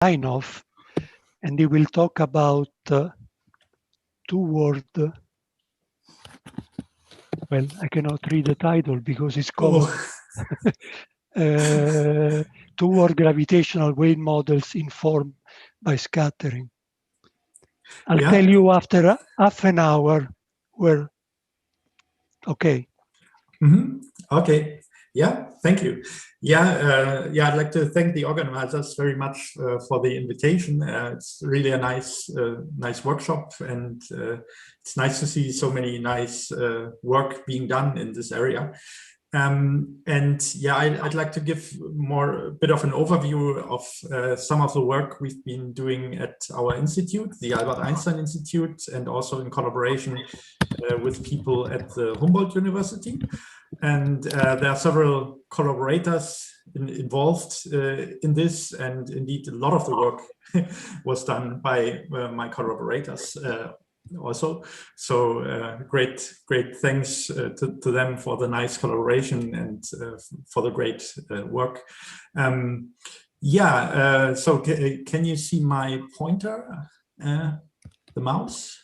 Steinhoff, and he will talk about two-word. Well, I cannot read the title because it's called two-word gravitational wave models informed by scattering. I'll tell you after half an hour where. Okay. Okay. Yeah, thank you. Yeah, I'd like to thank the organizers very much for the invitation. It's really a nice workshop, and it's nice to see so many nice work being done in this area. And yeah, I'd like to give a bit of an overview of some of the work we've been doing at our institute, the Albert Einstein Institute, and also in collaboration with people at the Humboldt University. And there are several collaborators involved in this, and indeed a lot of the work was done by my collaborators also. So great thanks to them for the nice collaboration and for the great work. So can you see my pointer, the mouse?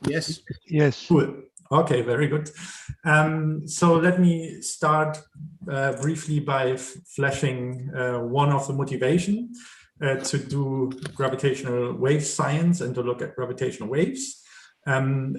Yes. Yes. Cool. Okay, very good. So let me start briefly by flashing one of the motivation to do gravitational wave science and to look at gravitational waves.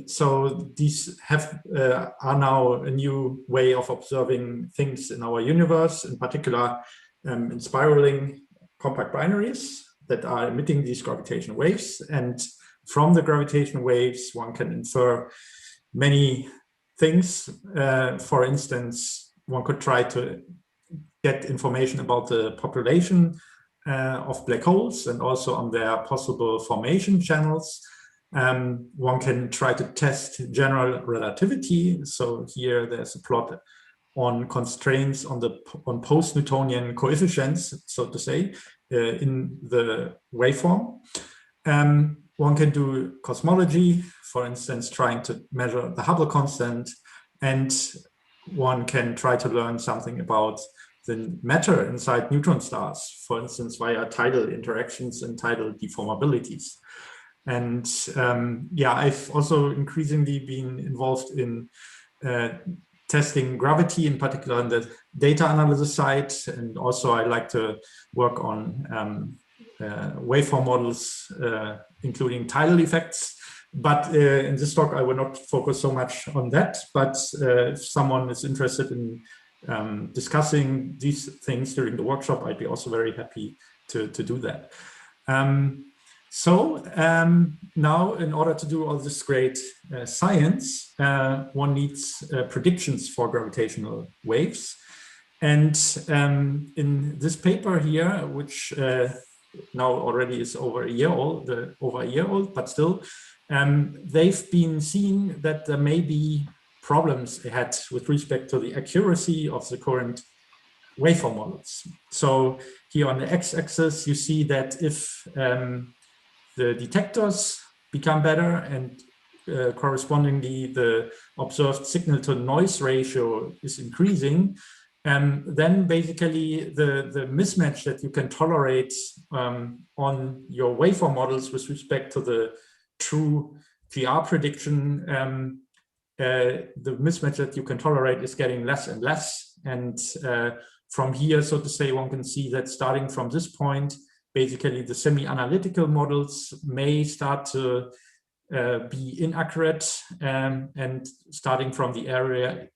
So these are now a new way of observing things in our universe, in particular in spiraling compact binaries that are emitting these gravitational waves. And from the gravitational waves, one can infer many things. For instance, one could try to get information about the population of black holes and also on their possible formation channels. One can try to test general relativity. So here there's a plot on constraints on post-Newtonian coefficients, so to say, in the waveform. One can do cosmology, for instance, trying to measure the Hubble constant, and one can try to learn something about the matter inside neutron stars, for instance, via tidal interactions and tidal deformabilities. And I've also increasingly been involved in testing gravity, in particular on the data analysis side, and also I like to work on waveform models, including tidal effects. But in this talk, I will not focus so much on that. But if someone is interested in discussing these things during the workshop, I'd be also very happy to do that. Now, in order to do all this great science, one needs predictions for gravitational waves. And in this paper here, which now already is over a year old, but still, they've been seeing that there may be problems ahead with respect to the accuracy of the current waveform models. So here on the x-axis, you see that if the detectors become better and correspondingly the observed signal to noise ratio is increasing, then basically the mismatch that you can tolerate on your waveform models with respect to the true GR prediction, the mismatch that you can tolerate is getting less and less. And from here, so to say, one can see that starting from this point, basically the semi-analytical models may start to be inaccurate, and starting from the era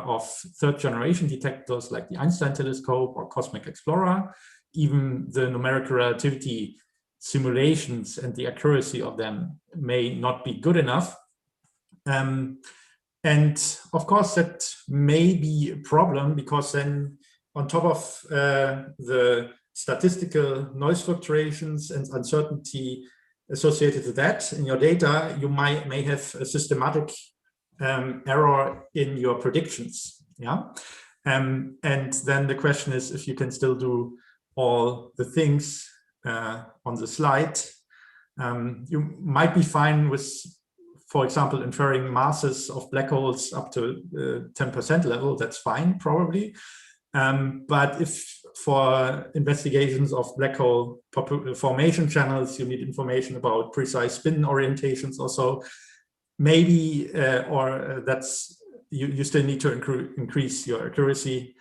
of third-generation detectors like the Einstein telescope or Cosmic Explorer, even the numerical relativity simulations and the accuracy of them may not be good enough. And of course, that may be a problem, because then on top of the statistical noise fluctuations and uncertainty associated with that in your data, you may have a systematic error in your predictions. And then the question is if you can still do all the things on the slide. You might be fine with, for example, inferring masses of black holes up to 10% level. That's fine, probably. But if for investigations of black hole formation channels, you need information about precise spin orientations also. Maybe, that's, you still need to increase your accuracy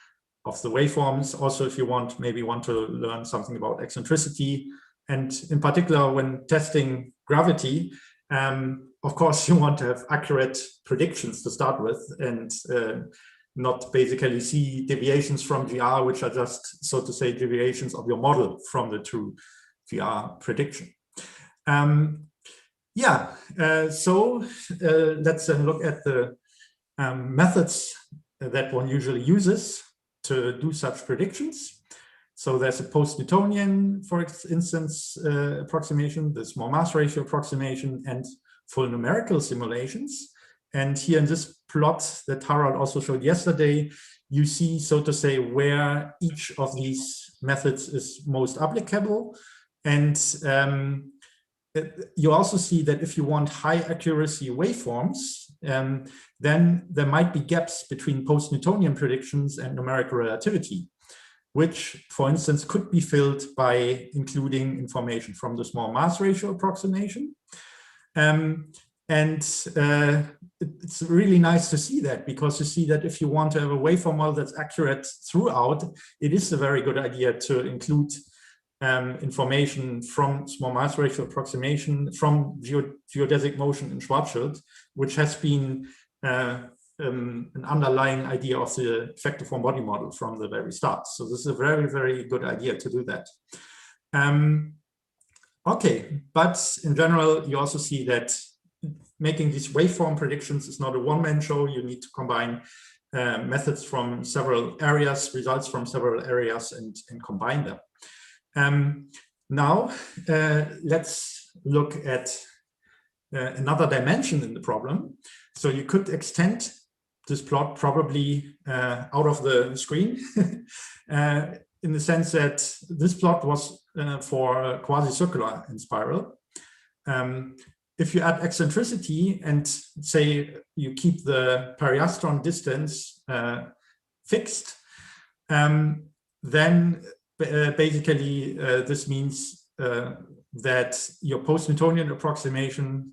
of the waveforms. Also, if you maybe want to learn something about eccentricity. And in particular, when testing gravity, of course, you want to have accurate predictions to start with, and not basically see deviations from GR, which are just, so to say, deviations of your model from the true GR prediction. So let's then look at the methods that one usually uses to do such predictions. So there's a post-Newtonian, for instance, approximation, the small mass ratio approximation, and full numerical simulations. And here in this plot that Harald also showed yesterday, you see, so to say, where each of these methods is most applicable. And you also see that if you want high accuracy waveforms, then there might be gaps between post-Newtonian predictions and numerical relativity, which, for instance, could be filled by including information from the small mass ratio approximation. It's really nice to see that, because you see that if you want to have a waveform model that's accurate throughout, it is a very good idea to include information from small mass ratio approximation, from geodesic motion in Schwarzschild, which has been an underlying idea of the effective form body model from the very start. So this is a very, very good idea to do that. Okay, but in general, you also see that making these waveform predictions is not a one-man show. You need to combine methods from several areas, results from several areas, and combine them. Now, let's look at another dimension in the problem. So you could extend this plot probably out of the screen in the sense that this plot was for quasi-circular inspiral. If you add eccentricity and say you keep the periastron distance fixed, then basically this means that your post-Newtonian approximation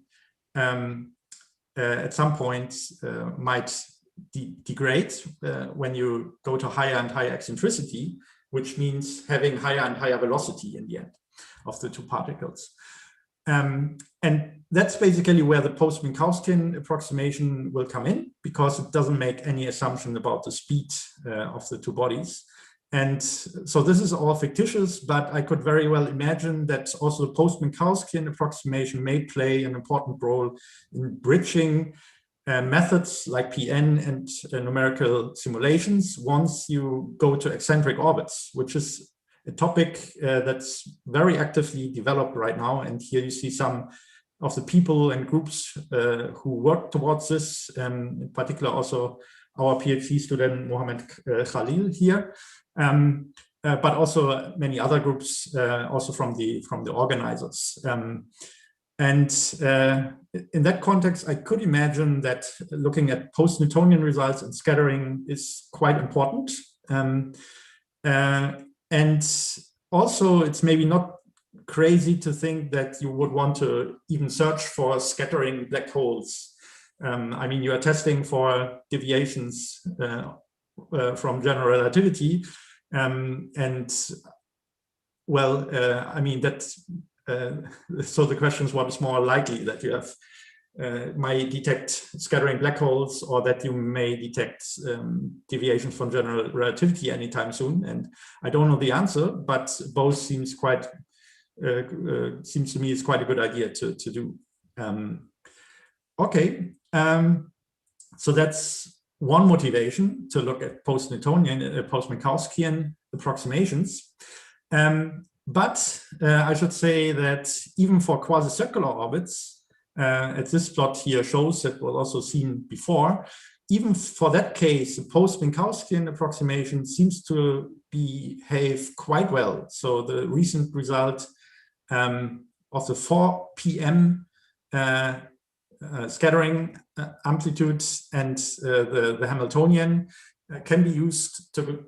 at some point might degrade when you go to higher and higher eccentricity, which means having higher and higher velocity in the end of the two particles. And that's basically where the post-Minkowskian approximation will come in, because it doesn't make any assumption about the speed of the two bodies. And so this is all fictitious, but I could very well imagine that also the post-Minkowskian approximation may play an important role in bridging methods like PN and numerical simulations once you go to eccentric orbits, which is a topic that's very actively developed right now. And here you see some of the people and groups who work towards this, in particular also our PhD student Mohammed Khalil here, but also many other groups also from the organizers. And in that context, I could imagine that looking at post-Newtonian results and scattering is quite important. And also, it's maybe not crazy to think that you would want to even search for scattering black holes. I mean, you are testing for deviations from general relativity. And well, I mean, that's so the question is, what is more likely, that you have might detect scattering black holes, or that you may detect deviations from general relativity anytime soon? And I don't know the answer, but both seems quite seems to me it's quite a good idea to do. Okay, so that's one motivation to look at post-Newtonian, post-Minkowskian approximations. But I should say that even for quasi-circular orbits, as this plot here shows, that was also seen before, even for that case, the post-Minkowskian approximation seems to behave quite well. So the recent result of the 4 PM scattering amplitude and the Hamiltonian can be used to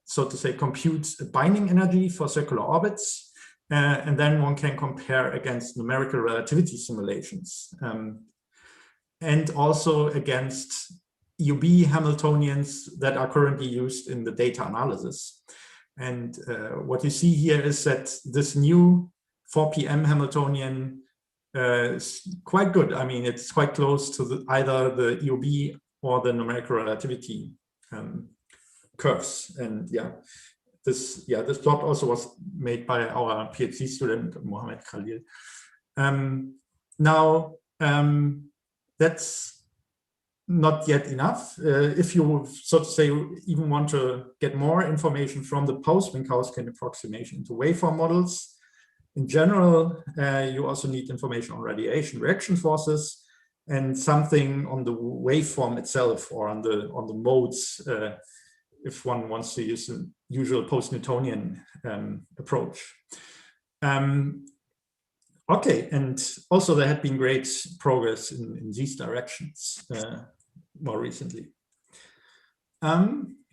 so to say, compute a binding energy for circular orbits, and then one can compare against numerical relativity simulations, and also against UB Hamiltonians that are currently used in the data analysis. And what you see here is that this new 4 PM Hamiltonian is quite good. I mean, it's quite close to either the EOB or the numerical relativity curves. And this plot also was made by our PhD student, Mohammed Khalil. That's not yet enough. If you, so to say, even want to get more information from the post-Minkowskian approximation to waveform models, in general, you also need information on radiation reaction forces and something on the waveform itself or on the modes, if one wants to use the usual post-Newtonian approach. Okay, and also there had been great progress in these directions more recently.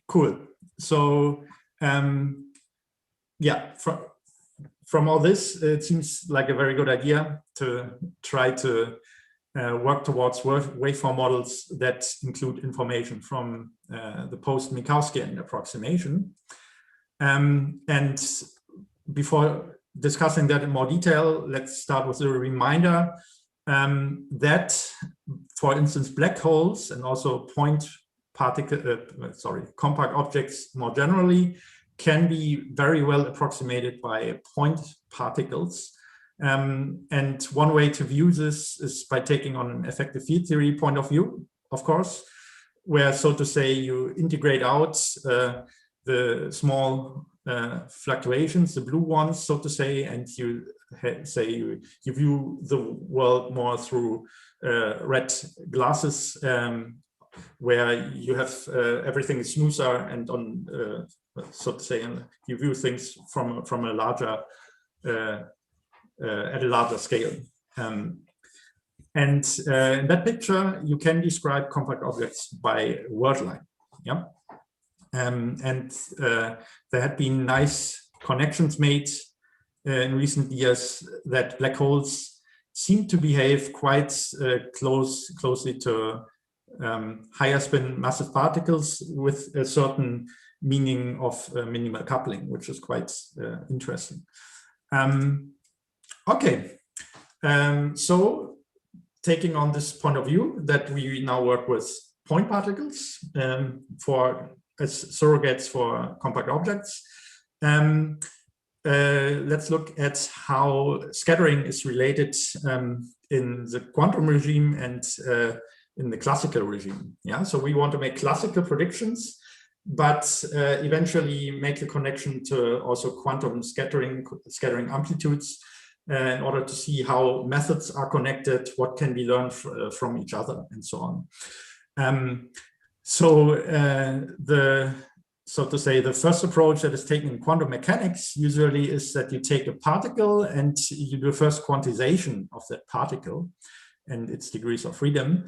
Cool. So from all this, it seems like a very good idea to try to work towards waveform models that include information from the post-Minkowskian approximation. And before discussing that in more detail, let's start with a reminder that, for instance, black holes and also compact objects more generally can be very well approximated by point particles. And one way to view this is by taking on an effective field theory point of view, of course, where, so to say, you integrate out the small fluctuations, the blue ones, so to say, and you say you view the world more through red glasses, where you have everything is smoother and on, so to say, you view things from a larger at a larger scale. And in that picture, you can describe compact objects by word line. Yeah. And there had been nice connections made in recent years that black holes seem to behave quite closely to higher spin massive particles with a certain meaning of minimal coupling, which is quite interesting. Okay, so taking on this point of view that we now work with point particles as surrogates for compact objects, let's look at how scattering is related in the quantum regime and in the classical regime. Yeah, so we want to make classical predictions, but eventually make a connection to also quantum scattering amplitudes in order to see how methods are connected, what can be learned from each other, and so on. So to say, the first approach that is taken in quantum mechanics usually is that you take a particle and you do a first quantization of that particle and its degrees of freedom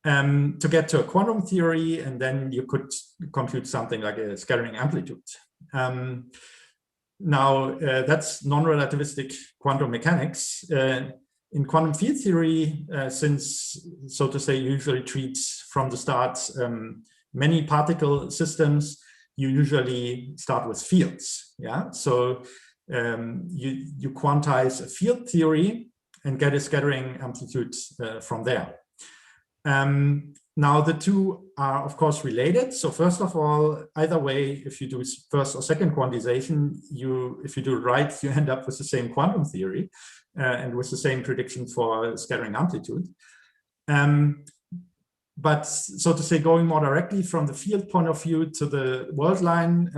to get to a quantum theory, and then you could compute something like a scattering amplitude. Now, that's non-relativistic quantum mechanics. In quantum field theory, since, so to say, you usually treat from the start many particle systems, you usually start with fields. Yeah, so you quantize a field theory and get a scattering amplitude from there. Now the two are of course related. So first of all, either way, if you do first or second quantization, if you do it right, you end up with the same quantum theory and with the same prediction for scattering amplitude. But so to say, going more directly from the field point of view to the world line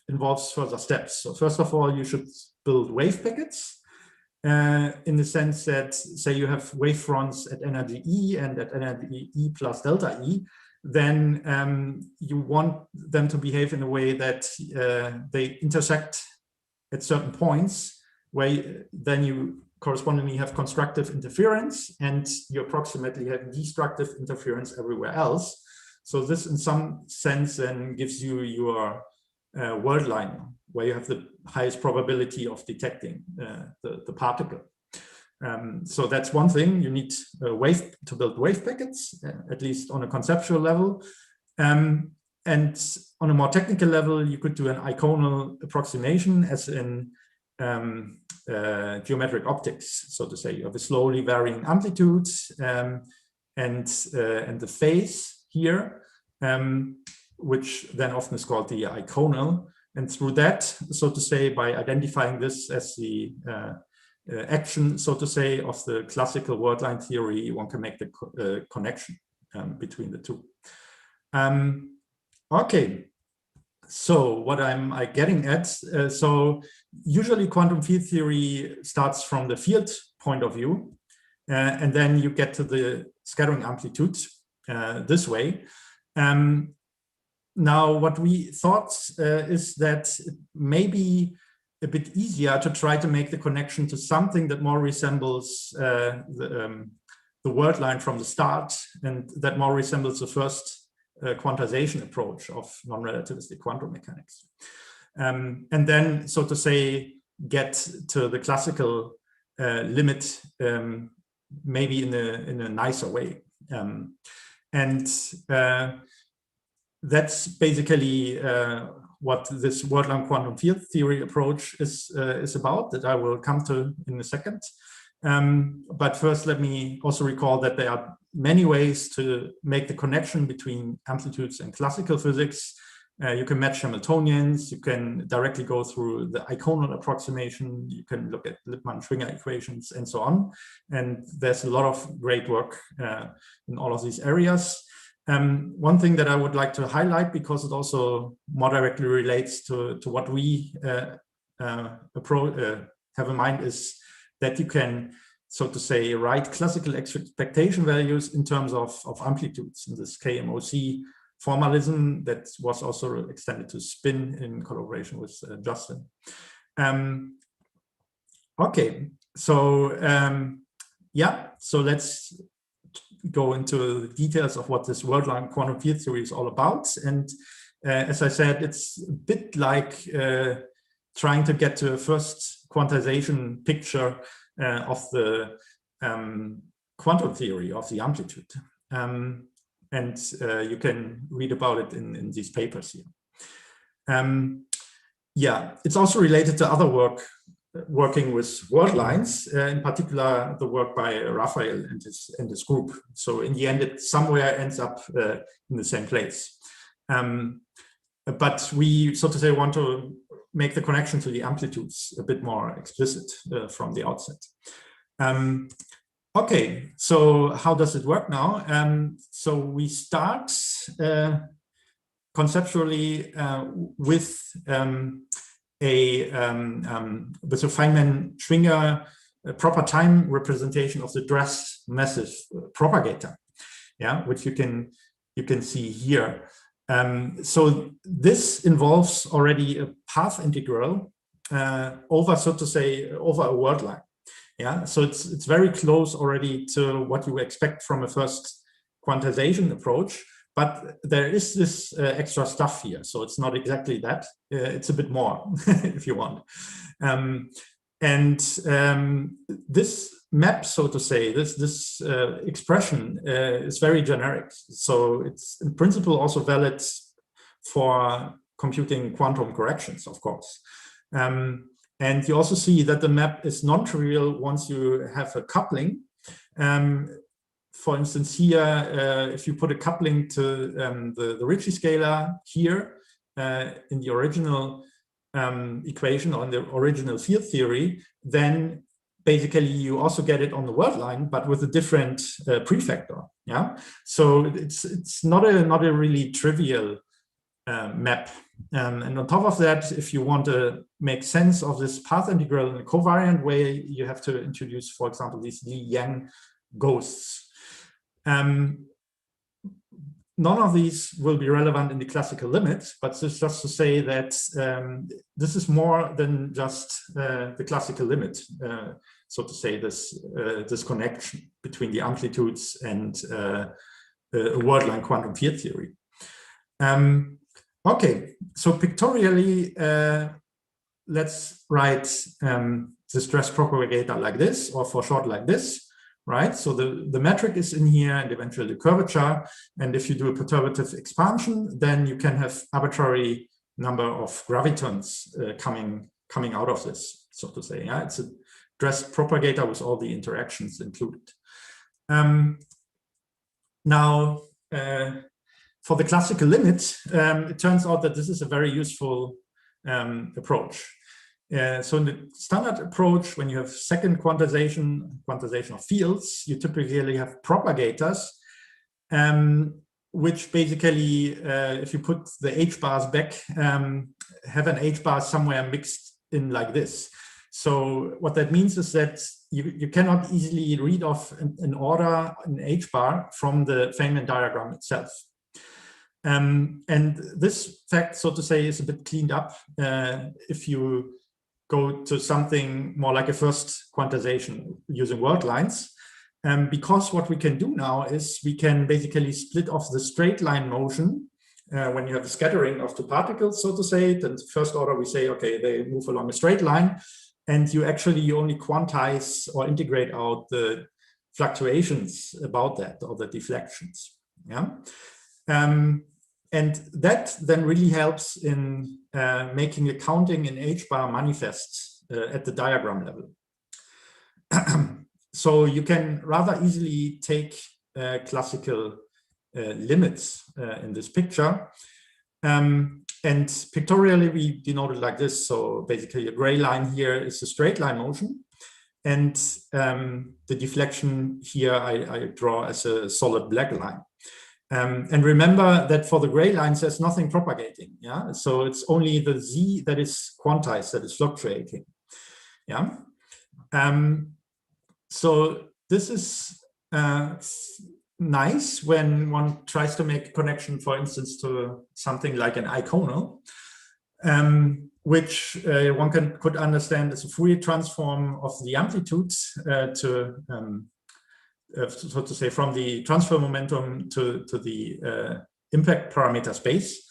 involves further steps. So first of all, you should build wave packets in the sense that, say you have wavefronts at energy E and at energy E plus delta E, then you want them to behave in a way that they intersect at certain points, where then you correspondingly have constructive interference and you approximately have destructive interference everywhere else. So this in some sense then gives you your world line, where you have the highest probability of detecting the particle. So that's one thing. You need a wave to build wave packets, at least on a conceptual level. And on a more technical level, you could do an Eikonal approximation, as in geometric optics, so to say. You have a slowly varying amplitude and the phase here, which then often is called the Eikonal. And through that, so to say, by identifying this as the action, so to say, of the classical world line theory, one can make the connection between the two. Okay, so what am I getting at? So usually quantum field theory starts from the field point of view, and then you get to the scattering amplitude this way. Now, what we thought is that it may be a bit easier to try to make the connection to something that more resembles the world line from the start, and that more resembles the first quantization approach of non-relativistic quantum mechanics. And then, so to say, get to the classical limit maybe in a nicer way. That's basically what this world-long quantum field theory approach is about, that I will come to in a second. But first, let me also recall that there are many ways to make the connection between amplitudes and classical physics. You can match Hamiltonians, you can directly go through the Eikonal approximation, you can look at Lippmann-Schwinger equations, and so on. And there's a lot of great work in all of these areas. One thing that I would like to highlight, because it also more directly relates to what we have in mind, is that you can, so to say, write classical expectation values in terms of amplitudes, in this KMOC formalism that was also extended to spin in collaboration with Justin. Okay, so yeah, so let's go into the details of what this world-long quantum field theory is all about. And as I said, it's a bit like trying to get to a first quantization picture of the quantum theory of the amplitude. And you can read about it in these papers here. Yeah, it's also related to other work working with world lines, in particular the work by Raphael and his group. So in the end, it somewhere ends up in the same place. But we, so to say, want to make the connection to the amplitudes a bit more explicit from the outset. Okay, so how does it work now? So we start conceptually with a Feynman-Schwinger proper time representation of the dress massive propagator, yeah, which you can see here. So this involves already a path integral over, so to say, over a world line. Yeah, so it's very close already to what you expect from a first quantization approach. But there is this extra stuff here, so it's not exactly that. It's a bit more, if you want. This map, so to say, this expression is very generic. So it's in principle also valid for computing quantum corrections, of course. And you also see that the map is non-trivial once you have a coupling. For instance, here, if you put a coupling to the Ricci scalar here in the original equation or in the original field theory, then basically you also get it on the world line, but with a different prefactor. Yeah, so it's not a really trivial map. And on top of that, if you want to make sense of this path integral in a covariant way, you have to introduce, for example, these Li-Yang ghosts. None of these will be relevant in the classical limit, but this is just to say that this is more than just the classical limit, so to say, this connection between the amplitudes and a world-line quantum field theory. Okay, so pictorially, let's write the stress propagator like this, or for short like this, right? So the metric is in here and eventually the curvature. And if you do a perturbative expansion, then you can have arbitrary number of gravitons coming out of this, so to say. Yeah, it's a stress propagator with all the interactions included. Now, for the classical limit, it turns out that this is a very useful approach. So in the standard approach, when you have second quantization of fields, you typically have propagators, which basically, if you put the h-bars back, have an h-bar somewhere mixed in like this. So what that means is that you cannot easily read off an order, an h-bar, from the Feynman diagram itself. And this fact, so to say, is a bit cleaned up if you go to something more like a first quantization using world lines. Because what we can do now is we can basically split off the straight line motion when you have a scattering of two particles, so to say. Then first order, we say, okay, they move along a straight line. And you only quantize or integrate out the fluctuations about that, or the deflections. Yeah. And that then really helps in making the counting in h-bar manifest at the diagram level. So you can rather easily take classical limits in this picture. And pictorially, we denote it like this. So basically, a gray line here is a straight line motion. And the deflection here I draw as a solid black line. And remember that for the gray lines, there's nothing propagating. Yeah, so it's only the z that is quantized, that is fluctuating. Yeah. So this is nice when one tries to make a connection, for instance, to something like an Eikonal, which one could understand as a Fourier transform of the amplitude so to say, from the transfer momentum to the impact parameter space.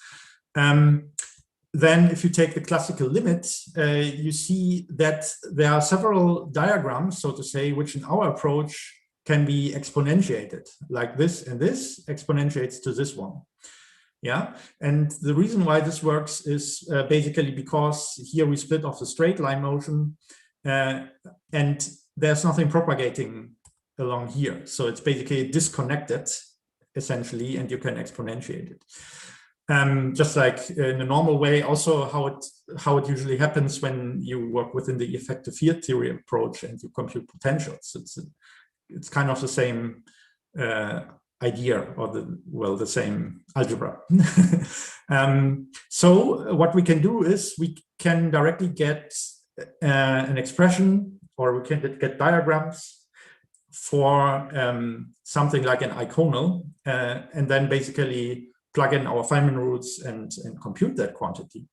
Then if you take the classical limit, you see that there are several diagrams, so to say, which in our approach can be exponentiated, like this, and this exponentiates to this one. Yeah, and the reason why this works is basically because here we split off the straight line motion and there's nothing propagating along here. So it's basically disconnected, essentially, and you can exponentiate it. Just like in a normal way, also how it usually happens when you work within the effective field theory approach and you compute potentials. It's kind of the same idea, or the same algebra. So what we can do is we can directly get an expression, or we can get diagrams for something like an Eikonal, and then basically plug in our Feynman roots and compute that quantity.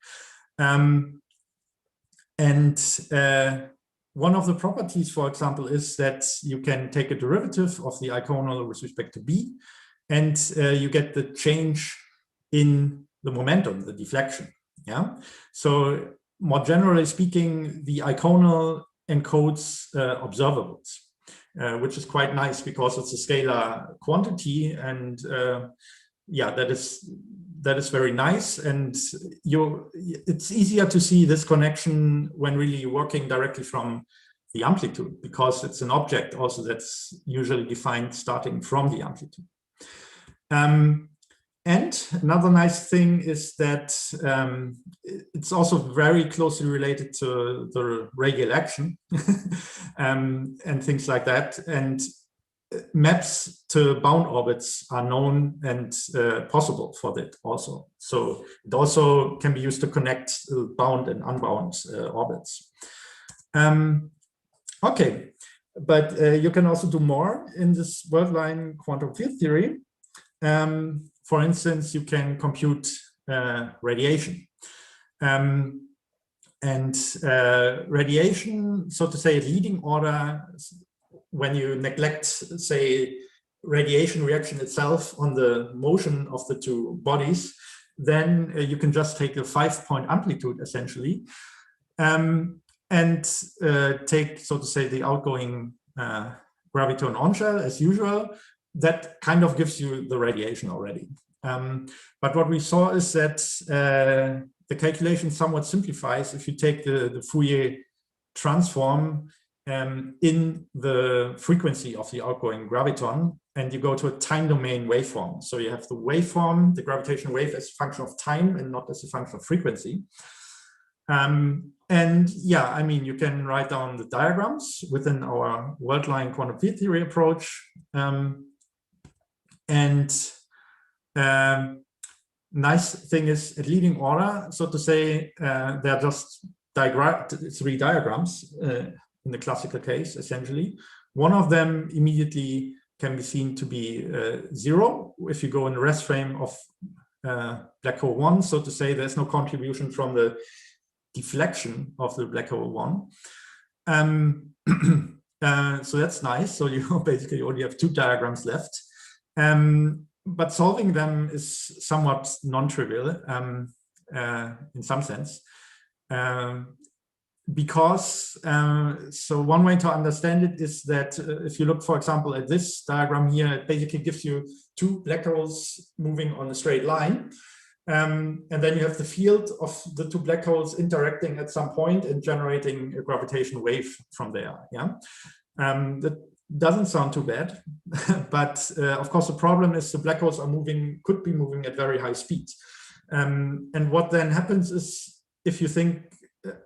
One of the properties, for example, is that you can take a derivative of the Eikonal with respect to b, and you get the change in the momentum, the deflection. Yeah. So more generally speaking, the Eikonal encodes observables. Which is quite nice because it's a scalar quantity, and yeah, that is very nice. And it's easier to see this connection when really working directly from the amplitude, because it's an object also that's usually defined starting from the amplitude. And another nice thing is that it's also very closely related to the radial action and things like that. And maps to bound orbits are known and possible for that also. So it also can be used to connect bound and unbound orbits. Okay, but you can also do more in this worldline quantum field theory. For instance, you can compute radiation. Radiation, so to say, leading order, when you neglect, say, radiation reaction itself on the motion of the two bodies, then you can just take a 5-point amplitude essentially, and take, so to say, the outgoing graviton on shell as usual. That kind of gives you the radiation already. But what we saw is that the calculation somewhat simplifies if you take the Fourier transform in the frequency of the outgoing graviton, and you go to a time domain waveform. So you have the waveform, the gravitational wave, as a function of time and not as a function of frequency. And yeah, I mean, you can write down the diagrams within our world-line quantum field theory approach. Nice thing is, at leading order, so to say, they're just 3 diagrams in the classical case, essentially. One of them immediately can be seen to be 0. If you go in the rest frame of black hole 1, so to say, there's no contribution from the deflection of the black hole 1. So that's nice. So you basically only have 2 diagrams left. But solving them is somewhat non-trivial in some sense. Because, so one way to understand it is that if you look, for example, at this diagram here, it basically gives you 2 black holes moving on a straight line. And then you have the field of the 2 black holes interacting at some point and generating a gravitational wave from there. Yeah, that doesn't sound too bad, but of course the problem is the black holes are could be moving at very high speed. And what then happens is, if you think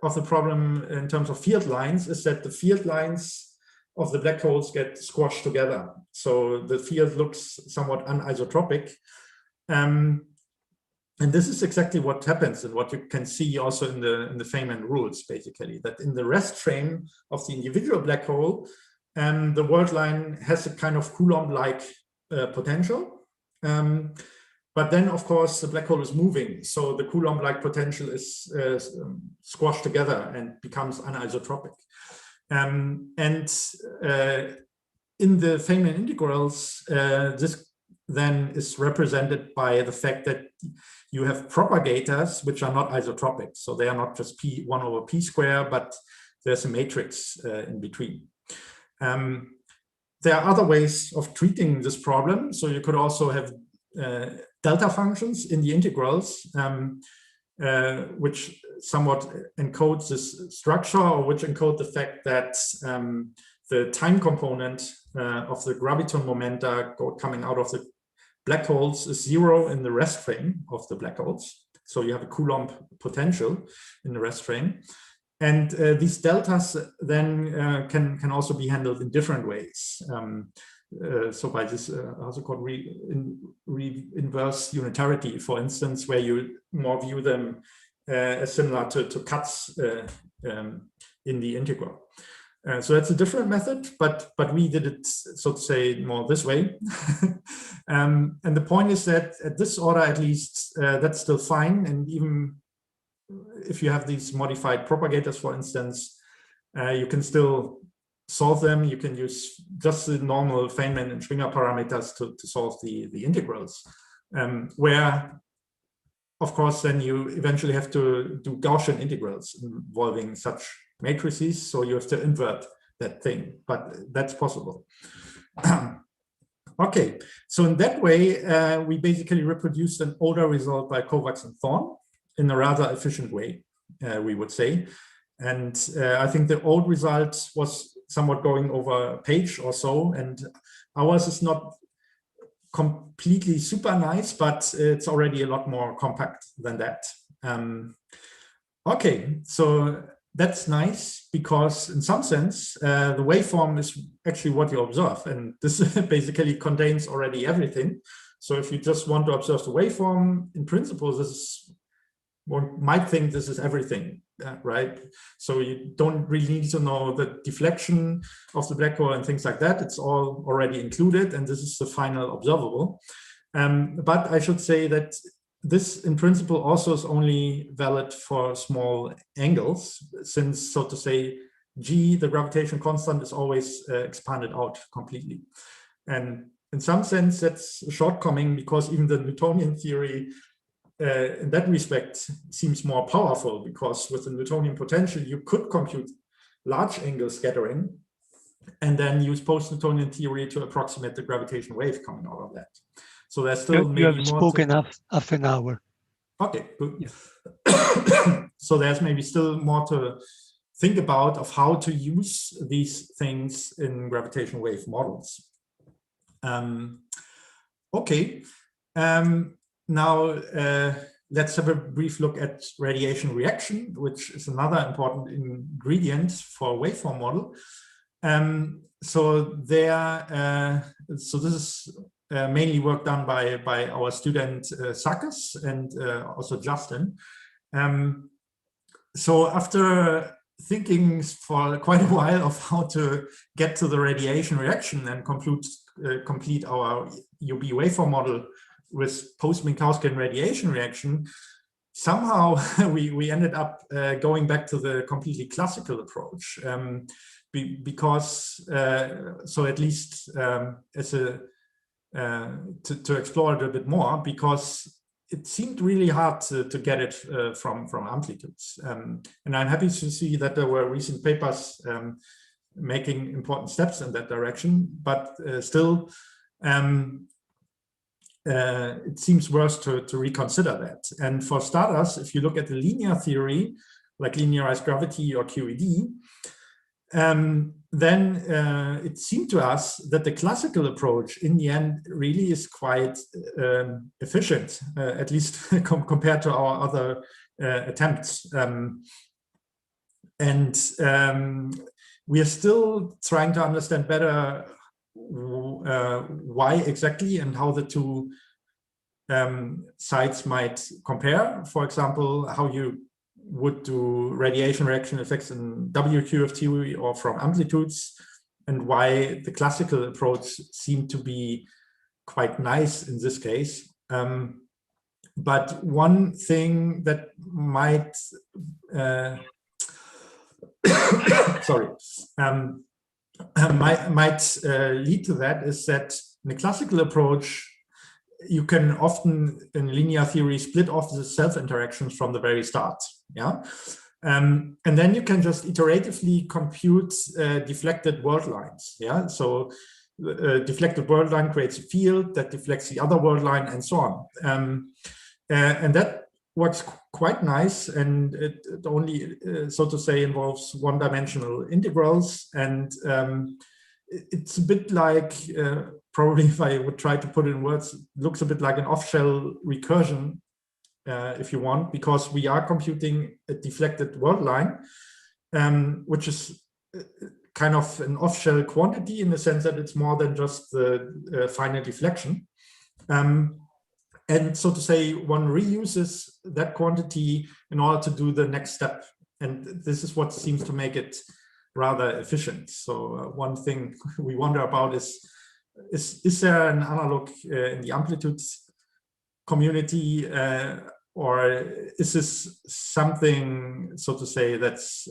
of the problem in terms of field lines, is that the field lines of the black holes get squashed together. So the field looks somewhat anisotropic. And this is exactly what happens, and what you can see also in the Feynman rules, basically, that in the rest frame of the individual black hole, the world line has a kind of Coulomb-like potential. But then, of course, the black hole is moving. So the Coulomb-like potential is squashed together and becomes anisotropic. And in the Feynman integrals, this then is represented by the fact that you have propagators which are not isotropic. So they are not just P1 over P square, but there's a matrix in between. There are other ways of treating this problem. So you could also have delta functions in the integrals, which somewhat encodes this structure, or which encode the fact that the time component of the graviton momenta coming out of the black holes is 0 in the rest frame of the black holes. So you have a Coulomb potential in the rest frame. And these deltas then can also be handled in different ways. So by this also called inverse unitarity, for instance, where you more view them as similar to cuts in the integral. So that's a different method, but we did it, so to say, more this way. And the point is that at this order, at least, that's still fine. And even if you have these modified propagators, for instance, you can still solve them. You can use just the normal Feynman and Schwinger parameters to solve the integrals, where, of course, then you eventually have to do Gaussian integrals involving such matrices. So you have to invert that thing, but that's possible. Okay, so in that way, we basically reproduced an older result by Kovacs and Thorne in a rather efficient way, we would say. And I think the old result was somewhat going over a page or so, and ours is not completely super nice, but it's already a lot more compact than that. Okay, so that's nice, because in some sense, the waveform is actually what you observe, and this basically contains already everything. So if you just want to observe the waveform, in principle, this is, one might think this is everything, right? So you don't really need to know the deflection of the black hole and things like that. It's all already included, and this is the final observable. But I should say that this, in principle, also is only valid for small angles, since, so to say, G, the gravitational constant, is always expanded out completely. And in some sense, that's a shortcoming, because even the Newtonian theory in that respect seems more powerful, because with the Newtonian potential, you could compute large angle scattering and then use post-Newtonian theory to approximate the gravitational wave coming out of that. So there's still maybe more. You have spoken half an hour. Okay, good. Yeah. So there's maybe still more to think about of how to use these things in gravitational wave models. Okay, now let's have a brief look at radiation reaction, which is another important ingredient for a waveform model. So this is mainly work done by our student Sakis and also Justin. So after thinking for quite a while of how to get to the radiation reaction and complete our UB waveform model with post-Minkowskian radiation reaction, somehow we ended up going back to the completely classical approach, because so at least as a to explore it a bit more, because it seemed really hard to get it from amplitudes. And I'm happy to see that there were recent papers making important steps in that direction, but still it seems worth to reconsider that. And for starters, if you look at the linear theory, like linearized gravity or QED, then it seemed to us that the classical approach in the end really is quite efficient, at least compared to our other attempts. We are still trying to understand better why exactly and how the two sides might compare. For example, how you would do radiation reaction effects in WQFT or from amplitudes, and why the classical approach seemed to be quite nice in this case. But one thing that might might lead to that is that in the classical approach, you can often in linear theory split off the self interactions from the very start. Yeah, and then you can just iteratively compute deflected world lines. Yeah, so deflected world line creates a field that deflects the other world line, and so on. And that works quite nice, and it only, so to say, involves one-dimensional integrals, and it's a bit like, probably if I would try to put it in words, it looks a bit like an off-shell recursion, if you want, because we are computing a deflected world line, which is kind of an off-shell quantity in the sense that it's more than just the final deflection. And so to say, one reuses that quantity in order to do the next step. And this is what seems to make it rather efficient. So one thing we wonder about is there an analog in the amplitude community, or is this something, so to say, that's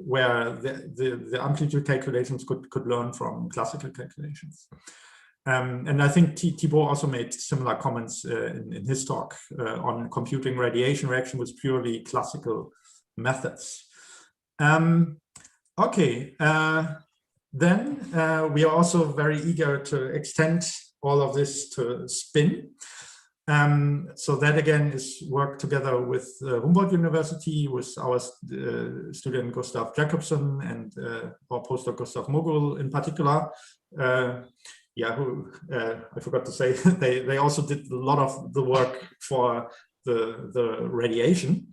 where the amplitude calculations could learn from classical calculations? And I think Thibault also made similar comments in his talk on computing radiation reaction with purely classical methods. Okay, then we are also very eager to extend all of this to spin. So that again is work together with Humboldt University, with our student Gustav Jacobson and our postdoc Gustav Mogul in particular. Yeah, who I forgot to say, they also did a lot of the work for the radiation,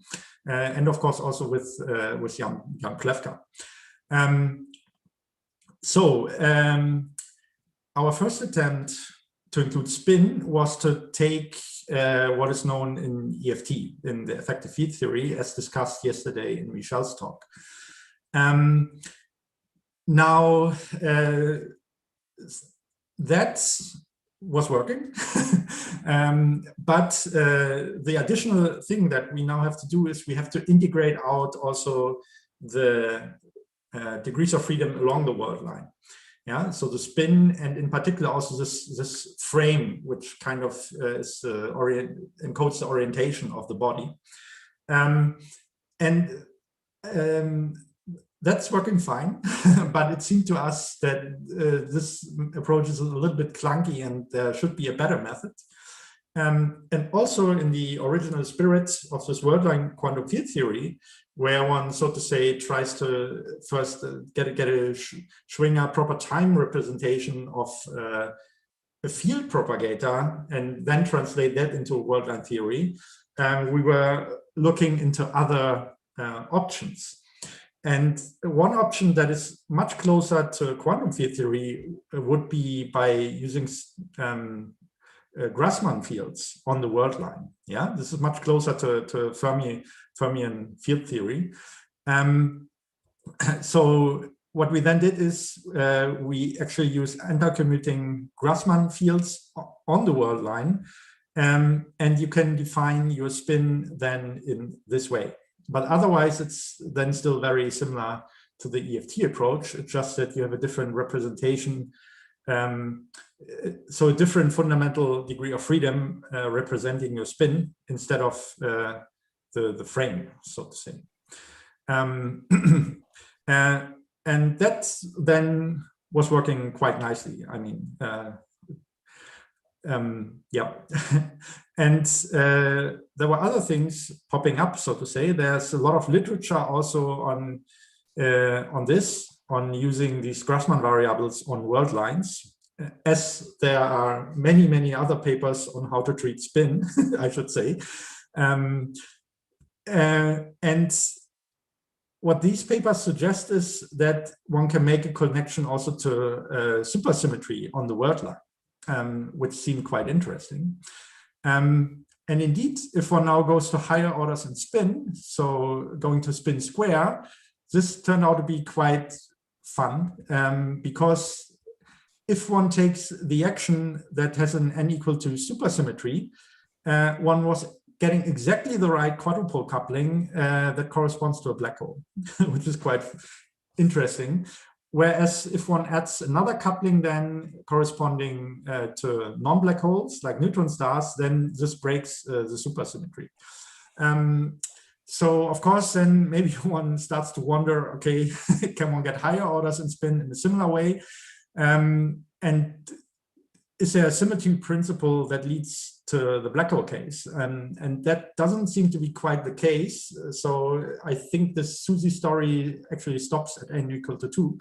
and of course also with Jan Klefka. Our first attempt to include spin was to take what is known in EFT, in the effective field theory, as discussed yesterday in Michel's talk. Now, that was working, but the additional thing that we now have to do is we have to integrate out also the degrees of freedom along the world line. Yeah, so the spin, and in particular also this frame, which kind of encodes the orientation of the body. That's working fine, but it seemed to us that this approach is a little bit clunky and there should be a better method. And also in the original spirit of this worldline quantum field theory, where one, so to say, tries to first get a Schwinger proper time representation of a field propagator and then translate that into a worldline theory, we were looking into other options. And one option that is much closer to quantum field theory would be by using Grassmann fields on the world line. Yeah, this is much closer to Fermion field theory. So what we then did is we actually use anti-commuting Grassmann fields on the world line, and you can define your spin then in this way. But otherwise, it's then still very similar to the EFT approach. It's just that you have a different representation. So a different fundamental degree of freedom representing your spin instead of the frame, so to say. And that then was working quite nicely. I mean, yeah. And there were other things popping up, so to say. There's a lot of literature also on this, on using these Grassmann variables on world lines, as there are many other papers on how to treat spin, I should say. And what these papers suggest is that one can make a connection also to supersymmetry on the world line, which seemed quite interesting. And indeed, if one now goes to higher orders in spin, so going to spin square, this turned out to be quite fun, because if one takes the action that has an n equal to supersymmetry, one was getting exactly the right quadrupole coupling that corresponds to a black hole, which is quite interesting. Whereas if one adds another coupling then corresponding to non-black holes like neutron stars, then this breaks the supersymmetry. So of course, then maybe one starts to wonder, okay, can one get higher orders in spin in a similar way? And is there a symmetry principle that leads to the black hole case? And that doesn't seem to be quite the case. So I think the SUSY story actually stops at n equal to 2.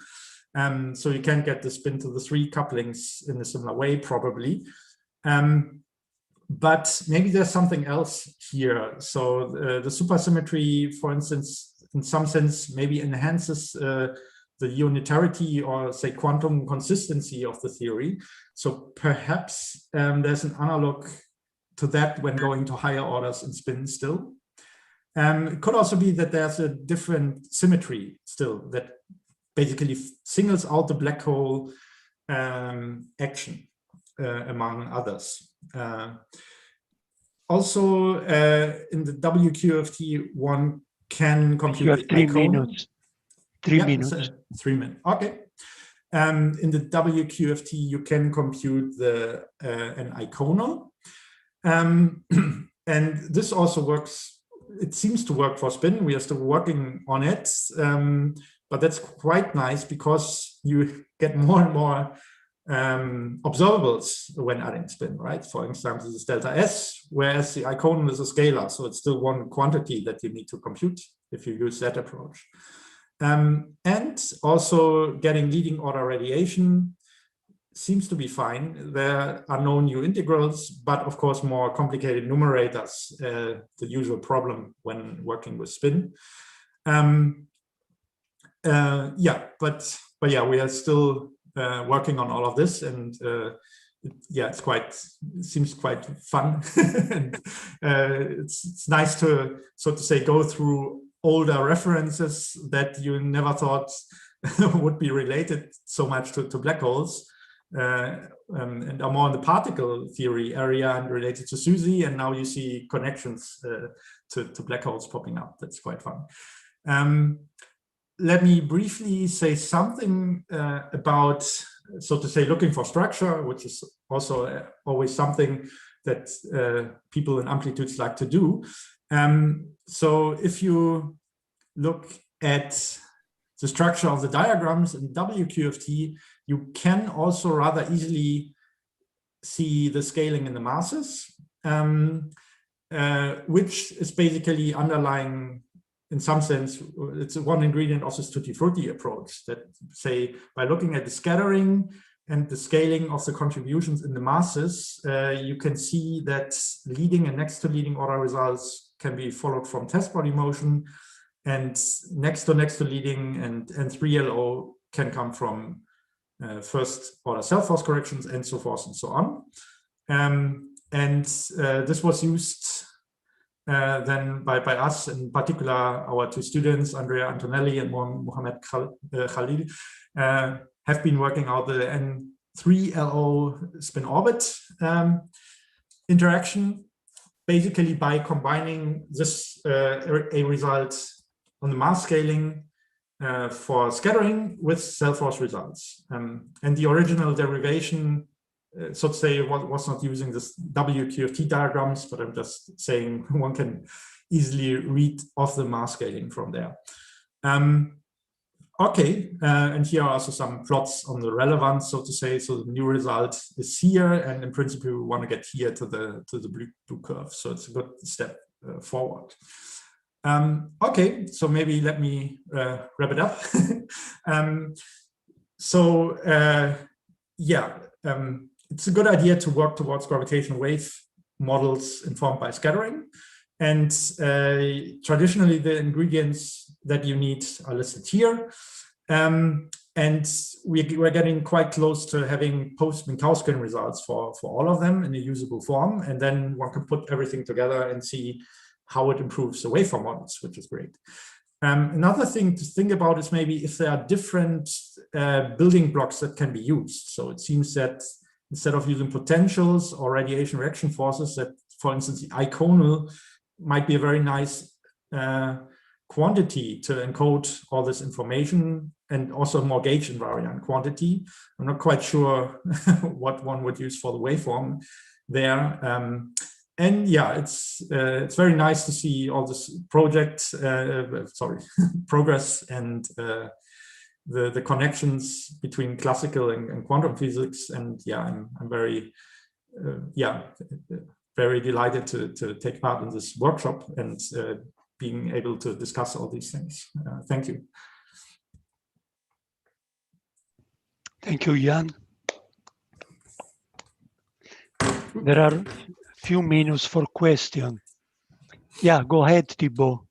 So you can't get the spin to the 3 couplings in a similar way, probably. But maybe there's something else here. So the supersymmetry, for instance, in some sense, maybe enhances the unitarity or say quantum consistency of the theory. So perhaps there's an analog to that when going to higher orders in spin still. It could also be that there's a different symmetry still that basically singles out the black hole action among others. Also in the WQFT, one can compute you have 3 minutes. 3 minutes. 3 minutes. Okay. In the WQFT, you can compute an Eikonal. And this also works, it seems to work for spin. We are still working on it. But that's quite nice because you get more and more observables when adding spin, right? For instance, this is delta S, whereas the Eikonal is a scalar. So it's still one quantity that you need to compute if you use that approach. And also getting leading order radiation seems to be fine. There are no new integrals, but of course more complicated numerators, the usual problem when working with spin. Yeah, but yeah, we are still working on all of this, and yeah, it seems quite fun. And, it's nice to, so to say, go through older references that you never thought would be related so much to black holes, and are more in the particle theory area and related to SUSY, and now you see connections to black holes popping up. That's quite fun. Let me briefly say something about so to say, looking for structure, which is also always something that people in amplitudes like to do. So if you look at the structure of the diagrams in WQFT, you can also rather easily see the scaling in the masses, which is basically underlying, in some sense, it's one ingredient of this tutti frutti approach that say, by looking at the scattering and the scaling of the contributions in the masses, you can see that leading and next to leading order results can be followed from test body motion, and next to leading and 3LO can come from first order self-force corrections and so forth and so on. This was used then by us, in particular our two students, Andrea Antonelli and Mohamed Khalil, have been working out the N3LO spin orbit interaction, basically by combining this a result on the mass scaling for scattering with self-force results. And the original derivation, so to say, was not using this WQFT diagrams, but I'm just saying one can easily read off the mass scaling from there. Okay, and here are also some plots on the relevance, so to say. So the new result is here, and in principle we want to get here to the blue curve. So it's a good step forward. Okay, so maybe let me wrap it up. It's a good idea to work towards gravitational wave models informed by scattering. And traditionally, the ingredients that you need are listed here. And we're getting quite close to having post-Minkowskian results for all of them in a usable form. And then one can put everything together and see how it improves the waveform models, which is great. Another thing to think about is maybe if there are different building blocks that can be used. So it seems that instead of using potentials or radiation reaction forces, that, for instance, the Eikonal might be a very nice quantity to encode all this information, and also more gauge invariant quantity. I'm not quite sure what one would use for the waveform there. And yeah, it's very nice to see all this progress and the connections between classical and quantum physics. And yeah, I'm very very delighted to take part in this workshop and being able to discuss all these things. Thank you. Thank you, Jan. There are few minutes for question. Yeah, go ahead, Thibaut.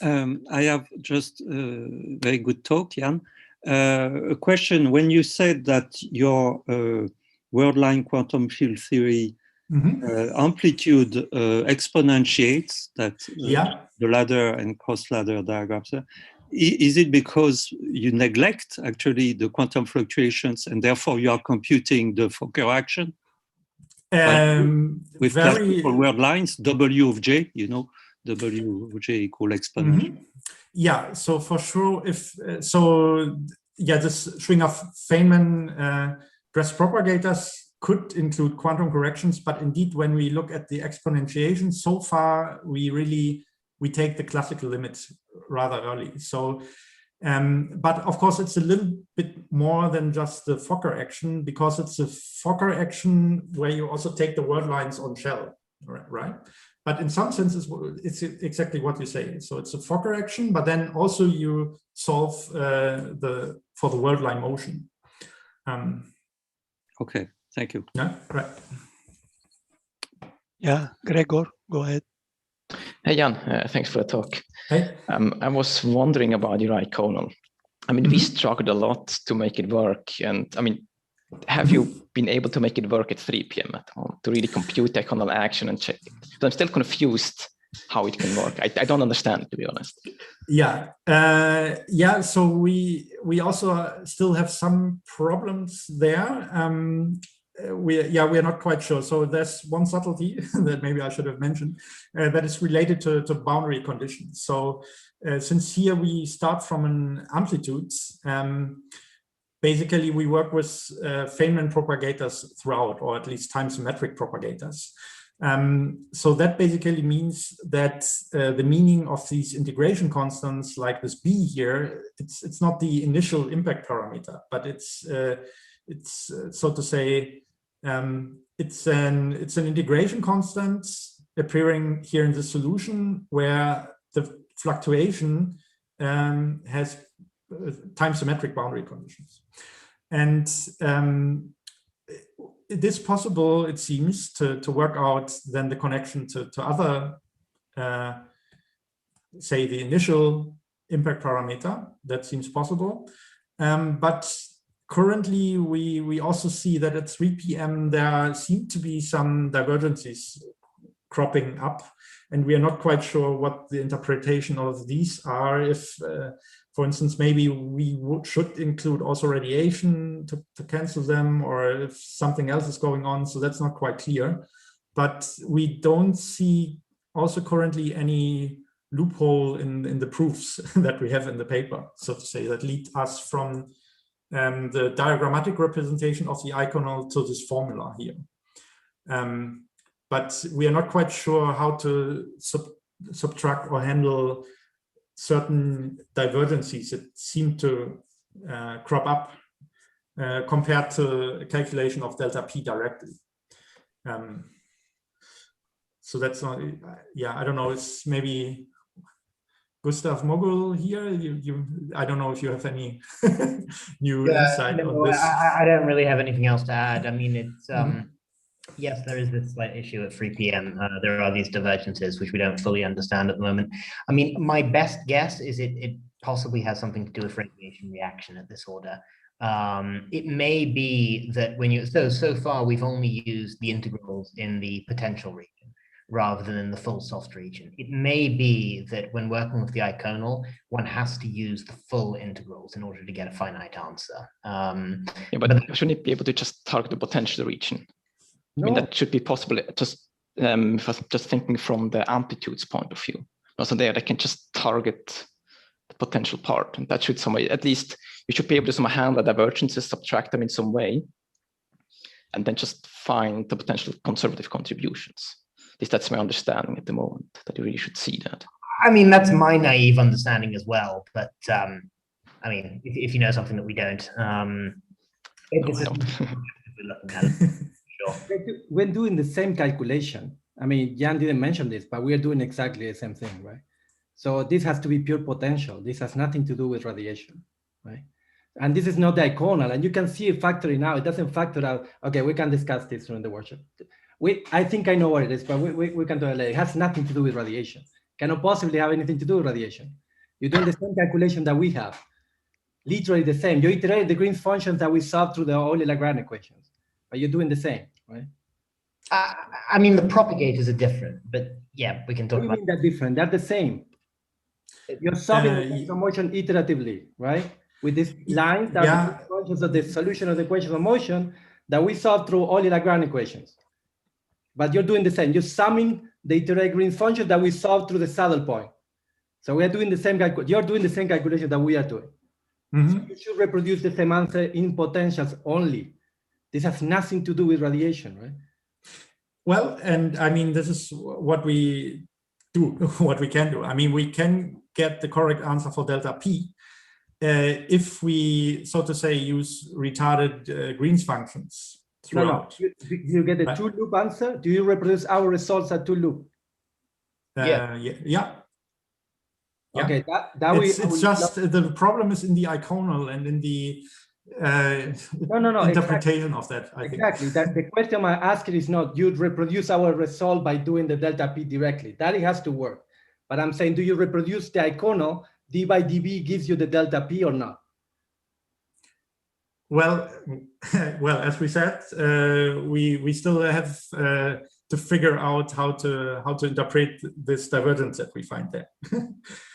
I have just a very good talk, Jan. A question: when you said that your world-line quantum field theory amplitude exponentiates that the ladder and cross-ladder diagrams, is it because you neglect actually the quantum fluctuations and therefore you are computing the Fokker action? With classical world lines, W of j, you know, W of j equal exponential. Yeah, so for sure, if this Schwinger-Feynman dress propagators could include quantum corrections, but indeed, when we look at the exponentiation, so far we take the classical limit rather early. So, but of course, it's a little bit more than just the Fokker action, because it's a Fokker action where you also take the word lines on shell, right? But in some senses, it's exactly what you say. So it's a Fokker action, but then also you solve for the word line motion. Okay, thank you. Yeah, right. Yeah, Gregor, go ahead. Hey, Jan, thanks for the talk. Hey. I was wondering about your Eikonal. I mean, we struggled a lot to make it work. And I mean, have you been able to make it work at 3 p.m. at home to really compute the Eikonal action and check it? So I'm still confused how it can work. I don't understand, to be honest. Yeah, so we also still have some problems there. We are not quite sure. So there's one subtlety that maybe I should have mentioned that is related to boundary conditions. So since here we start from an amplitude, basically we work with Feynman propagators throughout, or at least time symmetric propagators. So that basically means that the meaning of these integration constants, like this B here, it's not the initial impact parameter, but it's so to say, it's an integration constant appearing here in the solution where the fluctuation has time symmetric boundary conditions. And it is possible, it seems, to work out then the connection to other, say, the initial impact parameter. That seems possible. But currently, we also see that at 3 p.m. there seem to be some divergences cropping up, and we are not quite sure what the interpretation of these are. If, for instance, maybe we should include also radiation to cancel them, or if something else is going on, so that's not quite clear. But we don't see also currently any loophole in the proofs that we have in the paper, so to say, that lead us from the diagrammatic representation of the Eikonal to this formula here. But we are not quite sure how to subtract or handle certain divergences that seem to crop up compared to a calculation of delta P directly. So that's not, yeah, I don't know, it's maybe Gustav Mogul here. I don't know if you have any new insight on this. I don't really have anything else to add. I mean, it's, yes, there is this slight issue at 3 p.m. There are these divergences, which we don't fully understand at the moment. I mean, my best guess is it possibly has something to do with radiation reaction at this order. It may be that when you, so far we've only used the integrals in the potential region rather than in the full soft region. It may be that when working with the Eikonal, one has to use the full integrals in order to get a finite answer. Yeah, but shouldn't it be able to just target the potential region? No. I mean, that should be possible. Just if I'm just thinking from the amplitudes point of view. Also there, they can just target the potential part, and that should some way, at least you should be able to somehow handle the divergences, subtract them in some way, and then just find the potential conservative contributions. At least that's my understanding at the moment, that you really should see that. I mean, that's my naive understanding as well, but I mean, if you know something that we don't, this is we're looking at it. Sure. We're doing the same calculation. I mean, Jan didn't mention this, but we are doing exactly the same thing, right? So this has to be pure potential. This has nothing to do with radiation, right? And this is not the Eikonal, and you can see it factoring out. It doesn't factor out. Okay, we can discuss this during the workshop. I think I know what it is, but we can do it later. It has nothing to do with radiation. Cannot possibly have anything to do with radiation. You're doing the same calculation that we have. Literally the same. You iterate the Green's functions that we solved through the Euler-Lagrange equations, but you're doing the same, right? I mean, the propagators are different, but yeah, we can talk about that. Different. They're the same. You're solving the motion iteratively, right? With this line that are the functions of the solution of the equation of motion that we solved through Euler-Lagrange equations. But you're doing the same. You're summing the iterated Green's function that we solved through the saddle point. So we are doing the same calculation. You're doing the same calculation that we are doing. So you should reproduce the same answer in potentials only. This has nothing to do with radiation, right? Well, and I mean, this is what we do, what we can do. I mean, we can get the correct answer for delta P if we, so to say, use retarded Green's functions throughout. No. You get a two-loop answer? Do you reproduce our results at two-loop? Yeah. Okay, it's just the problem is in the Eikonal and in the interpretation of that. I think. Exactly. That the question I'm asking is not you'd reproduce our result by doing the delta P directly. That it has to work. But I'm saying, do you reproduce the Eikonal? D by dB gives you the delta P or not? Well, as we said, we still have to figure out how to interpret this divergence that we find there.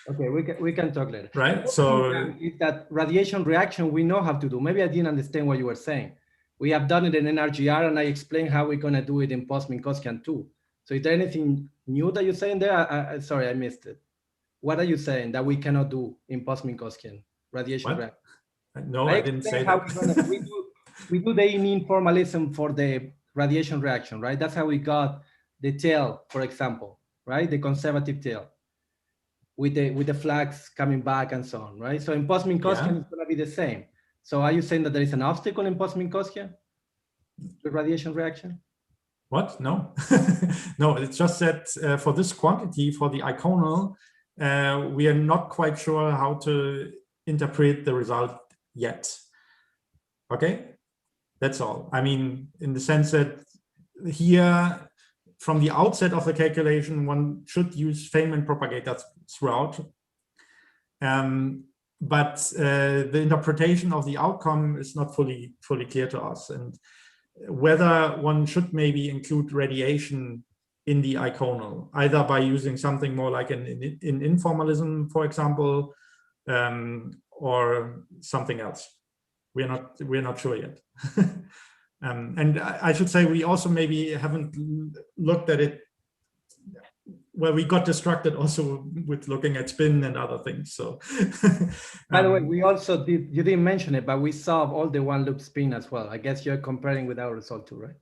Okay, we can talk later. Right. So is that radiation reaction we know how to do. Maybe I didn't understand what you were saying. We have done it in NRGR, and I explained how we're going to do it in post-Minkowskian too. So is there anything new that you're saying there? Sorry, I missed it. What are you saying that we cannot do in post-Minkowskian radiation reaction? No, I didn't say how that. we do the informalism for the radiation reaction, right? That's how we got the tail, for example, right? The conservative tail with the flags coming back and so on, right? So in post-Minkowskian, it's going to be the same. So are you saying that there is an obstacle in post-Minkowskian, the radiation reaction? What? No, no. It's just that for this quantity, for the Eikonal, we are not quite sure how to interpret the result yet. Okay, that's all. I mean, in the sense that here, from the outset of the calculation, one should use Feynman propagators throughout. But the interpretation of the outcome is not fully clear to us, and whether one should maybe include radiation in the Eikonal, either by using something more like in informalism, for example, or something else. We're not sure yet. And I should say we also maybe haven't looked at it. Well, we got distracted also with looking at spin and other things. So, by the way, we also did. You didn't mention it, but we saw all the one loop spin as well. I guess you're comparing with our result too, right?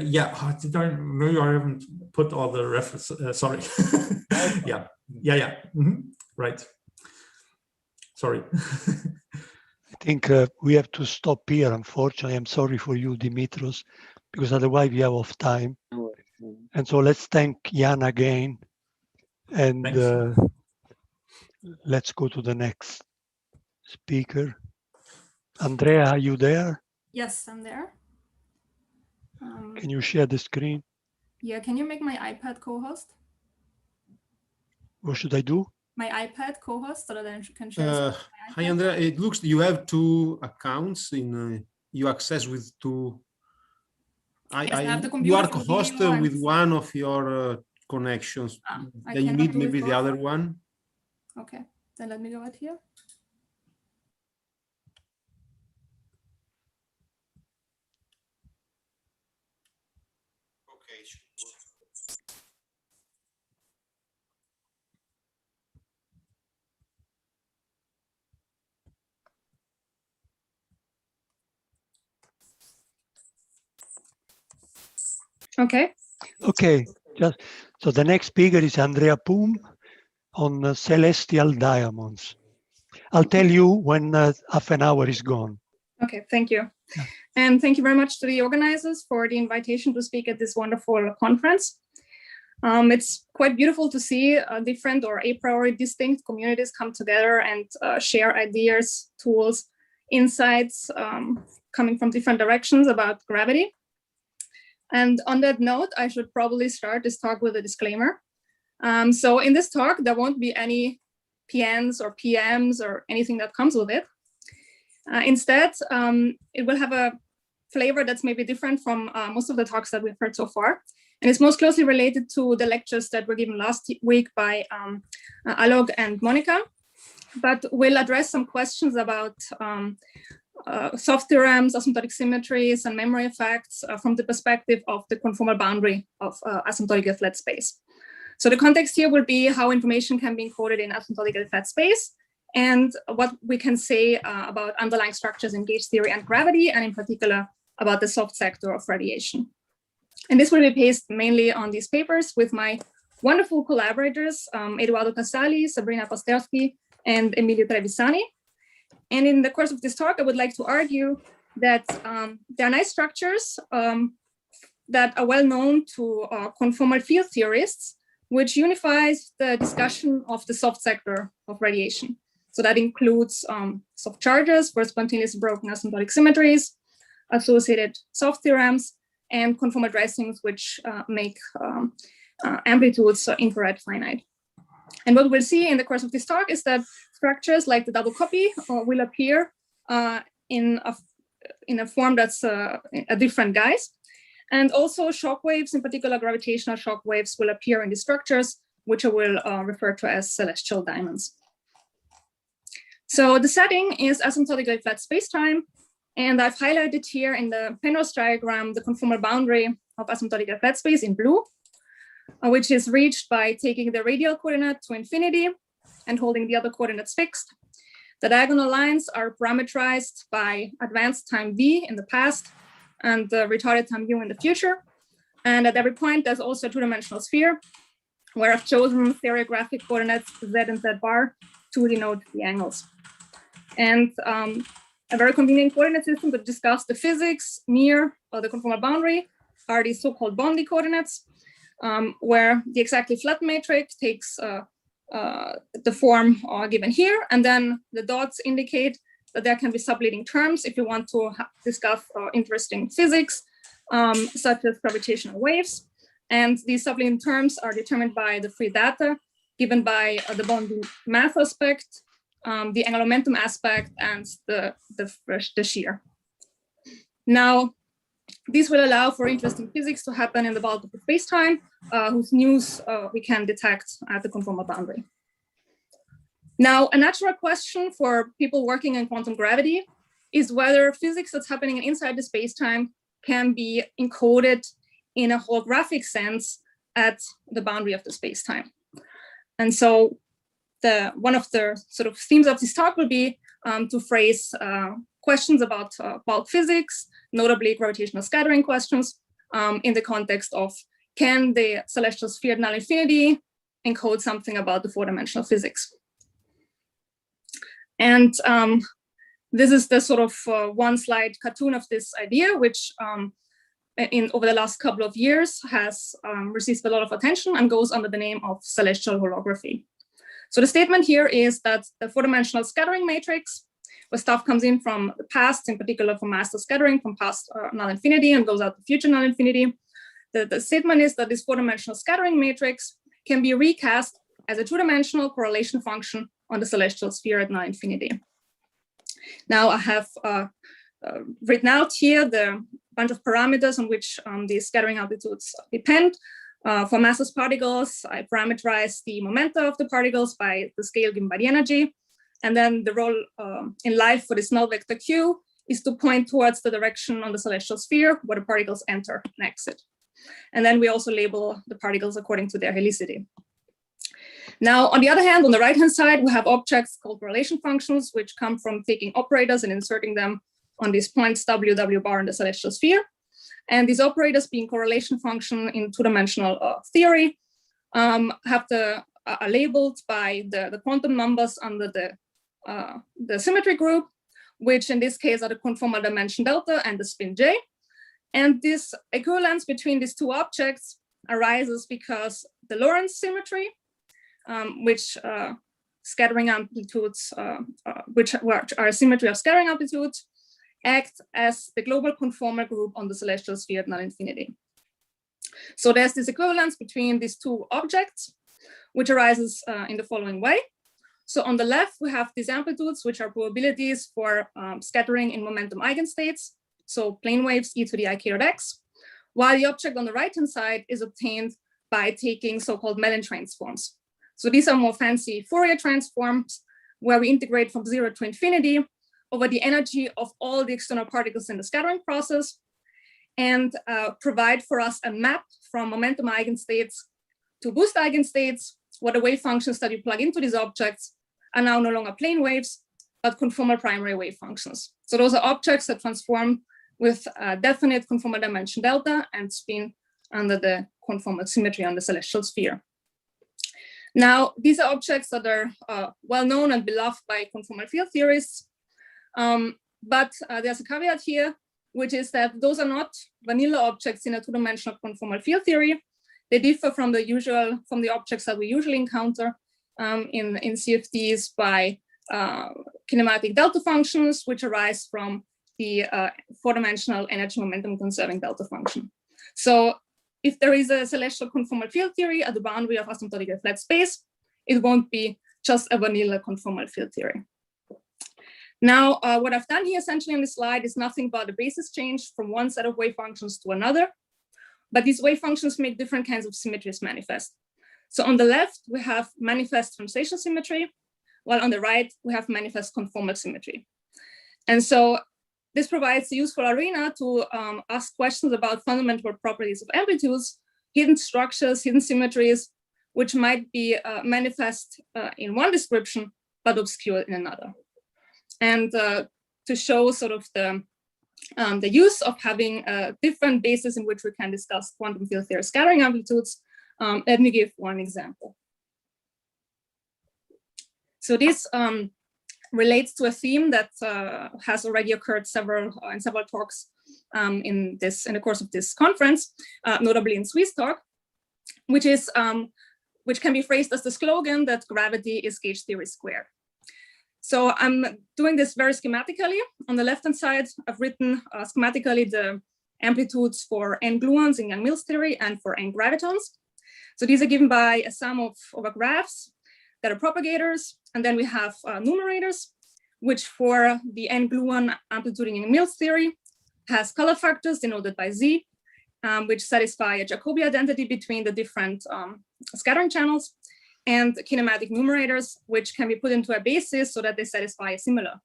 Yeah, maybe I haven't put all the references. Sorry. yeah. Mm-hmm. Right. Sorry. I think we have to stop here, unfortunately. I'm sorry for you, Dimitros, because otherwise we have off time. And so let's thank Jan again. And let's go to the next speaker. Andrea, are you there? Yes, I'm there. Can you share the screen? Yeah, can you make my iPad co-host? What should I do? My iPad co-host, so that I can share. Hi, Andrea. It looks you have two accounts in you access with two. You are co-host with one of your connections. Then you meet me with the other one. Okay, then let me go out here. Okay. Okay. Just so the next speaker is Andrea Puhm on celestial diamonds. I'll tell you when half an hour is gone. Okay, thank you. Yeah. And thank you very much to the organizers for the invitation to speak at this wonderful conference. It's quite beautiful to see different or a priori distinct communities come together and share ideas, tools, insights coming from different directions about gravity. And on that note, I should probably start this talk with a disclaimer. So in this talk, there won't be any PNs or PMs or anything that comes with it. Instead, it will have a flavor that's maybe different from most of the talks that we've heard so far. And it's most closely related to the lectures that were given last week by Alok and Monica. But we'll address some questions about soft theorems, asymptotic symmetries, and memory effects from the perspective of the conformal boundary of asymptotically flat space. So the context here will be how information can be encoded in asymptotically flat space, and what we can say about underlying structures in gauge theory and gravity, and in particular about the soft sector of radiation. And this will be based mainly on these papers with my wonderful collaborators, Eduardo Casali, Sabrina Pasterski, and Emilio Trevisani. And in the course of this talk, I would like to argue that there are nice structures that are well known to conformal field theorists, which unifies the discussion of the soft sector of radiation. So that includes soft charges for spontaneously broken asymptotic symmetries, associated soft theorems, and conformal dressings, which make amplitudes infrared finite. And what we'll see in the course of this talk is that structures like the double copy will appear in a form that's a different guise. And also shock waves, in particular gravitational shock waves, will appear in the structures, which I will refer to as celestial diamonds. So the setting is asymptotically flat spacetime, and I've highlighted here in the Penrose diagram the conformal boundary of asymptotically flat space in blue, which is reached by taking the radial coordinate to infinity and holding the other coordinates fixed. The diagonal lines are parameterized by advanced time v in the past and the retarded time u in the future. And at every point, there's also a two-dimensional sphere where I've chosen stereographic coordinates z and z bar to denote the angles. And a very convenient coordinate system to discuss the physics near the conformal boundary are these so-called Bondi coordinates, where the exactly flat matrix takes the form given here, and then the dots indicate that there can be subleading terms if you want to discuss interesting physics, such as gravitational waves. And these subleading terms are determined by the free data given by the Bondi mass aspect, the angular momentum aspect, and the shear. Now, this will allow for interesting physics to happen in the bulk of the spacetime, whose news we can detect at the conformal boundary. Now, a natural question for people working in quantum gravity is whether physics that's happening inside the spacetime can be encoded in a holographic sense at the boundary of the spacetime. And so one of the sort of themes of this talk will be to phrase questions about bulk physics, notably gravitational scattering questions, in the context of, can the celestial sphere at null infinity encode something about the four-dimensional physics? And this is the sort of one-slide cartoon of this idea, which over the last couple of years has received a lot of attention and goes under the name of celestial holography. So the statement here is that the four-dimensional scattering matrix, where stuff comes in from the past, in particular from master scattering from past null infinity and goes out to future null infinity. The statement is that this four-dimensional scattering matrix can be recast as a two-dimensional correlation function on the celestial sphere at null infinity. Now I have written out here the bunch of parameters on which the scattering altitudes depend. For massless particles, I parameterize the momenta of the particles by the scale given by the energy. And then the role in life for this null vector q is to point towards the direction on the celestial sphere where the particles enter and exit. And then we also label the particles according to their helicity. Now, on the other hand, on the right-hand side, we have objects called correlation functions, which come from taking operators and inserting them on these points w, w bar in the celestial sphere. And these operators, being correlation function in two-dimensional theory, are labeled by the quantum numbers under the symmetry group, which in this case are the conformal dimension delta and the spin j. And this equivalence between these two objects arises because the Lorentz symmetry, which scattering amplitudes, which are a symmetry of scattering amplitudes, act as the global conformal group on the celestial sphere at null infinity. So there's this equivalence between these two objects, which arises in the following way. So on the left, we have these amplitudes, which are probabilities for scattering in momentum eigenstates, so plane waves e to the ik dot x, while the object on the right-hand side is obtained by taking so-called Mellin transforms. So these are more fancy Fourier transforms where we integrate from 0 to infinity over the energy of all the external particles in the scattering process and provide for us a map from momentum eigenstates to boost eigenstates, where the wave functions that you plug into these objects are now no longer plane waves, but conformal primary wave functions. So those are objects that transform with a definite conformal dimension delta and spin under the conformal symmetry on the celestial sphere. Now, these are objects that are well known and beloved by conformal field theorists, but there's a caveat here, which is that those are not vanilla objects in a two-dimensional conformal field theory. They differ from the objects that we usually encounter in CFDs by kinematic delta functions, which arise from the four-dimensional energy momentum conserving delta function. So if there is a celestial conformal field theory at the boundary of asymptotically flat space, it won't be just a vanilla conformal field theory. Now, what I've done here essentially on this slide is nothing but a basis change from one set of wave functions to another. But these wave functions make different kinds of symmetries manifest. So on the left, we have manifest translation symmetry, while on the right, we have manifest conformal symmetry. And so this provides a useful arena to ask questions about fundamental properties of amplitudes, hidden structures, hidden symmetries, which might be manifest in one description, but obscure in another. and to show sort of the use of having different bases in which we can discuss quantum field theory scattering amplitudes. Let me give one example. So this relates to a theme that has already occurred in several talks in the course of this conference, notably in Swiss talk, which can be phrased as the slogan that gravity is gauge theory squared. So I'm doing this very schematically. On the left-hand side, I've written schematically the amplitudes for n gluons in Young-Mills theory and for n gravitons. So these are given by a sum of over graphs that are propagators. And then we have numerators, which for the n gluon amplitude in Young-Mills theory has color factors denoted by Z, which satisfy a Jacobi identity between the different scattering channels, and kinematic numerators, which can be put into a basis so that they satisfy a similar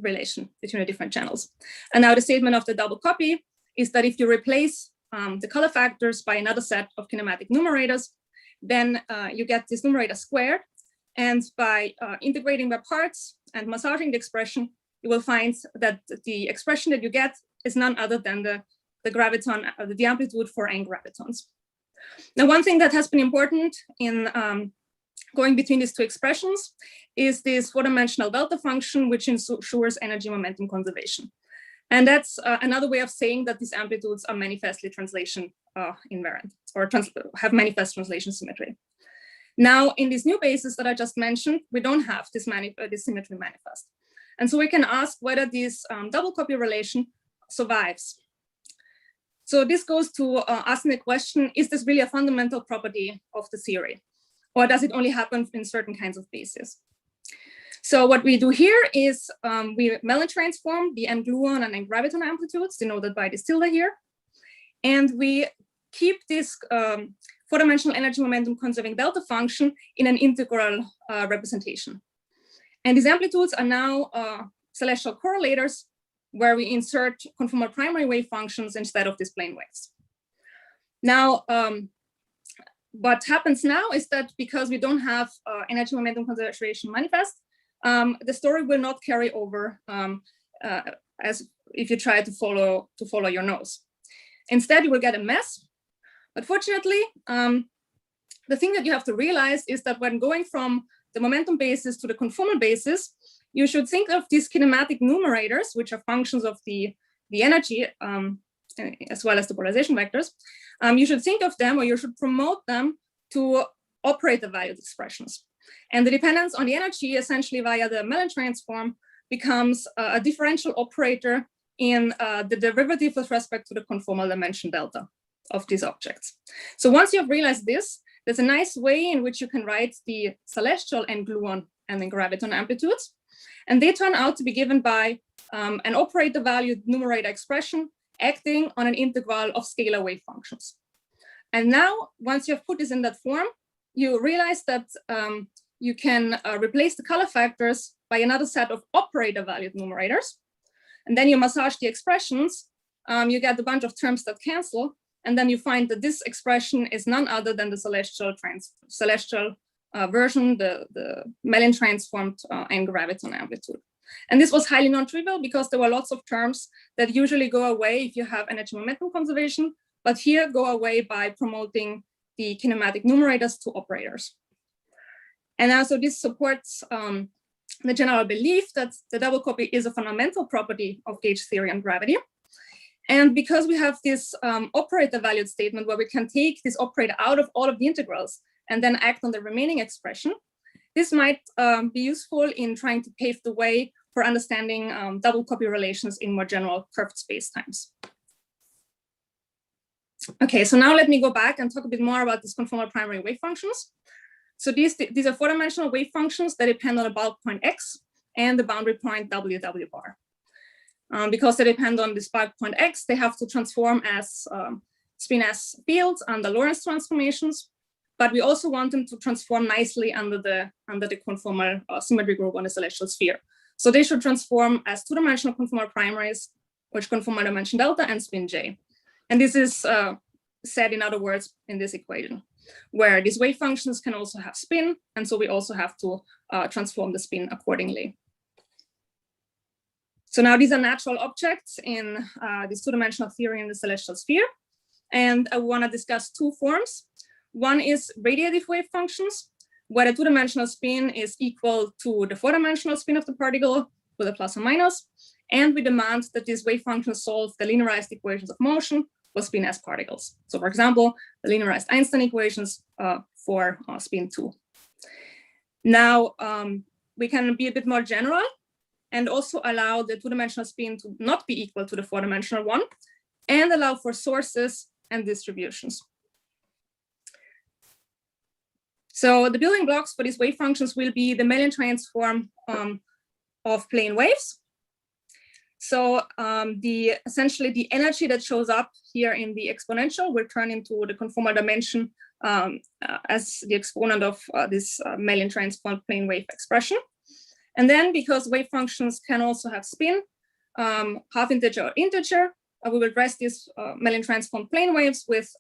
relation between the different channels. And now the statement of the double copy is that if you replace the color factors by another set of kinematic numerators, then you get this numerator squared. And by integrating by parts and massaging the expression, you will find that the expression that you get is none other than the graviton, the amplitude for n gravitons. Now, one thing that has been important in going between these two expressions is this four-dimensional delta function, which ensures energy momentum conservation. And that's another way of saying that these amplitudes are manifestly translation invariant, or have manifest translation symmetry. Now, in these new bases that I just mentioned, we don't have this symmetry manifest. And so we can ask whether this double copy relation survives. So this goes to asking the question, is this really a fundamental property of the theory? Or does it only happen in certain kinds of bases? So what we do here is we Mellin transform the n gluon and n graviton amplitudes denoted by this tilde here. And we keep this four-dimensional energy momentum conserving delta function in an integral representation. And these amplitudes are now celestial correlators where we insert conformal primary wave functions instead of these plane waves. Now, what happens now is that because we don't have energy momentum conservation manifest, the story will not carry over as if you try to follow your nose. Instead, you will get a mess. But fortunately, the thing that you have to realize is that when going from the momentum basis to the conformal basis, you should think of these kinematic numerators, which are functions of the energy, as well as the polarization vectors. You should think of them, or you should promote them to operator valued expressions. And the dependence on the energy, essentially via the Mellin transform, becomes a differential operator in the derivative with respect to the conformal dimension delta of these objects. So once you have realized this, there's a nice way in which you can write the celestial n gluon and n graviton amplitudes. And they turn out to be given by an operator valued numerator expression acting on an integral of scalar wave functions. And now, once you have put this in that form, you realize that you can replace the color factors by another set of operator valued numerators. And then you massage the expressions, you get a bunch of terms that cancel. And then you find that this expression is none other than the celestial version, the Mellin transformed n graviton amplitude. And this was highly non-trivial because there were lots of terms that usually go away if you have energy momentum conservation, but here go away by promoting the kinematic numerators to operators. And also this supports the general belief that the double copy is a fundamental property of gauge theory and gravity. And because we have this operator valued statement where we can take this operator out of all of the integrals and then act on the remaining expression, this might be useful in trying to pave the way for understanding double copy relations in more general curved spacetimes. Okay, so now let me go back and talk a bit more about these conformal primary wave functions. So these are four-dimensional wave functions that depend on the bulk point x and the boundary point w bar. Because they depend on this bulk point x, they have to transform as spin as fields under Lorentz transformations, but we also want them to transform nicely under the conformal symmetry group on the celestial sphere. So they should transform as two-dimensional conformal primaries, which conformal dimension delta and spin j. And this is said in other words in this equation, where these wave functions can also have spin, and so we also have to transform the spin accordingly. So now these are natural objects in this two-dimensional theory in the celestial sphere. And I want to discuss two forms. One is radiative wave functions, where the two-dimensional spin is equal to the four-dimensional spin of the particle with a plus or minus. And we demand that these wave functions solve the linearized equations of motion for spin s particles. So for example, the linearized Einstein equations for spin 2. Now, we can be a bit more general and also allow the two-dimensional spin to not be equal to the four-dimensional one and allow for sources and distributions. So the building blocks for these wave functions will be the Mellin transform of plane waves. So essentially the energy that shows up here in the exponential will turn into the conformal dimension as the exponent of this Mellin transform plane wave expression. And then because wave functions can also have spin, half integer or integer, we will dress these Mellin transform plane waves with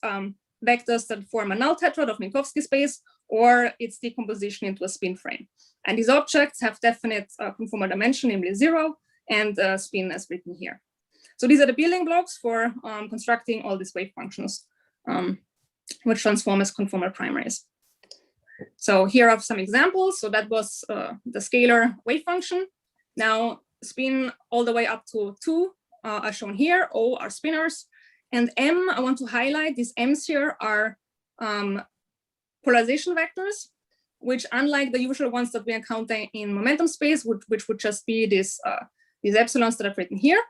vectors that form a null tetrad of Minkowski space or its decomposition into a spin frame. And these objects have definite conformal dimension, namely 0, and spin as written here. So these are the building blocks for constructing all these wave functions, which transform as conformal primaries. So here are some examples. So that was the scalar wave function. Now spin all the way up to 2 are shown here. O are spinors. And M, I want to highlight these M's here are polarization vectors, which unlike the usual ones that we encounter in momentum space, which would just be these epsilons that I've written here,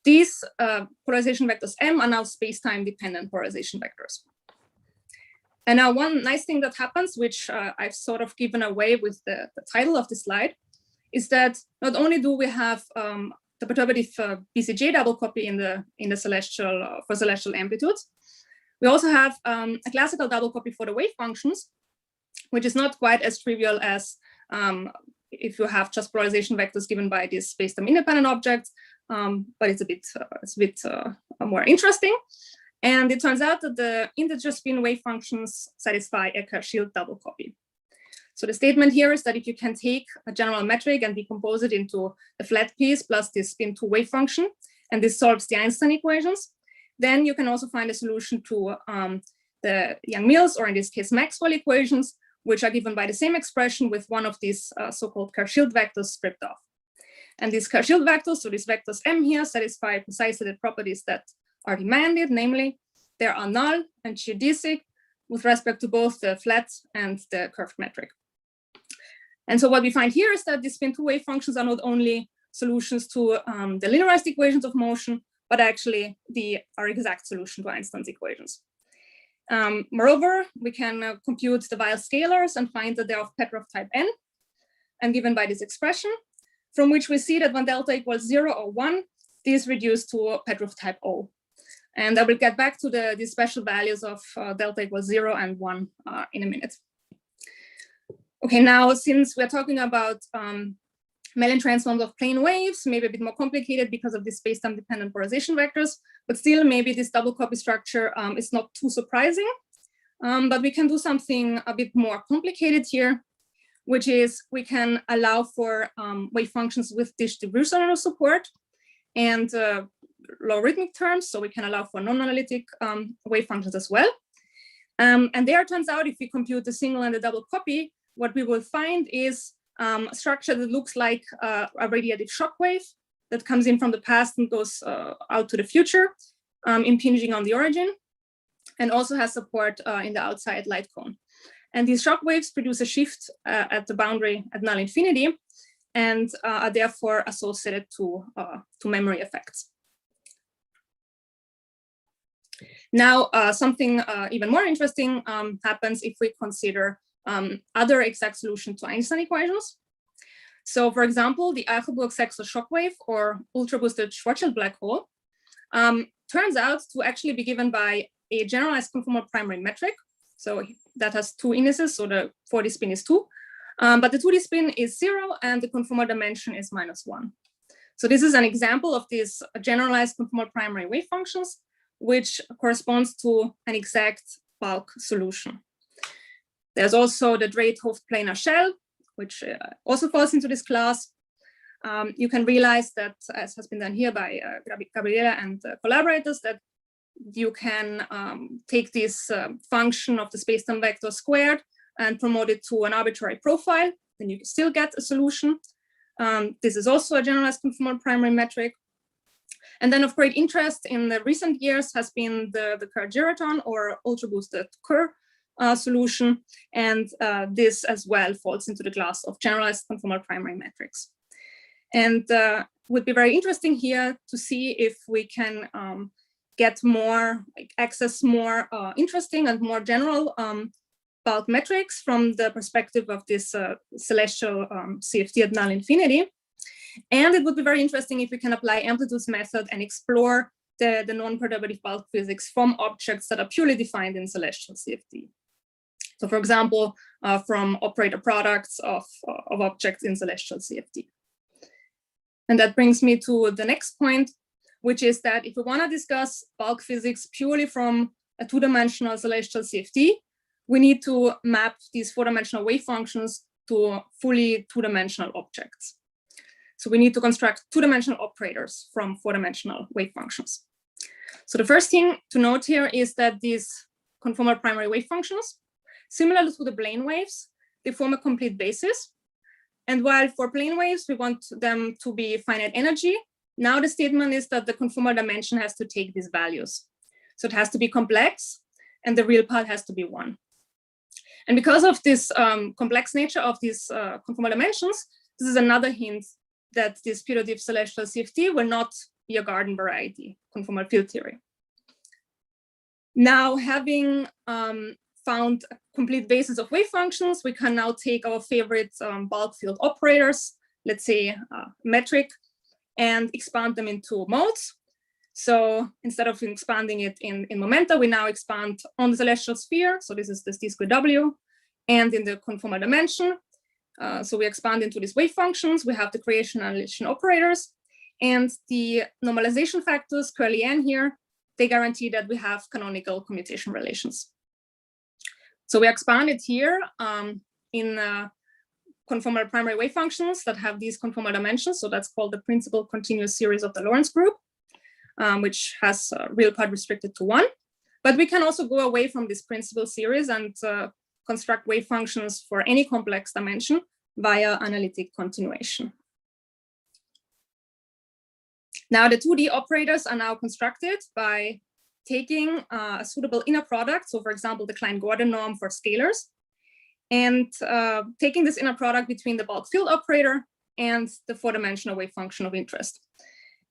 these polarization vectors M are now space-time dependent polarization vectors. And now one nice thing that happens, which I've sort of given away with the title of the slide, is that not only do we have the perturbative BCJ double copy in the celestial for celestial amplitudes, we also have a classical double copy for the wave functions, which is not quite as trivial as if you have just polarization vectors given by these space-time independent objects, but it's a bit more interesting. And it turns out that the integer spin wave functions satisfy a Kerr-Schild double copy. So the statement here is that if you can take a general metric and decompose it into a flat piece plus this spin 2 wave function, and this solves the Einstein equations, then you can also find a solution to the Young-Mills, or in this case, Maxwell equations, which are given by the same expression with one of these so-called Kerr-Schild vectors stripped off. And these Kerr-Schild vectors, so these vectors M here, satisfy precisely the properties that are demanded, namely, they are null and geodesic with respect to both the flat and the curved metric. And so what we find here is that these spin 2 wave functions are not only solutions to the linearized equations of motion, but actually our exact solution to Einstein's equations. Moreover, we can compute the Weyl scalars and find that they're of Petrov type n, and given by this expression, from which we see that when delta equals 0 or 1, these reduce to Petrov type O. And I will get back to these special values of delta equals 0 and 1 in a minute. Okay, now since we're talking about Mellin transforms of plane waves, maybe a bit more complicated because of the space-time dependent polarization vectors, but still maybe this double copy structure is not too surprising. But we can do something a bit more complicated here, which is we can allow for wave functions with distributional support and logarithmic terms, so we can allow for non-analytic wave functions as well. And there it turns out if we compute the single and the double copy, what we will find is a structure that looks like a radiative shock wave that comes in from the past and goes out to the future, impinging on the origin, and also has support in the outside light cone. And these shock waves produce a shift at the boundary at null infinity and are therefore associated to memory effects. Now, something even more interesting happens if we consider other exact solutions to Einstein equations. So, for example, the Eichelburg-Sexel shockwave or ultra-boosted Schwarzschild black hole turns out to actually be given by a generalized conformal primary metric. So that has 2 indices, so the 4D spin is 2, but the 2D spin is 0 and the conformal dimension is -1. So this is an example of these generalized conformal primary wave functions, which corresponds to an exact bulk solution. There's also the Dreit-Hooft planar shell, which also falls into this class. you can realize that, as has been done here by Gabriela and collaborators, that you can take this function of the spacetime vector squared and promote it to an arbitrary profile, then you can still get a solution. This is also a generalized conformal primary metric. And then of great interest in the recent years has been the Kerr-Giraton or ultra-boosted Kerr solution. And this as well falls into the class of generalized conformal primary metrics. And would be very interesting here to see if we can get more, access more interesting and more general bulk metrics from the perspective of this celestial CFT at null infinity. And it would be very interesting if we can apply Amplitude's method and explore the non-perturbative bulk physics from objects that are purely defined in celestial CFT. So for example, from operator products of objects in celestial CFT. And that brings me to the next point, which is that if we want to discuss bulk physics purely from a two-dimensional celestial CFT, we need to map these four-dimensional wave functions to fully two-dimensional objects. So we need to construct two-dimensional operators from four-dimensional wave functions. So the first thing to note here is that these conformal primary wave functions, similar to the plane waves, they form a complete basis. And while for plane waves, we want them to be finite energy, now the statement is that the conformal dimension has to take these values. So it has to be complex, and the real part has to be 1. And because of this complex nature of these conformal dimensions, this is another hint that this putative celestial CFT will not be a garden variety conformal field theory. Now, having found a complete basis of wave functions, we can now take our favorite bulk field operators, let's say metric, and expand them into modes. So instead of expanding it in momenta, we now expand on the celestial sphere. So this is this d squared w, and in the conformal dimension. So we expand into these wave functions. We have the creation and annihilation operators, and the normalization factors, curly n here, they guarantee that we have canonical commutation relations. So we expanded here in conformal primary wave functions that have these conformal dimensions. So that's called the principal continuous series of the Lorentz group, which has a real part restricted to 1. But we can also go away from this principal series and construct wave functions for any complex dimension via analytic continuation. Now the 2D operators are now constructed by taking a suitable inner product. So for example, the Klein-Gordon norm for scalars, and taking this inner product between the bulk field operator and the four-dimensional wave function of interest.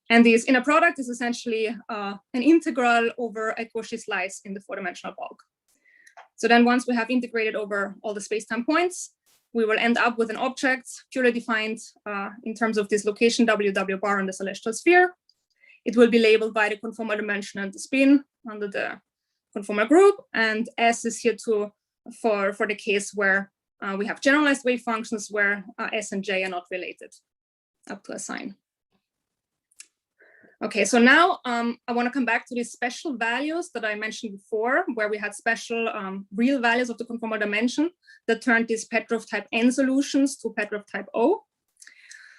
And this inner product is essentially an integral over a Cauchy slice in the four-dimensional bulk. So then once we have integrated over all the space-time points, we will end up with an object purely defined in terms of this location WW bar on the celestial sphere. It will be labeled by the conformal dimension and the spin under the conformal group. And S is here for the case where we have generalized wave functions where S and J are not related up to a sign. Okay, so now I want to come back to these special values that I mentioned before, where we had special real values of the conformal dimension that turned these Petrov type N solutions to Petrov type O.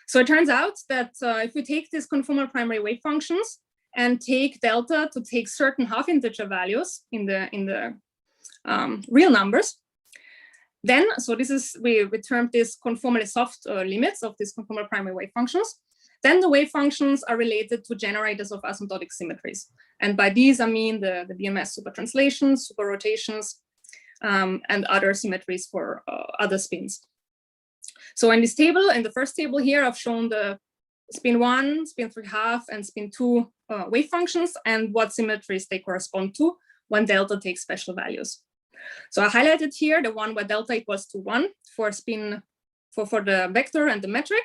So it turns out that if we take these conformal primary wave functions and take delta to take certain half integer values in the real numbers, then, so this is, we termed this conformally soft limits of these conformal primary wave functions. Then the wave functions are related to generators of asymptotic symmetries. And by these, I mean the BMS super translations, super rotations, and other symmetries for other spins. So in this table, in the first table here, I've shown the spin 1, spin 3/2, and spin 2 wave functions and what symmetries they correspond to when delta takes special values. So I highlighted here the one where delta equals to 1 for spin for the vector and the metric,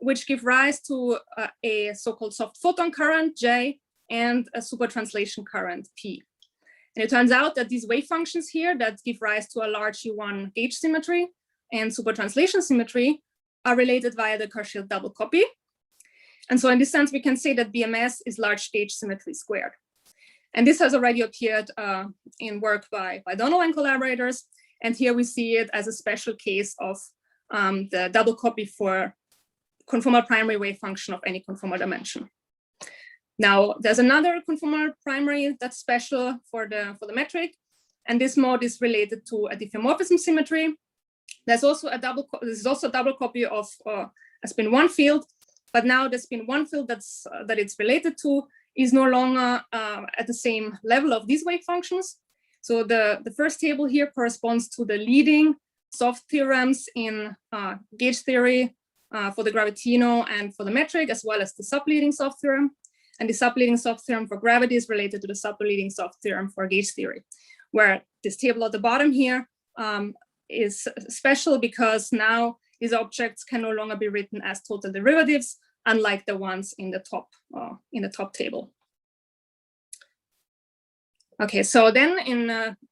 which give rise to a so-called soft photon current J and a super translation current P. And it turns out that these wave functions here that give rise to a large U1 gauge symmetry and super translation symmetry are related via the Kerr-Schild double copy. And so in this sense, we can say that BMS is large gauge symmetry squared. And this has already appeared in work by Donald and collaborators. And here we see it as a special case of the double copy for conformal primary wave function of any conformal dimension. Now, there's another conformal primary that's special for the metric, and this mode is related to a diffeomorphism symmetry. There's also a double copy of a spin 1 field, but now the spin 1 field that it's related to is no longer at the same level of these wave functions. So the first table here corresponds to the leading soft theorems in gauge theory for the gravitino and for the metric, as well as the subleading soft theorem. And the subleading soft theorem for gravity is related to the subleading soft theorem for gauge theory, where this table at the bottom here is special because now these objects can no longer be written as total derivatives, unlike the ones in the top table. Okay, so then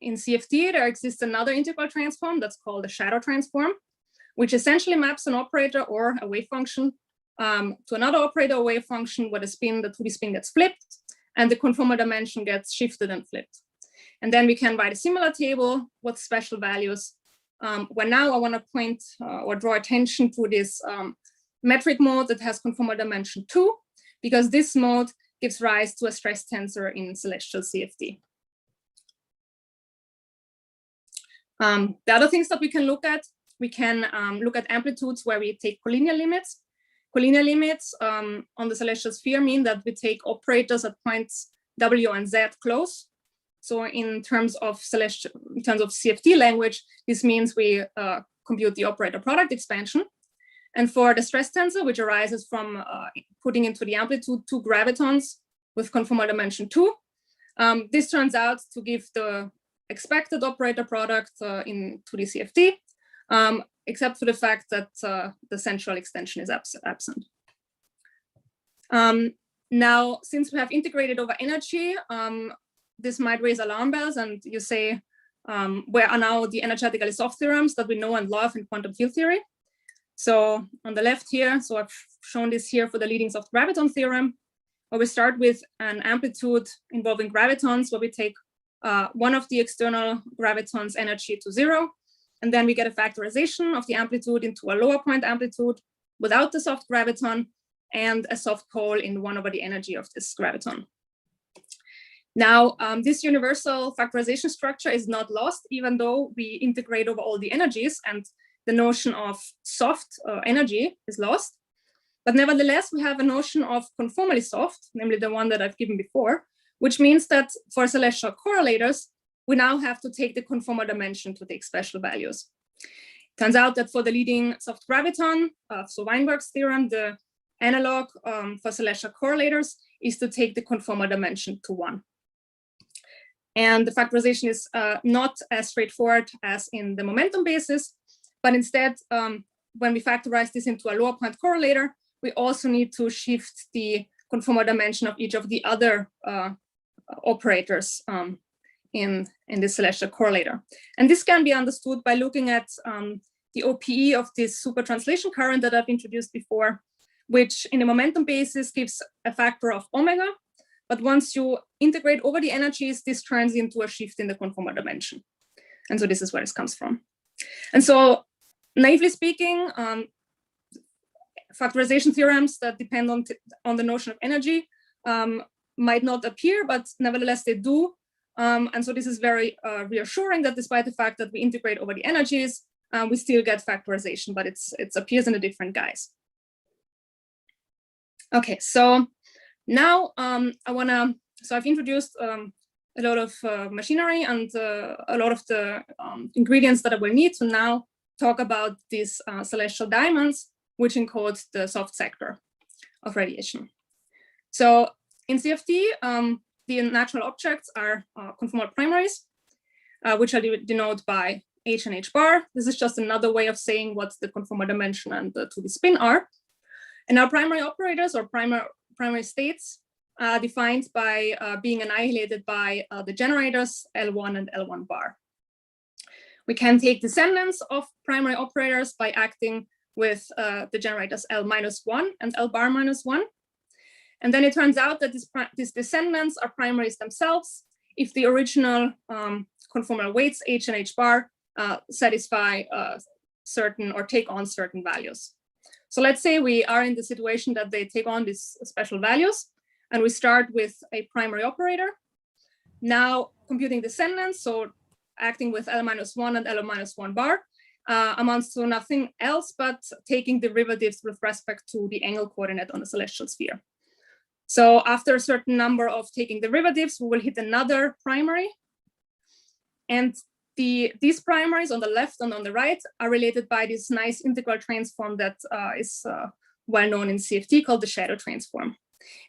in CFT, there exists another integral transform that's called the shadow transform, which essentially maps an operator or a wave function to another operator or wave function where the 2D spin gets flipped and the conformal dimension gets shifted and flipped. And then we can write a similar table with special values, where now I want to point or draw attention to this metric mode that has conformal dimension 2, because this mode gives rise to a stress tensor in celestial CFT. The other things that we can look at look at amplitudes where we take collinear limits. Collinear limits on the celestial sphere mean that we take operators at points W and Z close. So in terms of CFT language, this means we compute the operator product expansion. And for the stress tensor, which arises from putting into the amplitude 2 gravitons with conformal dimension 2, this turns out to give the expected operator product in 2D CFT, except for the fact that the central extension is absent. Now, since we have integrated over energy, this might raise alarm bells, and you say, where are now the energetically soft theorems that we know and love in quantum field theory? So on the left here, so I've shown this here for the leading soft graviton theorem, where we start with an amplitude involving gravitons, where we take one of the external gravitons' energy to 0, and then we get a factorization of the amplitude into a lower point amplitude without the soft graviton and a soft pole in 1 over the energy of this graviton. Now, this universal factorization structure is not lost, even though we integrate over all the energies and the notion of soft energy is lost. But nevertheless, we have a notion of conformally soft, namely the one that I've given before, which means that for celestial correlators, we now have to take the conformal dimension to take special values. Turns out that for the leading soft graviton, so Weinberg's theorem, the analog for celestial correlators is to take the conformal dimension to 1. And the factorization is not as straightforward as in the momentum basis, but instead, when we factorize this into a lower point correlator, we also need to shift the conformal dimension of each of the other operators in the celestial correlator. And this can be understood by looking at the OPE of this super translation current that I've introduced before, which in the momentum basis gives a factor of omega. But once you integrate over the energies, this turns into a shift in the conformal dimension. And so this is where this comes from. And so naively speaking, factorization theorems that depend on the notion of energy might not appear, but nevertheless they do. And so this is very reassuring that despite the fact that we integrate over the energies, we still get factorization, but it appears in a different guise. Okay, so now I've introduced a lot of machinery and a lot of the ingredients that I will need to now talk about these celestial diamonds, which encode the soft sector of radiation. So in CFT, the natural objects are conformal primaries, which I denote by H and H bar. This is just another way of saying what the conformal dimension and the 2D spin are. And our primary operators or primary states are defined by being annihilated by the generators L1 and L1 bar. We can take descendants of primary operators by acting with the generators L-1 and L bar -1. And then it turns out that these descendants are primaries themselves if the original conformal weights H and H bar satisfy certain or take on certain values. So let's say we are in the situation that they take on these special values, and we start with a primary operator. Now computing descendants, so acting with L-1 and L-1 bar, amounts to nothing else but taking derivatives with respect to the angle coordinate on the celestial sphere. So after a certain number of taking derivatives, we will hit another primary. And these primaries on the left and on the right are related by this nice integral transform that is well known in CFT called the shadow transform.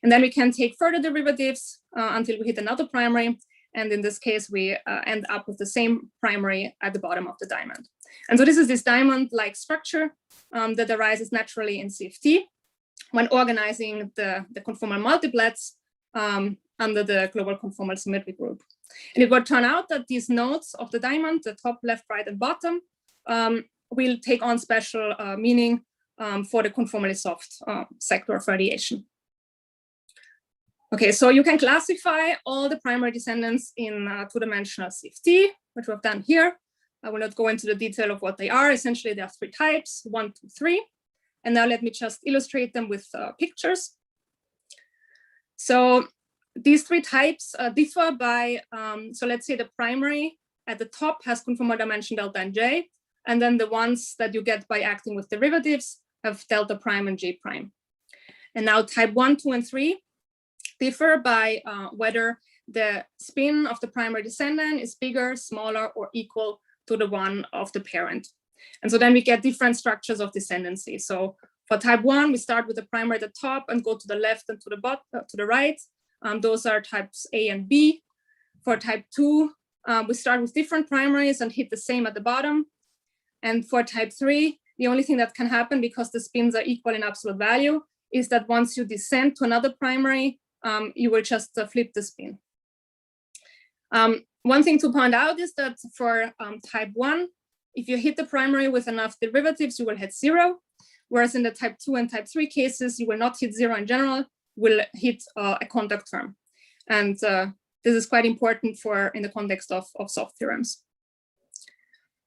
And then we can take further derivatives until we hit another primary. And in this case, we end up with the same primary at the bottom of the diamond. And so this is this diamond-like structure that arises naturally in CFT when organizing the conformal multiplets under the global conformal symmetry group. And it will turn out that these nodes of the diamond, the top, left, right, and bottom, will take on special meaning for the conformally soft sector of radiation. Okay, so you can classify all the primary descendants in two-dimensional CFT, which we've done here. I will not go into the detail of what they are. Essentially, there are 3 types, 1, 2, 3. And now let me just illustrate them with pictures. So these 3 types differ by, so let's say the primary at the top has conformal dimension delta and j, and then the ones that you get by acting with derivatives have delta prime and j prime. And now type 1, 2, and 3 differ by whether the spin of the primary descendant is bigger, smaller, or equal to the one of the parent. And so then we get different structures of descendancy. So for type 1, we start with the primary at the top and go to the left and to the bottom, to the right. Those are types A and B. For type 2, we start with different primaries and hit the same at the bottom. And for type 3, the only thing that can happen, because the spins are equal in absolute value, is that once you descend to another primary, you will just flip the spin. One thing to point out is that for type 1, if you hit the primary with enough derivatives, you will hit 0. Whereas in the type 2 and type 3 cases, you will not hit 0 in general, will hit a contact term. And this is quite important for in the context of soft theorems.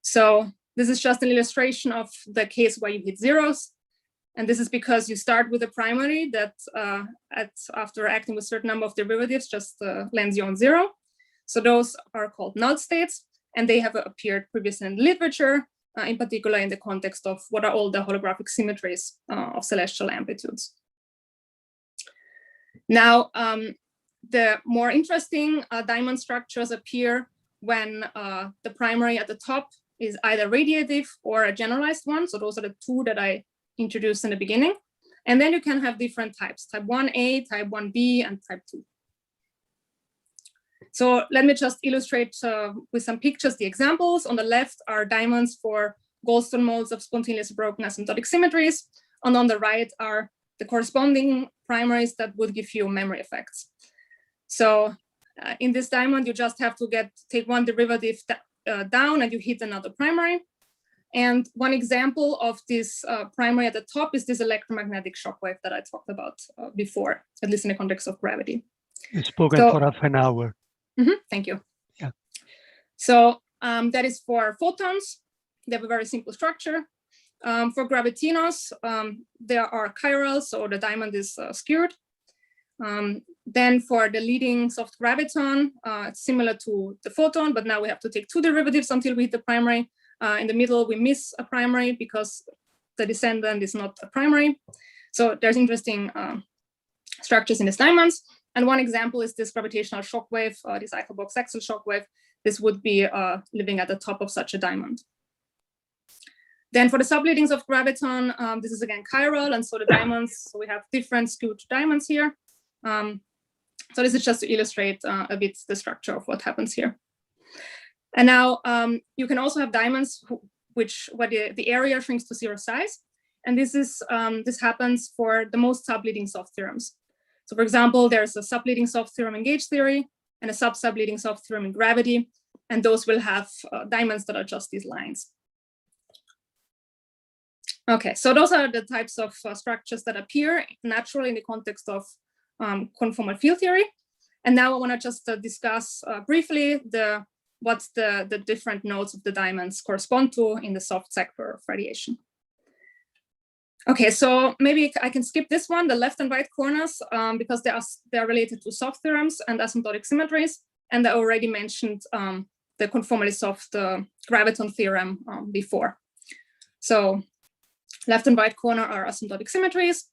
So this is just an illustration of the case where you hit zeros. And this is because you start with a primary that after acting with a certain number of derivatives just lands you on 0. So those are called null states, and they have appeared previously in the literature, in particular in the context of what are all the holographic symmetries of celestial amplitudes. Now, the more interesting diamond structures appear when the primary at the top is either radiative or a generalized one. So those are the 2 that I introduced in the beginning. And then you can have different types, type 1a, type 1b, and type 2. So let me just illustrate with some pictures the examples. On the left are diamonds for Goldstone modes of spontaneously broken asymptotic symmetries. And on the right are the corresponding primaries that would give you memory effects. So in this diamond, you just have to take one derivative down and you hit another primary. And one example of this primary at the top is this electromagnetic shockwave that I talked about before, at least in the context of gravity. You've spoken for half an hour. Thank you. Yeah. So that is for photons. They have a very simple structure. For gravitinos, there are chirals, so the diamond is skewed. Then for the leading soft graviton, it's similar to the photon, but now we have to take 2 derivatives until we hit the primary. In the middle, we miss a primary because the descendant is not a primary. So there's interesting structures in these diamonds. And one example is this gravitational shockwave, this Eichelbox axial shockwave. This would be living at the top of such a diamond. Then for the subleadings of graviton, this is again chiral, and so the diamonds, so we have different skewed diamonds here. So this is just to illustrate a bit the structure of what happens here. And now you can also have diamonds where the area shrinks to 0 size. And this happens for the most subleading soft theorems. So for example, there's a subleading soft theorem in gauge theory and a subleading soft theorem in gravity. And those will have diamonds that are just these lines. Okay, so those are the types of structures that appear naturally in the context of conformal field theory. And now I want to just discuss briefly what the different nodes of the diamonds correspond to in the soft sector of radiation. Okay, so maybe I can skip this one, the left and right corners, because they are related to soft theorems and asymptotic symmetries. And I already mentioned the conformally soft graviton theorem before. So left and right corner are asymptotic symmetries.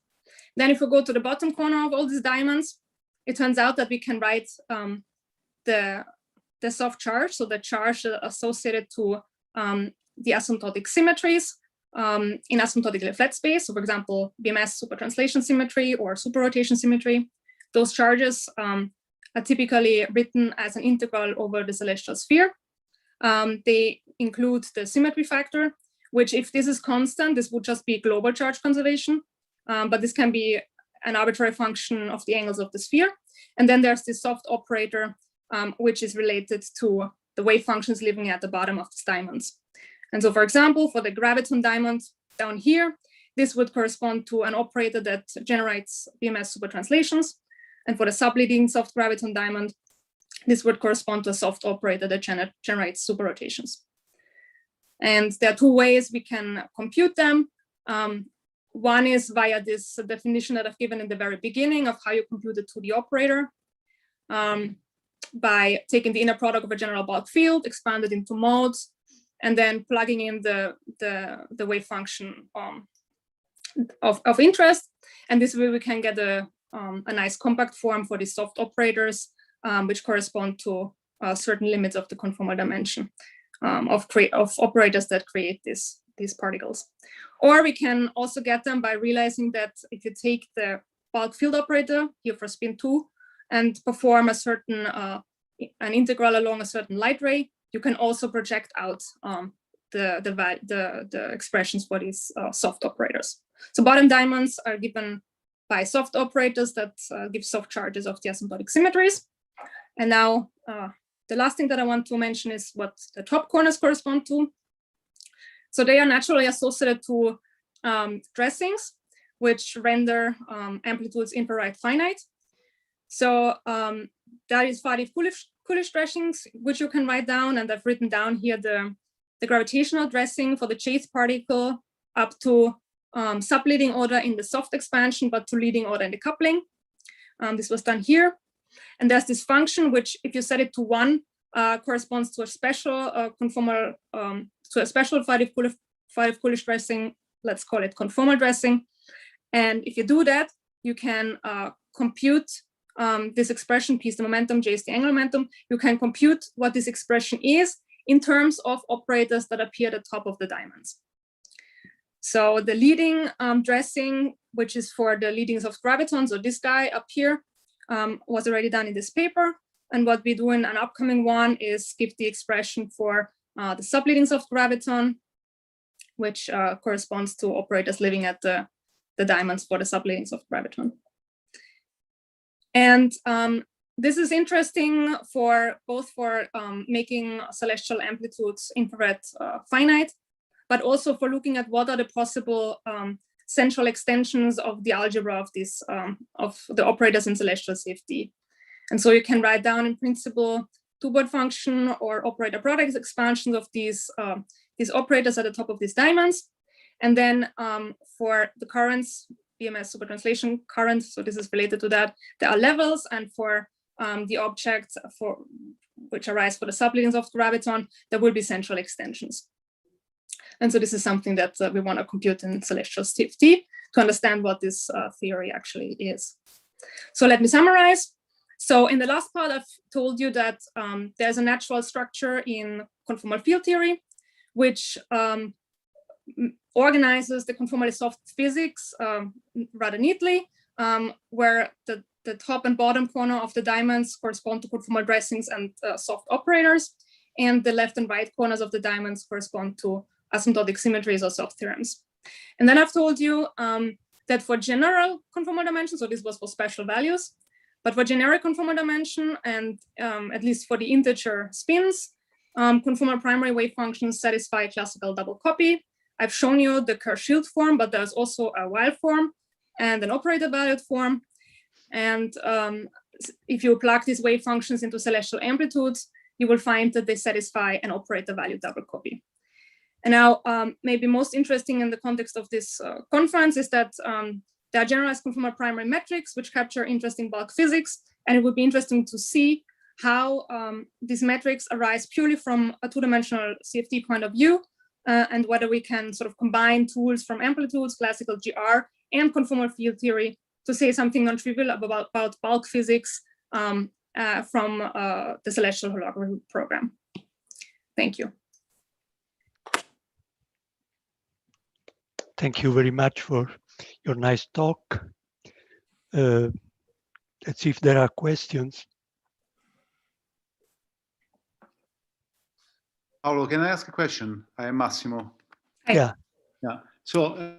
Then if we go to the bottom corner of all these diamonds, it turns out that we can write the soft charge, so the charge associated to the asymptotic symmetries in asymptotically flat space. So for example, BMS supertranslation symmetry or superrotation symmetry. Those charges are typically written as an integral over the celestial sphere. They include the symmetry factor, which if this is constant, this would just be global charge conservation. But this can be an arbitrary function of the angles of the sphere. And then there's this soft operator, which is related to the wave functions living at the bottom of these diamonds. And so, for example, for the graviton diamond down here, this would correspond to an operator that generates BMS supertranslations. And for the subleading soft graviton diamond, this would correspond to a soft operator that generates superrotations. And there are two ways we can compute them. One is via this definition that I've given in the very beginning of how you compute the 2D operator, by taking the inner product of a general bulk field, expanded into modes, and then plugging in the wave function of interest. And this way we can get a nice compact form for these soft operators, which correspond to certain limits of the conformal dimension of operators that create these particles. Or we can also get them by realizing that if you take the bulk field operator here for spin 2 and perform a certain an integral along a certain light ray, you can also project out the expressions for these soft operators. So bottom diamonds are given by soft operators that give soft charges of the asymptotic symmetries. And now the last thing that I want to mention is what the top corners correspond to. So they are naturally associated to dressings, which render amplitudes infrared finite. So that is Faddeev Coolidge dressings, which you can write down, and I've written down here the gravitational dressing for the chase particle up to subleading order in the soft expansion, but to leading order in the coupling. This was done here. And there's this function, which if you set it to 1, corresponds to a special conformal, to a special Faddeev Coolidge dressing, let's call it conformal dressing. And if you do that, you can compute this expression, P is the momentum, J is the angular momentum. You can compute what this expression is in terms of operators that appear at the top of the diamonds. So the leading dressing, which is for the leadings of gravitons, or this guy up here, was already done in this paper. And what we do in an upcoming one is give the expression for the subleadings of graviton, which corresponds to operators living at the diamonds for the subleadings of graviton. And this is interesting for both for making celestial amplitudes infrared finite, but also for looking at what are the possible central extensions of the algebra of these of the operators in celestial CFD. And so you can write down in principle two-word function or operator product expansions of these operators at the top of these diamonds. And then for the currents, BMS supertranslation current, so this is related to that, there are levels, and for the objects for which arise for the subleadings of graviton, there will be central extensions. And so this is something that we want to compute in celestial CFD to understand what this theory actually is. So let me summarize. So in the last part, I've told you that there's a natural structure in conformal field theory, which organizes the conformally soft physics rather neatly, where the top and bottom corner of the diamonds correspond to conformal dressings and soft operators, and the left and right corners of the diamonds correspond to asymptotic symmetries or soft theorems. And then I've told you that for general conformal dimensions, so this was for special values, but for generic conformal dimension, and at least for the integer spins, conformal primary wave functions satisfy classical double copy. I've shown you the Kerr-Schild form, but there's also a Weil form and an operator valued form. And if you plug these wave functions into celestial amplitudes, you will find that they satisfy an operator valued double copy. And now, maybe most interesting in the context of this conference is that there are generalized conformal primary metrics which capture interesting bulk physics, and it would be interesting to see how these metrics arise purely from a two-dimensional CFT point of view, and whether we can sort of combine tools from amplitudes, classical GR, and conformal field theory to say something non-trivial about bulk physics from the celestial holography program. Thank you. Thank you very much for your nice talk. Let's see if there are questions. Paolo, can I ask a question? I am Massimo. Hi. Yeah. Yeah. So,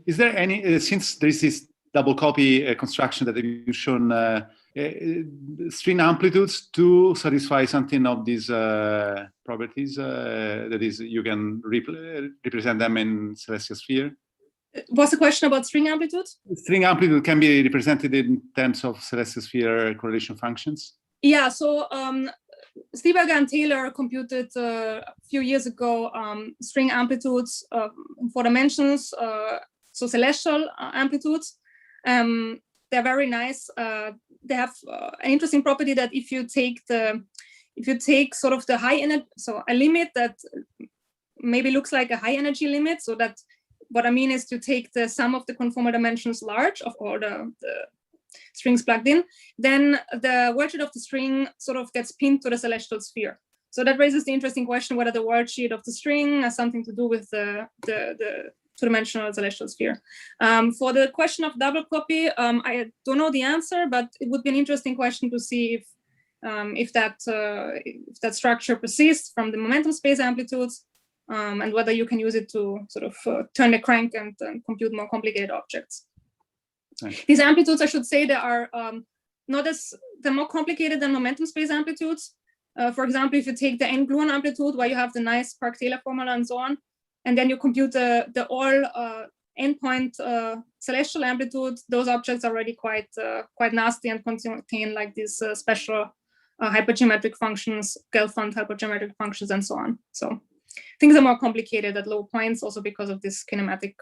is there any, since there is this double copy construction that you've shown, string amplitudes to satisfy something of these properties, that is, you can represent them in celestial sphere? What's the question about string amplitudes? String amplitude can be represented in terms of celestial sphere correlation functions? Yeah, so Stieberger and Taylor computed a few years ago string amplitudes in 4 dimensions, so celestial amplitudes. They're very nice. They have an interesting property that if you take sort of the high energy, so a limit that maybe looks like a high energy limit, so that what I mean is to take the sum of the conformal dimensions large of all the strings plugged in, then the worldsheet of the string sort of gets pinned to the celestial sphere. So that raises the interesting question whether the worldsheet of the string has something to do with the two-dimensional celestial sphere. For the question of double copy, I don't know the answer, but it would be an interesting question to see if that structure persists from the momentum space amplitudes, and whether you can use it to sort of turn the crank and compute more complicated objects. Right. These amplitudes, I should say, they are they're more complicated than momentum space amplitudes. For example, if you take the n-gluon amplitude, where you have the nice Park-Taylor formula and so on, and then you compute the all endpoint celestial amplitude, those objects are already quite nasty and contain like these special hypergeometric functions, Gelfand hypergeometric functions, and so on. So things are more complicated at low points, also because of these kinematic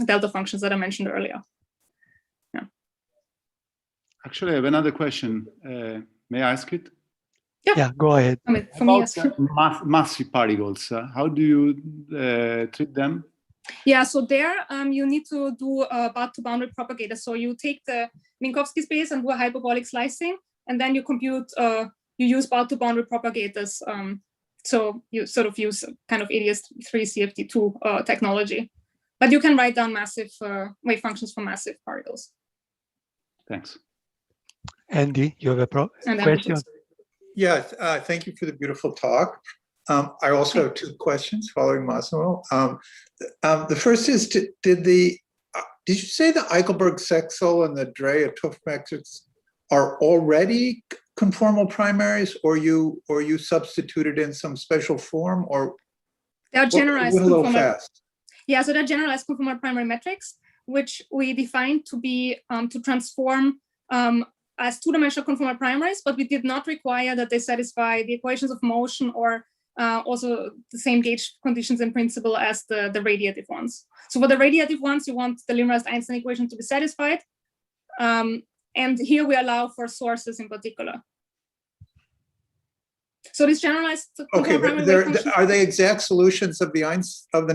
delta functions that I mentioned earlier. Yeah. Actually, I have another question. May I ask it? Yeah, go ahead. I mean, for me, yes. Massive particles, how do you treat them? Yeah, so there you need to do bound-to-boundary propagator. So you take the Minkowski space and do a hyperbolic slicing, and then you compute, you use bound-to-boundary propagators. So you sort of use kind of ADS3 CFT2 technology. But you can write down massive wave functions for massive particles. Thanks. Andy, you have a question? Yeah, thank you for the beautiful talk. I also have 2 questions following Massimo. The first is, did you say the Eichelberg-Sexel and the Andrea-Tuff metrics are already conformal primaries, or you substituted in some special form, or they are generalized? A little fast. Yeah, so they're generalized conformal primary metrics, which we defined to be to transform as 2-dimensional conformal primaries, but we did not require that they satisfy the equations of motion or also the same gauge conditions in principle as the radiative ones. So for the radiative ones, you want the linearized Einstein equation to be satisfied. And here we allow for sources in particular. So this generalized. Okay, but are they exact solutions of the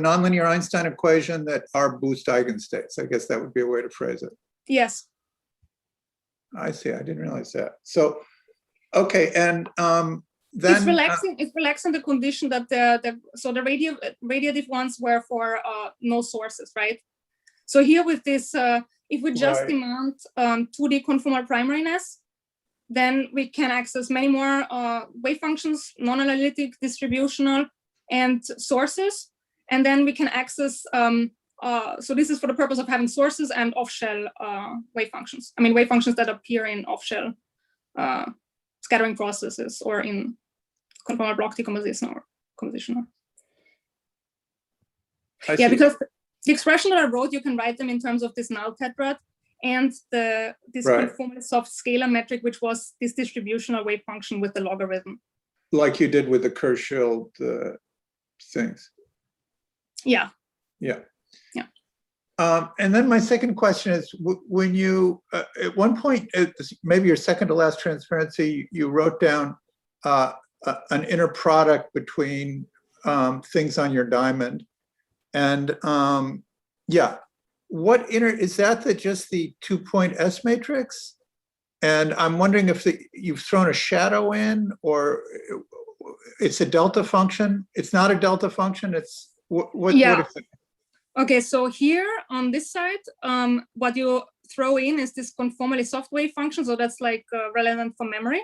nonlinear Einstein equation that are boost eigenstates? I guess that would be a way to phrase it. Yes. I see. I didn't realize that. So, okay, and then it's relaxing the condition that the radiative ones were for no sources, right? So here with this, if we just demand 2D conformal primariness, then we can access many more wave functions, non-analytic, distributional, and sources. And then we can access, so this is for the purpose of having sources and off-shell wave functions. I mean, wave functions that appear in off-shell scattering processes or in conformal block decomposition or compositional. Yeah, because the expression that I wrote, you can write them in terms of this null tetrad and this conformally soft scalar metric, which was this distributional wave function with the logarithm. Like you did with the Kershfield things. Yeah. Yeah. Yeah. And then my second question is, when you, at one point, maybe your second to last transparency, you wrote down an inner product between things on your diamond. And yeah, what inner, is that just the 2-point S matrix? And I'm wondering if you've thrown a shadow in, or it's a delta function. It's not a delta function. It's what is it? Okay, so here on this side, what you throw in is this conformally soft wave function. So that's like relevant for memory.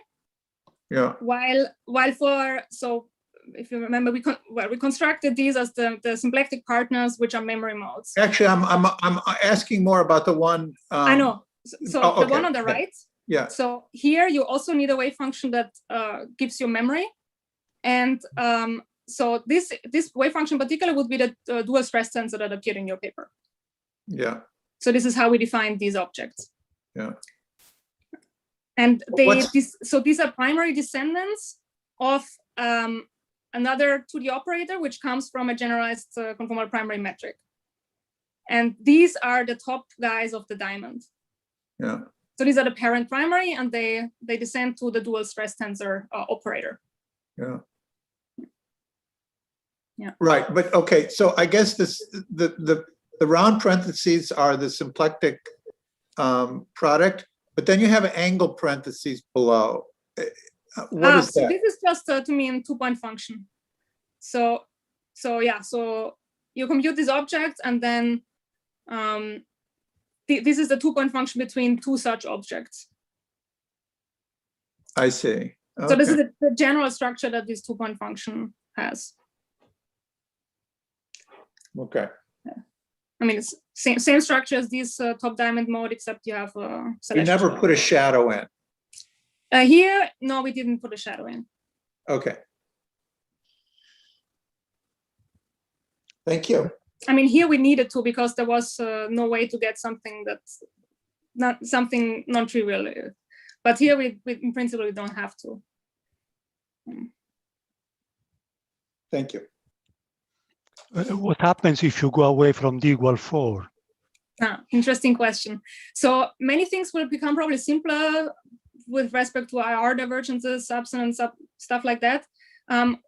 Yeah. While for, so if you remember, we constructed these as the symplectic partners, which are memory modes. Actually, I'm asking more about the one. I know. So the one on the right. Yeah. So here you also need a wave function that gives you memory, and so this wave function in particular would be the dual stress tensor that appeared in your paper. Yeah. So this is how we define these objects. Yeah. And these are primary descendants of another 2D operator, which comes from a generalized conformal primary metric. And these are the top guys of the diamond. Yeah. So these are the parent primary, and they descend to the dual stress tensor operator. Yeah. Yeah. Right, but okay. So I guess the round parentheses are the symplectic product, but then you have angle parentheses below. What is that? So this is just to mean 2-point function. So yeah. So you compute these objects, and then this is the 2-point function between two such objects. I see. Okay. So this is the general structure that this 2-point function has. Okay. Yeah. I mean, it's same structure as this top diamond mode, except you have You never put a shadow in. Here, no, we didn't put a shadow in. Okay. Thank you. I mean, here we needed to, because there was no way to get something that's not something non-trivial. But here we in principle we don't have to. Thank you. What happens if you go away from d = 4? Interesting question. So many things will become probably simpler with respect to IR divergences, subs and stuff like that.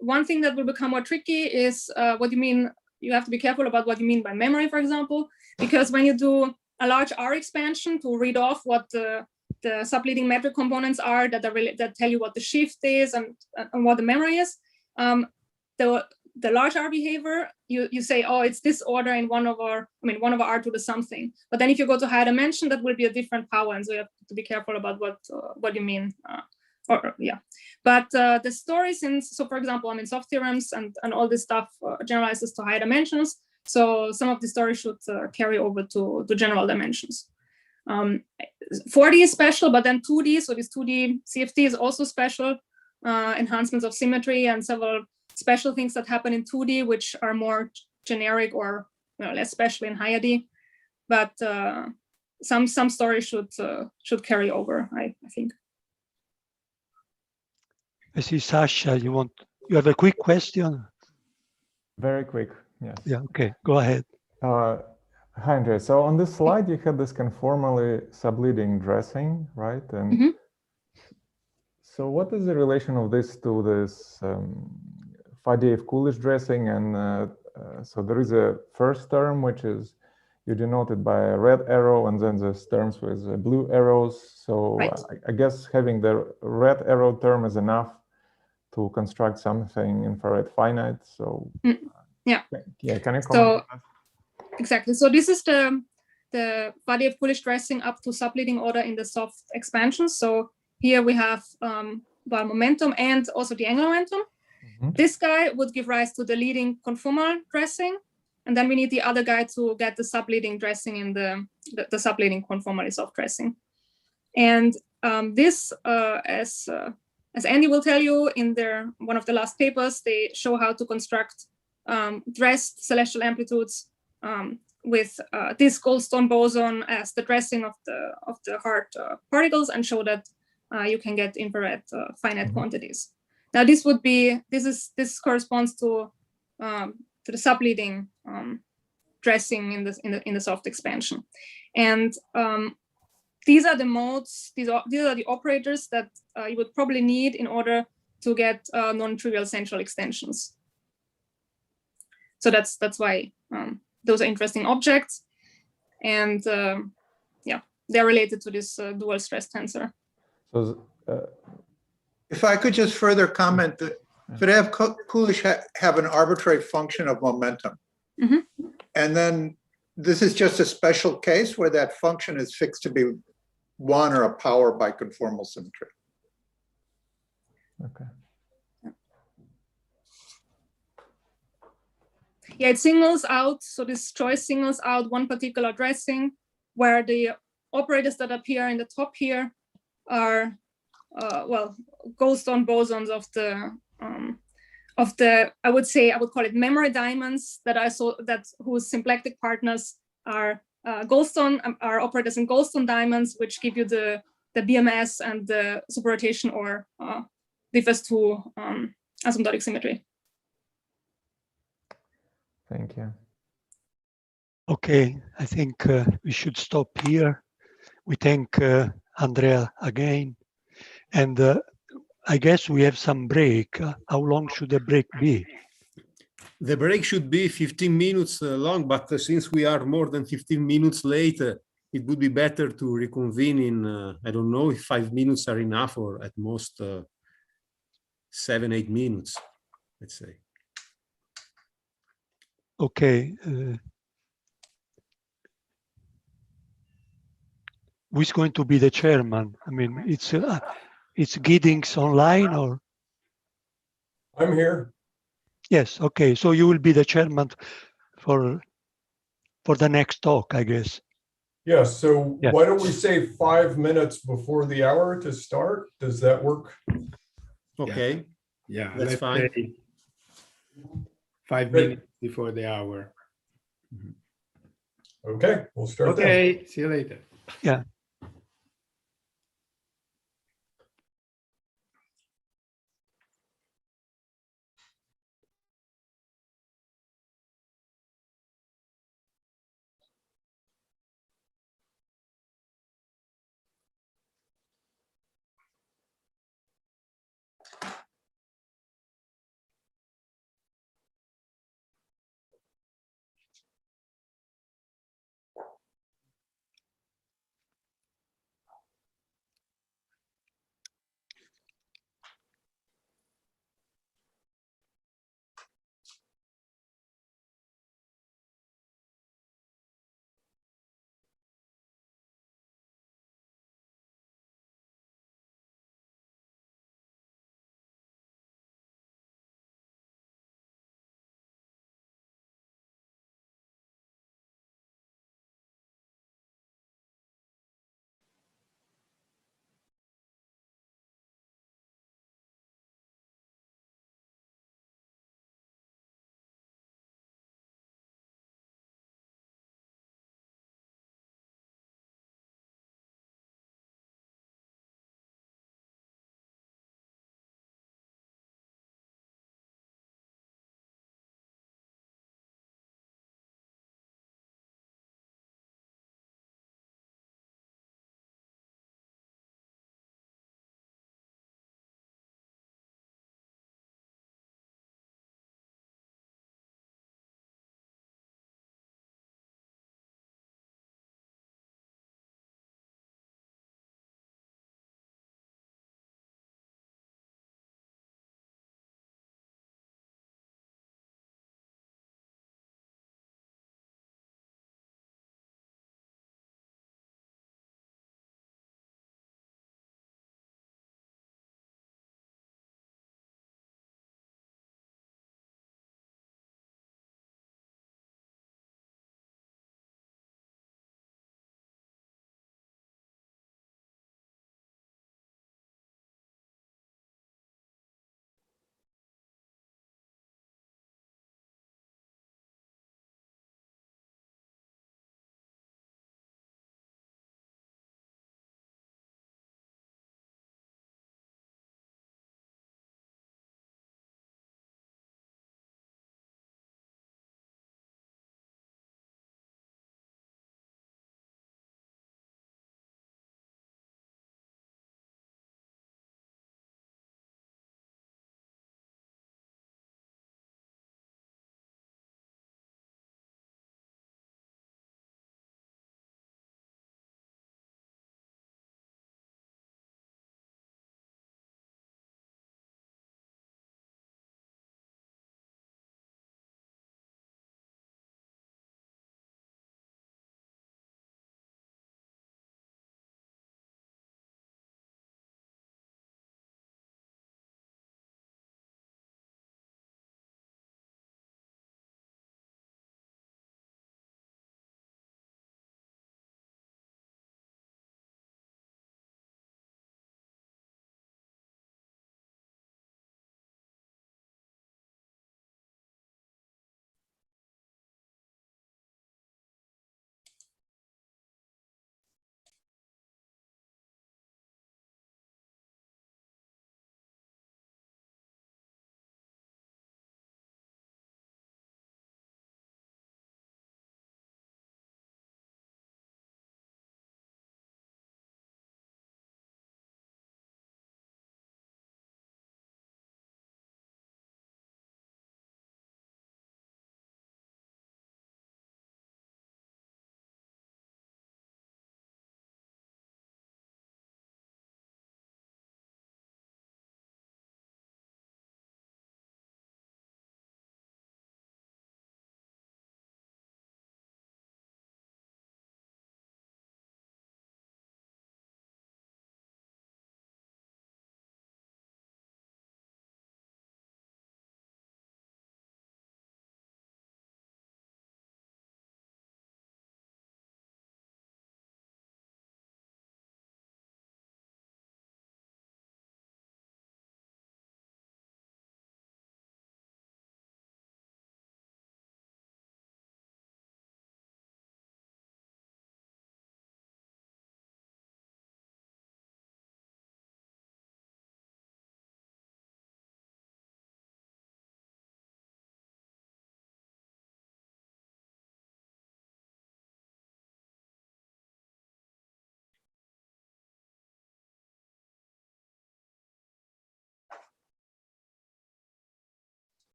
One thing that will become more tricky is what you mean. You have to be careful about what you mean by memory, for example, because when you do a large R expansion to read off what the subleading metric components are that tell you what the shift is and what the memory is, the large R behavior, you say, oh, it's this order in 1/R to the something. But then if you go to higher dimension, that will be a different power, and so you have to be careful about what you mean. But the story, so for example, I mean, soft theorems and all this stuff generalizes to higher dimensions. So some of the story should carry over to general dimensions. 4D is special, but then 2D, so this 2D CFT is also special, enhancements of symmetry and several special things that happen in 2D, which are more generic or less special in higher D. But some story should carry over, I think. I see, Sasha, you have a quick question? Very quick, yes. Yeah, okay, go ahead. Hi, Andrea. So on this slide, you had this conformally subleading dressing, right? And so what is the relation of this to this Faddeev Coolidge dressing? And so there is a first term, which is you denoted by a red arrow, and then there's terms with blue arrows. So right. I guess having the red arrow term is enough to construct something infrared finite. So yeah, can you comment on that? Exactly. So this is the Faddeev Coolidge dressing up to subleading order in the soft expansions. So here we have momentum and also the angular momentum. This guy would give rise to the leading conformal dressing, and then we need the other guy to get the subleading dressing in the subleading conformally soft dressing. And this, as Andy will tell you in one of the last papers, they show how to construct dressed celestial amplitudes with this Goldstone boson as the dressing of the hard particles, and show that you can get infrared finite quantities. Now this corresponds to the subleading dressing in the soft expansion. And these are the modes, these are the operators that you would probably need in order to get non-trivial central extensions. So that's why those are interesting objects. And yeah, they're related to this dual stress tensor. So, if I could just further comment that Fedov Kulish have an arbitrary function of momentum. And then this is just a special case where that function is fixed to be 1 or a power by conformal symmetry. Okay. Yeah, it singles out, so this choice singles out one particular dressing where the operators that appear in the top here are, well, Goldstone bosons of the, I would call it memory diamonds that whose symplectic partners are Goldstone, are operators in Goldstone diamonds, which give you the BMS and the superrotation or differs to asymptotic symmetry. Thank you. Okay, I think we should stop here. We thank Andrea again. And I guess we have some break. How long should the break be? The break should be 15 minutes long, but since we are more than 15 minutes late, it would be better to reconvene in, I don't know if 5 minutes are enough or at most 7, 8 minutes, let's say. Okay. Who's going to be the chairman? I mean, it's Giddings online or? I'm here. Yes. Okay. So you will be the chairman for the next talk, I guess. Yes. So Yes. why don't we say 5 minutes before the hour to start? Does that work? Okay. Yeah, That's let's fine. say 5 Great. minutes before the hour. Okay, we'll start then. Okay, see you later. Yeah.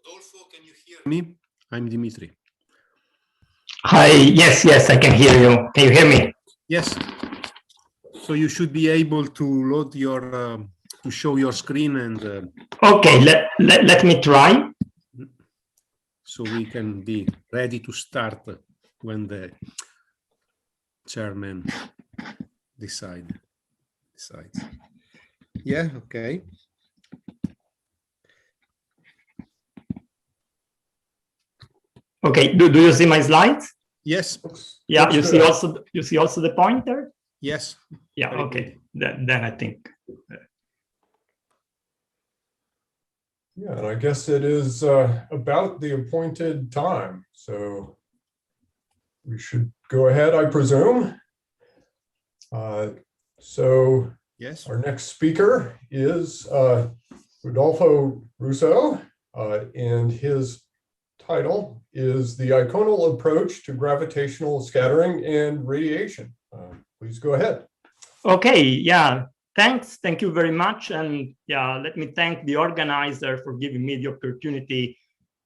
Rodolfo, can you hear me? I'm Dimitri. Hi, yes, I can hear you. Can you hear me? Yes. So you should be able to load your, to show your screen and... Okay, let me try. So we can be ready to start when the chairman decides. Yeah, okay. Okay, do you see my slides? Yes. Yeah, you see also the pointer? Yes. Yeah, Very okay. Then I think. Yeah, and I guess it is about the appointed time. So we should go ahead, I presume. So yes, our next speaker is Rodolfo Russo, and his title is The Eikonal Approach to Gravitational Scattering and Radiation. Please go ahead. Okay, yeah, thanks. Thank you very much. And yeah, let me thank the organizer for giving me the opportunity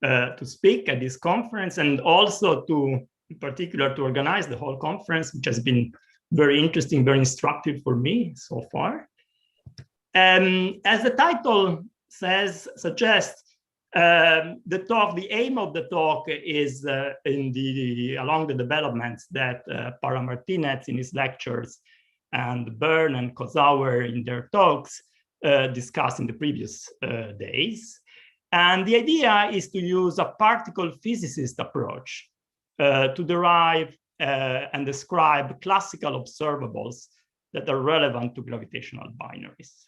to speak at this conference, and also to, in particular, to organize the whole conference, which has been very interesting, very instructive for me so far. As the title suggests, the aim of the talk is along the developments that Para-Martinez in his lectures and Byrne and Kozauer in their talks discussed in the previous days. And the idea is to use a particle physicist approach to derive and describe classical observables that are relevant to gravitational binaries.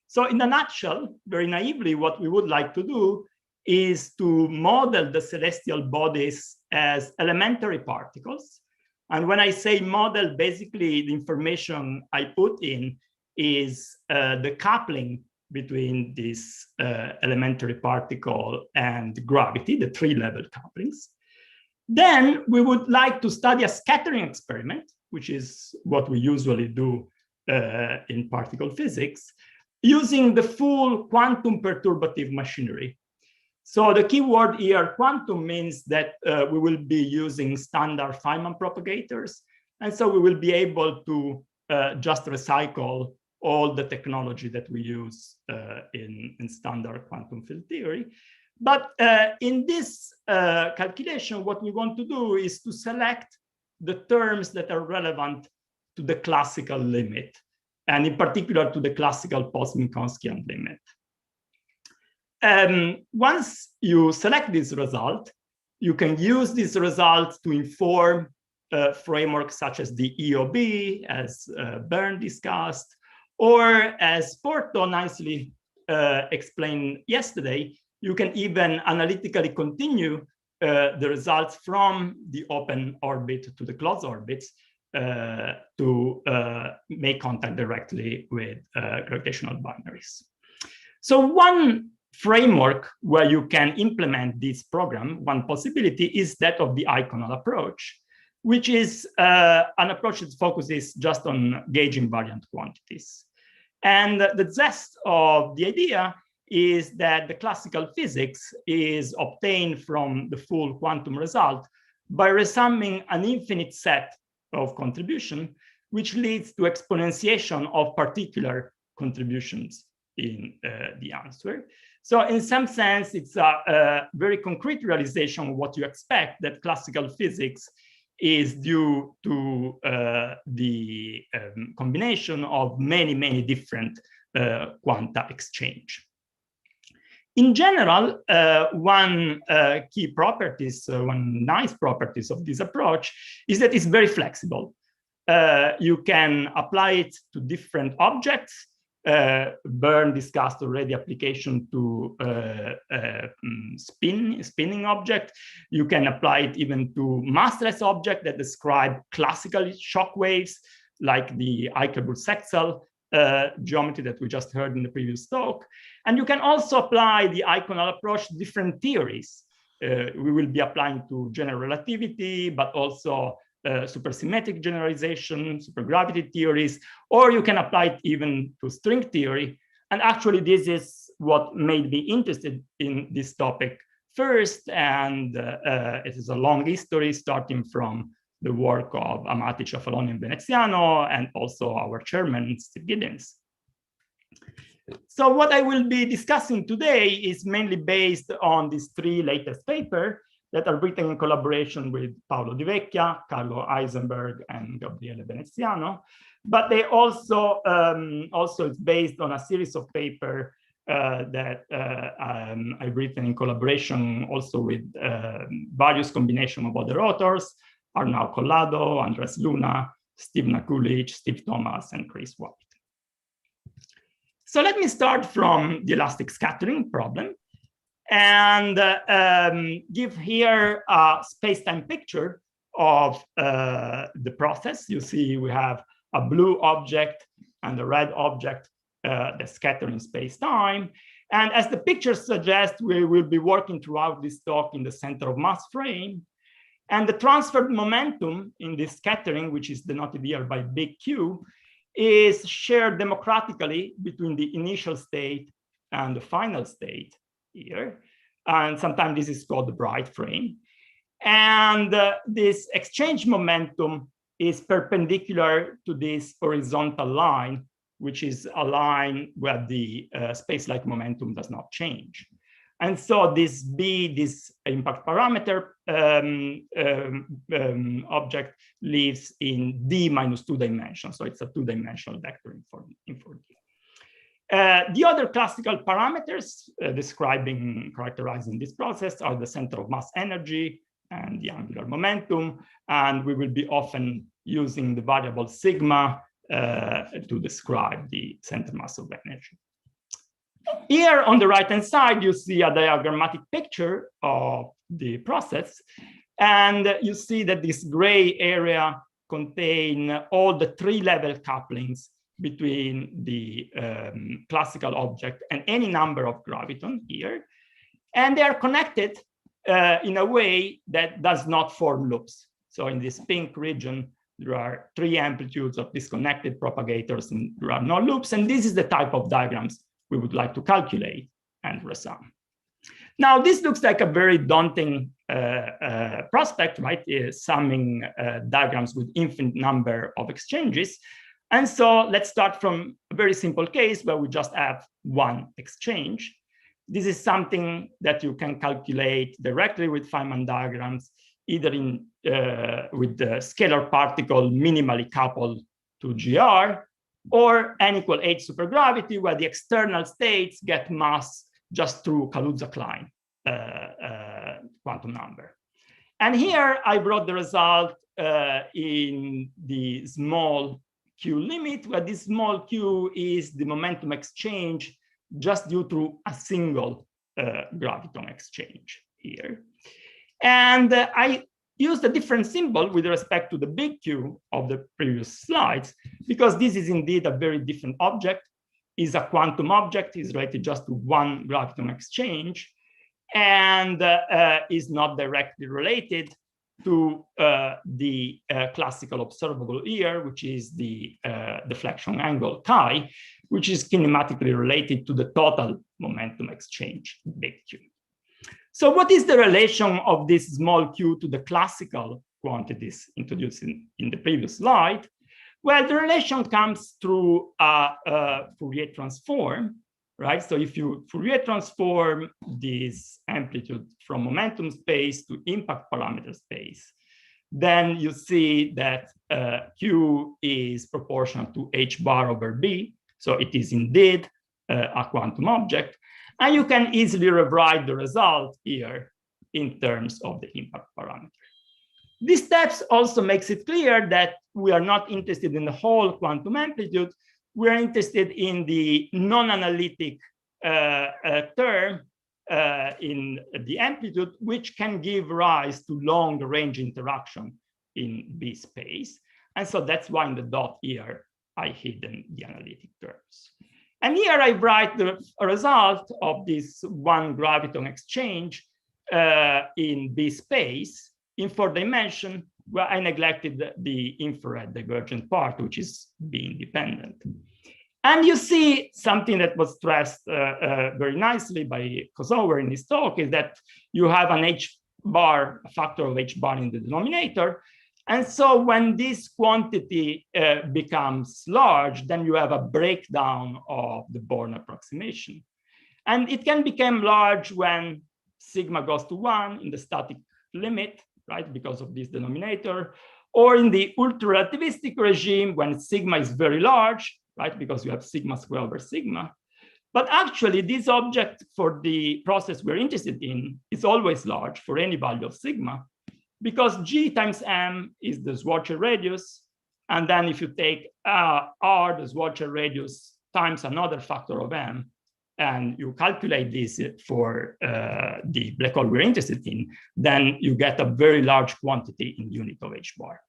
So in a nutshell, very naively, what we would like to do is to model the celestial bodies as elementary particles. And when I say model, basically the information I put in is the coupling between this elementary particle and gravity, the three-level couplings. Then we would like to study a scattering experiment, which is what we usually do in particle physics, using the full quantum perturbative machinery. So the key word here, quantum, means that we will be using standard Feynman propagators. And so we will be able to just recycle all the technology that we use in standard quantum field theory. But in this calculation, what we want to do is to select the terms that are relevant to the classical limit, and in particular to the classical post-Minkowskian limit. Once you select this result, you can use this result to inform frameworks such as the EOB, as Byrne discussed, or as Porto nicely explained yesterday, you can even analytically continue the results from the open orbit to the closed orbits to make contact directly with gravitational binaries. So one framework where you can implement this program, one possibility, is that of the Eikonal approach, which is an approach that focuses just on gauging variant quantities. And the zest of the idea is that the classical physics is obtained from the full quantum result by resumming an infinite set of contribution, which leads to exponentiation of particular contributions in the answer. So in some sense, it's a very concrete realization of what you expect, that classical physics is due to the combination of many, many different quanta exchange. In general, one key properties, one nice properties of this approach is that it's very flexible. You can apply it to different objects. Byrne discussed already application to spinning object. You can apply it even to massless objects that describe classical shock waves, like the Eichelburg-Sechsel geometry that we just heard in the previous talk. And you can also apply the Eikonal approach to different theories. We will be applying to general relativity, but also supersymmetric generalization, supergravity theories, or you can apply it even to string theory. And actually, this is what made me interested in this topic first, and it is a long history starting from the work of Amati, Ciafaloni, and Veneziano, and also our chairman, Steve Giddens. So what I will be discussing today is mainly based on these three latest papers that are written in collaboration with Paolo Di Vecchia, Carlo Eisenberg, and Gabriele Veneziano. But they also, it's based on a series of papers that I've written in collaboration also with various combinations of other authors, Arnau Collado, Andres Luna, Steve Nakulich, Steve Thomas, and Chris White. So let me start from the elastic scattering problem and give here a space-time picture of the process. You see we have a blue object and a red object that scatter in space-time. And as the picture suggests, we will be working throughout this talk in the center of mass frame. And the transferred momentum in this scattering, which is denoted here by big Q, is shared democratically between the initial state and the final state here. And sometimes this is called the bright frame. And this exchange momentum is perpendicular to this horizontal line, which is a line where the space-like momentum does not change. And so this B, this impact parameter object lives in D minus 2 dimensions. So it's a 2-dimensional vector in 4D. The other classical parameters characterizing this process are the center of mass energy and the angular momentum. And we will be often using the variable sigma to describe the center mass of energy. Here on the right-hand side, you see a diagrammatic picture of the process. And you see that this gray area contains all the 3-level couplings between the classical object and any number of graviton here. And they are connected in a way that does not form loops. So in this pink region, there are 3 amplitudes of disconnected propagators and there are no loops. And this is the type of diagrams we would like to calculate and resum. Now, this looks like a very daunting prospect, right? Summing diagrams with infinite number of exchanges. And so let's start from a very simple case where we just have one exchange. This is something that you can calculate directly with Feynman diagrams, either in with the scalar particle minimally coupled to GR, or n equal h supergravity, where the external states get mass just through Kaluza-Klein quantum number. And here I brought the result in the small q limit, where this small q is the momentum exchange just due to a single graviton exchange here. And I used a different symbol with respect to the big Q of the previous slides, because this is indeed a very different object, is a quantum object, is related just to one graviton exchange, and is not directly related to the classical observable here, which is the deflection angle chi, which is kinematically related to the total momentum exchange, big Q. So what is the relation of this small q to the classical quantities introduced in the previous slide? Well, the relation comes through a Fourier transform, right? So if you Fourier transform this amplitude from momentum space to impact parameter space, then you see that q is proportional to h bar over b. So it is indeed a quantum object. And you can easily rewrite the result here in terms of the impact parameter. These steps also makes it clear that we are not interested in the whole quantum amplitude. We are interested in the non-analytic term in the amplitude, which can give rise to long-range interaction in B space. And so that's why in the dot here, I hidden the analytic terms. And here I write the result of this one graviton exchange in B space in 4 dimensions, where I neglected the infrared divergent part, which is B independent. And you see something that was stressed very nicely by Kosover in his talk is that you have an H bar, a factor of H bar in the denominator. And so when this quantity becomes large, then you have a breakdown of the Born approximation. And it can become large when sigma goes to 1 in the static limit, right, because of this denominator, or in the ultra-relativistic regime when sigma is very large, right, because you have sigma squared over sigma. But actually, this object for the process we're interested in is always large for any value of sigma, because G times M is the Schwarzschild radius. And then if you take R, the Schwarzschild radius, times another factor of M, and you calculate this for the black hole we're interested in, then you get a very large quantity in unit of H bar.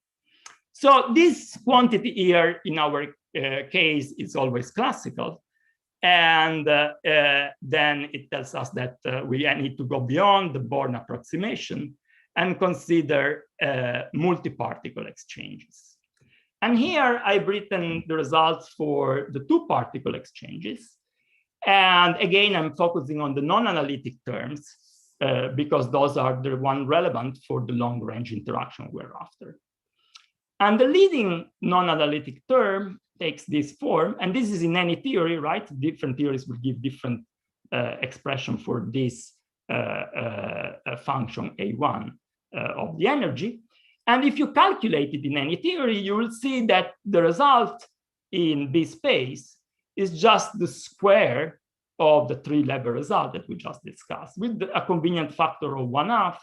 So this quantity here in our case is always classical. And then it tells us that we need to go beyond the Born approximation and consider multi-particle exchanges. And here I've written the results for the two particle exchanges. And again, I'm focusing on the non-analytic terms because those are the one relevant for the long-range interaction we're after. And the leading non-analytic term takes this form, and this is in any theory, right? Different theories will give different expression for this function A1 of the energy. And if you calculate it in any theory, you will see that the result in this space is just the square of the three-level result that we just discussed with a convenient factor of 1/2,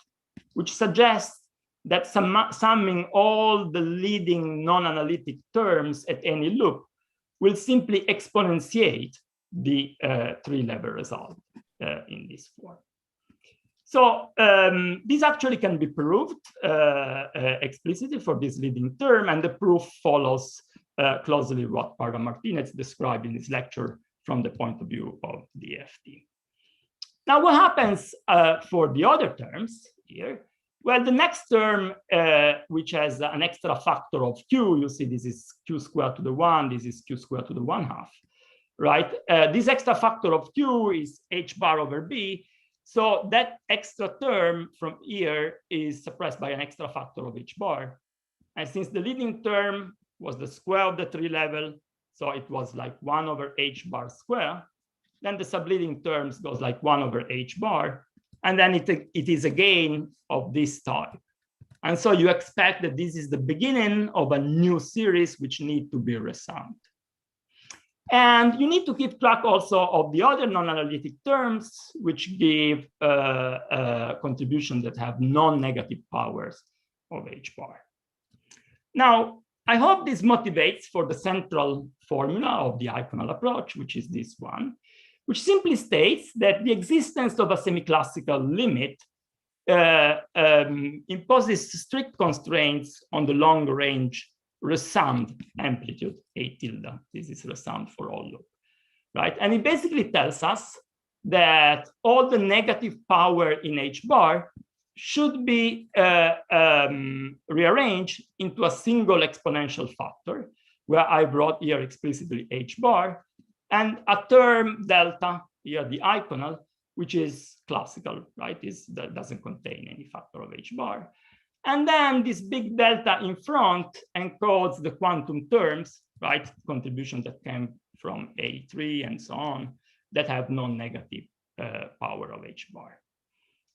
which suggests that summing all the leading non-analytic terms at any loop will simply exponentiate the three-level result in this form. So this actually can be proved explicitly for this leading term, and the proof follows closely what Parra Martinez described in his lecture from the point of view of the FT. Now, what happens for the other terms here? Well, the next term, which has an extra factor of q, you see this is q squared to the 1, this is q squared to the 1/2, right? This extra factor of q is h bar over b. So that extra term from here is suppressed by an extra factor of h bar. And since the leading term was the square of the three-level, so it was like 1 over h bar square, then the subleading terms goes like 1 over h bar. And then it is a gain of this type. And so you expect that this is the beginning of a new series which need to be resummed. And you need to keep track also of the other non-analytic terms, which give contributions that have non-negative powers of h bar. Now, I hope this motivates for the central formula of the Eikonal approach, which is this one, which simply states that the existence of a semi-classical limit imposes strict constraints on the long-range resummed amplitude A tilde. This is resummed for all loop, right? And it basically tells us that all the negative power in h bar should be rearranged into a single exponential factor, where I brought here explicitly h bar, and a term delta, here the Eikonal, which is classical, right? That doesn't contain any factor of h bar. And then this big delta in front encodes the quantum terms, right? Contributions that came from A3 and so on, that have non-negative power of h bar.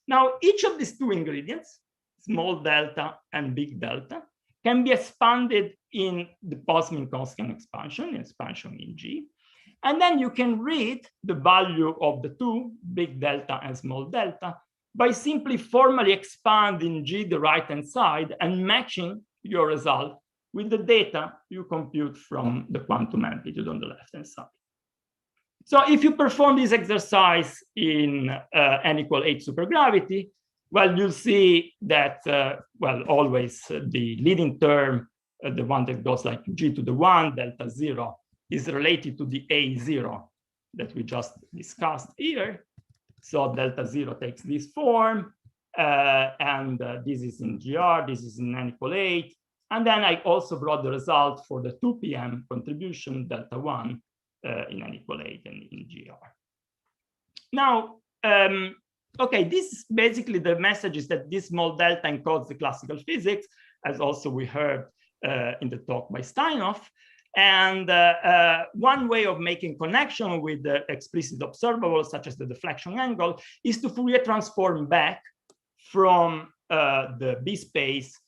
Now, each of these two ingredients, small delta and big delta, can be expanded in the Post-Minkowskian expansion in G. And then you can read the value of the two, big delta and small delta, by simply formally expanding G the right-hand side and matching your result with the data you compute from the quantum amplitude on the left-hand side. So if you perform this exercise in n=8 supergravity, well, you'll see that, well, always the leading term, the one that goes like G to the 1, delta 0, is related to the A0 that we just discussed here. So delta 0 takes this form, and this is in GR, this is in n=8. And then I also brought the result for the 2 p.m. contribution, delta 1, in N=8 and in GR. Now, okay, this is basically the message is that this small delta encodes the classical physics, as also we heard in the talk by Steinhoff. And one way of making connection with the explicit observables, such as the deflection angle, is to Fourier transform back from the B space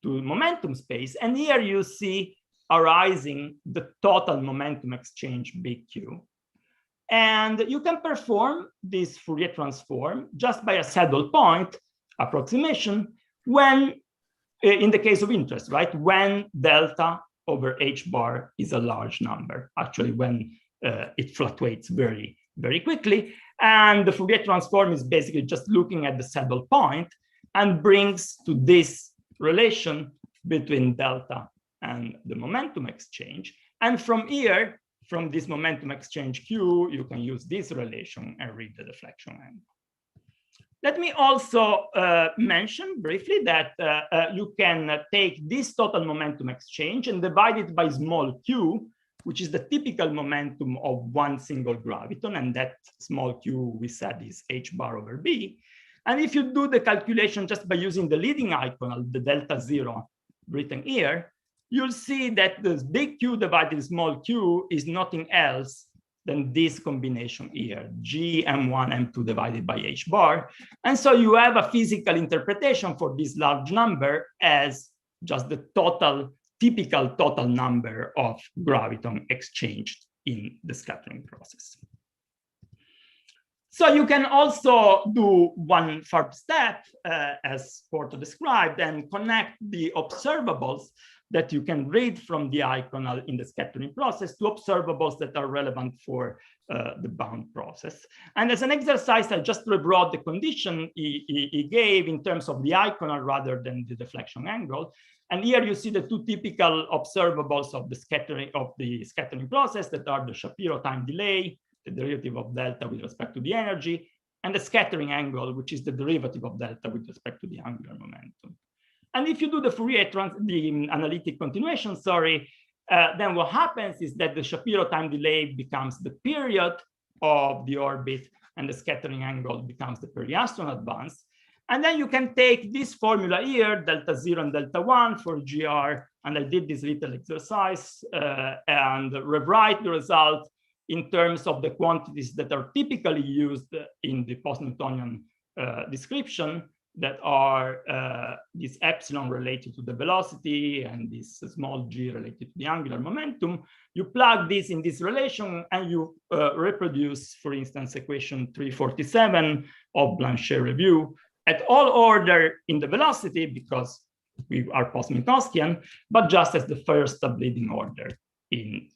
to momentum space. And here you see arising the total momentum exchange BQ. And you can perform this Fourier transform just by a saddle point approximation when, in the case of interest, right, when delta over h bar is a large number, actually when it fluctuates very, very quickly. And the Fourier transform is basically just looking at the saddle point and brings to this relation between delta and the momentum exchange. And from here, from this momentum exchange Q, you can use this relation and read the deflection angle. Let me also mention briefly that you can take this total momentum exchange and divide it by small q, which is the typical momentum of one single graviton, and that small q we said is h bar over b. And if you do the calculation just by using the leading Eikonal, the delta zero written here, you'll see that the big Q divided small q is nothing else than this combination here, G M1, M2 divided by H bar. And so you have a physical interpretation for this large number as just the total, typical total number of graviton exchanged in the scattering process. So you can also do one further step, as Porto described, and connect the observables that you can read from the Eikonal in the scattering process to observables that are relevant for the bound process. And as an exercise, I just rewrote the condition he gave in terms of the Eikonal rather than the deflection angle. And here you see the two typical observables of the scattering process that are the Shapiro time delay, the derivative of delta with respect to the energy, and the scattering angle, which is the derivative of delta with respect to the angular momentum. And if you do the Fourier the analytic continuation, then what happens is that the Shapiro time delay becomes the period of the orbit and the scattering angle becomes the periastron advance. And then you can take this formula here, delta 0 and delta 1 for GR, and I did this little exercise and rewrite the result in terms of the quantities that are typically used in the post-Newtonian description, that are this epsilon related to the velocity and this small g related to the angular momentum. You plug this in this relation and you reproduce, for instance, equation 347 of Blanchet review at all order in the velocity because we are post-Minkowskian, but just as the first subleading order in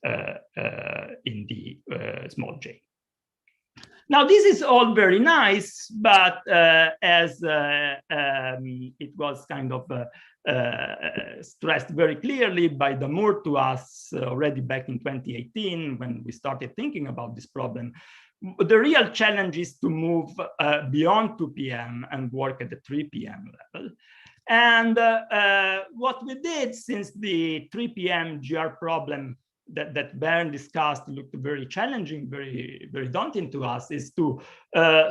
the small j. Now, this is all very nice, but as it was kind of stressed very clearly by Damour to us already back in 2018, when we started thinking about this problem, the real challenge is to move beyond 2 p.m. and work at the 3 p.m. level. And what we did, since the 3 p.m. GR problem that Bernd discussed looked very challenging, very, very daunting to us, is to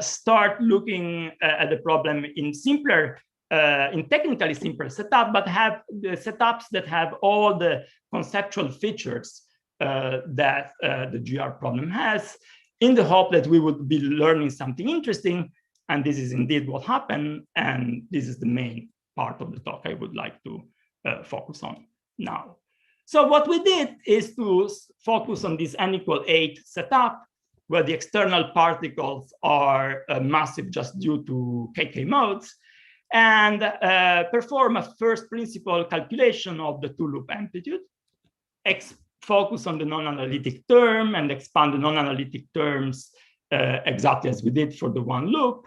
start looking at the problem in simpler, in technically simpler setup, but have the setups that have all the conceptual features that the GR problem has, in the hope that we would be learning something interesting. And this is indeed what happened. And this is the main part of the talk I would like to focus on now. So what we did is to focus on this n=8 setup, where the external particles are massive just due to KK modes, and perform a first principle calculation of the two-loop amplitude, focus on the non-analytic term and expand the non-analytic terms exactly as we did for the one loop,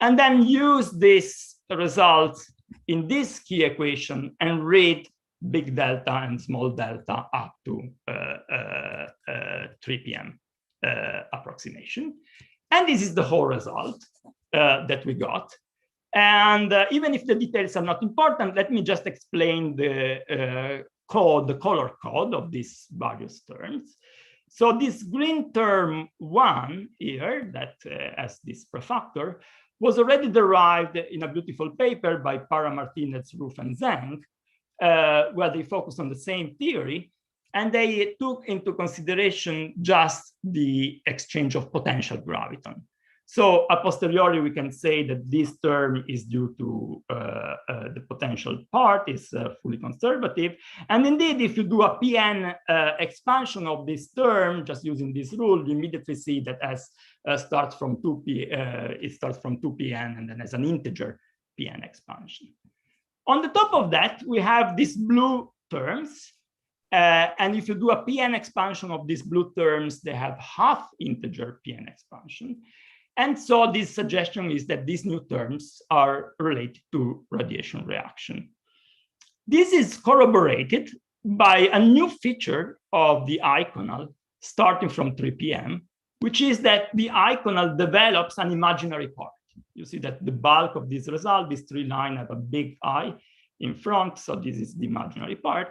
and then use this results in this key equation and read big delta and small delta up to 3 p.m. Approximation. And this is the whole result that we got. And even if the details are not important, let me just explain the code, the color code of these various terms. So this green term 1 here, that has this prefactor, was already derived in a beautiful paper by Parra, Martinez, Roof, and Zhang, where they focused on the same theory, and they took into consideration just the exchange of potential graviton. So a posteriori, we can say that this term is due to the potential part is fully conservative. And indeed, if you do a Pn expansion of this term, just using this rule, you immediately see that as starts from 2p, it starts from 2Pn and then as an integer Pn expansion. On the top of that, we have these blue terms. And if you do a Pn expansion of these blue terms, they have half integer Pn expansion. And so this suggestion is that these new terms are related to radiation reaction. This is corroborated by a new feature of the Eikonal starting from 3Pm, which is that the Eikonal develops an imaginary part. You see that the bulk of this result, these three lines have a big I in front, so this is the imaginary part.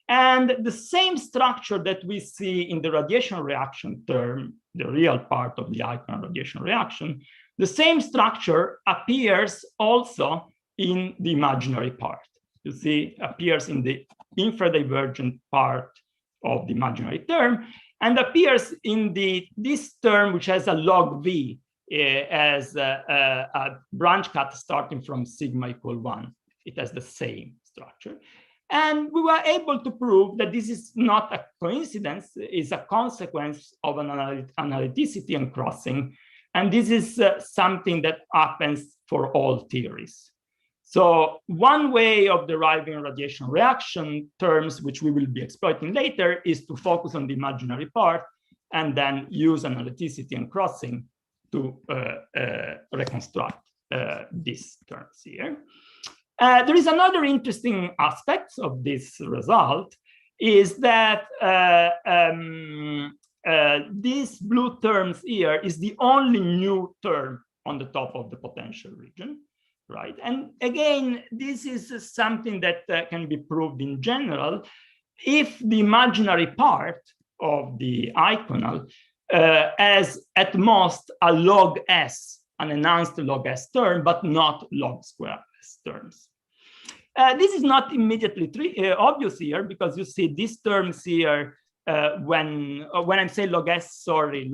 And the same structure that we see in the radiation reaction term, the real part of the Eikonal radiation reaction, the same structure appears also in the imaginary part. You see, appears in the infradivergent part of the imaginary term, and appears in this term, which has a log V as a branch cut starting from sigma equal 1. It has the same structure. And we were able to prove that this is not a coincidence, it's a consequence of an analyticity uncrossing. And this is something that happens for all theories. So one way of deriving radiation reaction terms, which we will be exploiting later, is to focus on the imaginary part and then use analyticity uncrossing to reconstruct these terms here. There is another interesting aspect of this result, is that these blue terms here is the only new term on the top of the potential region, right? And again, this is something that can be proved in general if the imaginary part of the Eikonal has at most a log S, an enhanced log S term, but not log square S terms. This is not immediately obvious here, because you see these terms here, when I say log S, sorry,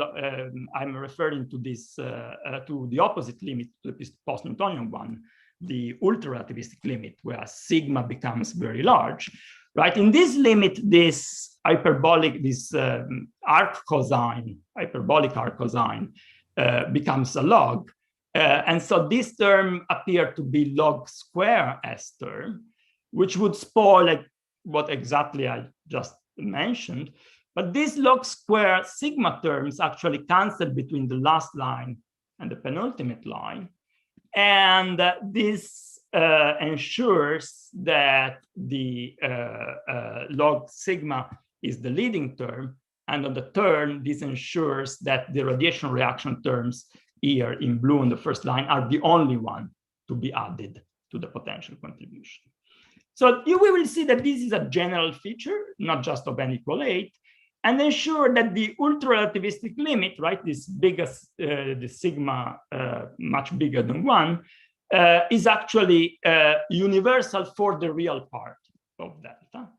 I'm referring to this, to the opposite limit, the post-Newtonian one, the ultra-relativistic limit, where sigma becomes very large, right? In this limit, this hyperbolic, this arc cosine, hyperbolic arc cosine becomes a log. And so this term appeared to be log square S term, which would spoil like what exactly I just mentioned. But these log square sigma terms actually cancel between the last line and the penultimate line. And this ensures that the log sigma is the leading term. And on the turn, this ensures that the radiation reaction terms here in blue on the first line are the only one to be added to the potential contribution. So we will see that this is a general feature, not just of n equal 8, and ensure that the ultra-relativistic limit, right, this biggest, the sigma much bigger than 1, is actually universal for the real part of delta.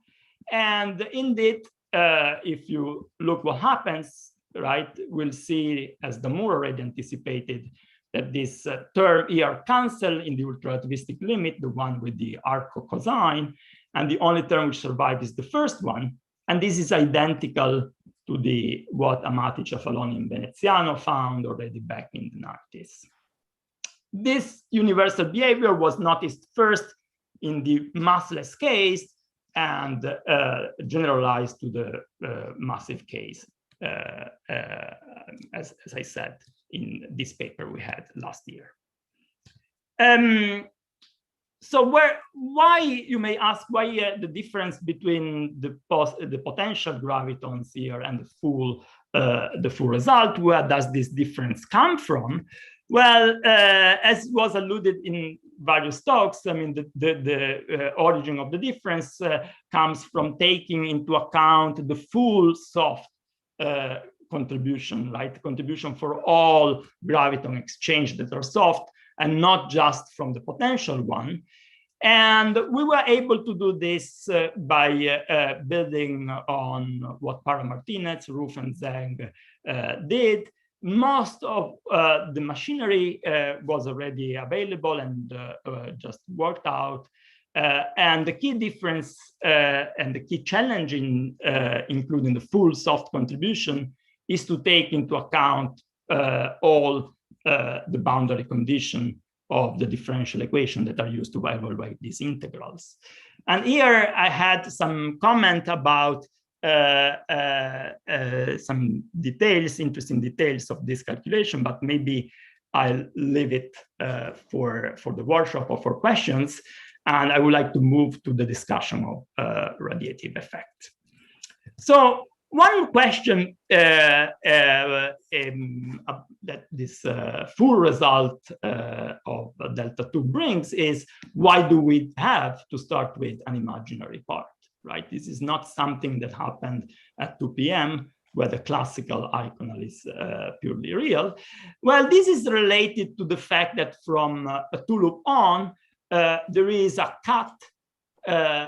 And indeed, if you look what happens, right, we'll see, as the Moore already anticipated, that this term here cancel in the ultra-relativistic limit, the one with the arc cosine, and the only term which survives is the first one. And this is identical to the what Amati, Ciafaloni, and Veneziano found already back in the 90s. This universal behavior was noticed first in the massless case and generalized to the massive case. As I said in this paper we had last year. So why, you may ask, why the difference between the potential gravitons here and the full result? Where does this difference come from? Well, as was alluded in various talks, I mean, the origin of the difference comes from taking into account the full soft contribution, right? Contribution for all graviton exchange that are soft, and not just from the potential one. And we were able to do this by building on what Para-Martinez, Roof, and Zhang did. Most of the machinery was already available and just worked out. And the key difference and the key challenge in including the full soft contribution is to take into account all the boundary condition of the differential equation that are used to evaluate these integrals. And here I had some comment about some details, interesting details of this calculation, but maybe I'll leave it for the workshop or for questions. And I would like to move to the discussion of radiative effect. So one question that this full result of delta 2 brings is, why do we have to start with an imaginary part, right? This is not something that happened at 2 p.m. where the classical Eikonal is purely real. Well, this is related to the fact that from a 2-loop on, there is a cut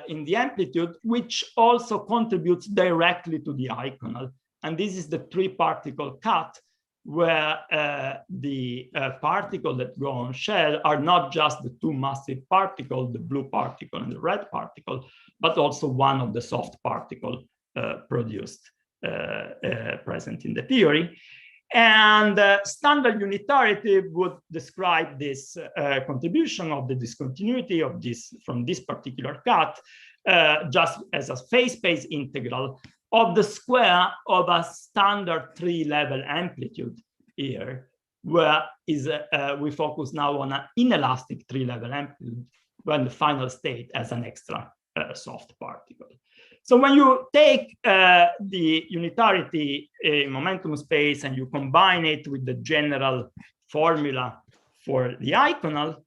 in the amplitude, which also contributes directly to the Eikonal. And this is the 3-particle cut, where the particles that go on shell are not just the 2 massive particles, the blue particle and the red particle, but also one of the soft particles produced present in the theory. And standard unitarity would describe this contribution of the discontinuity of this from this particular cut just as a phase space integral of the square of a standard 3-level amplitude here, where is we focus now on an inelastic 3-level amplitude when the final state as an extra soft particle. So when you take the unitarity momentum space and you combine it with the general formula for the Eikonal,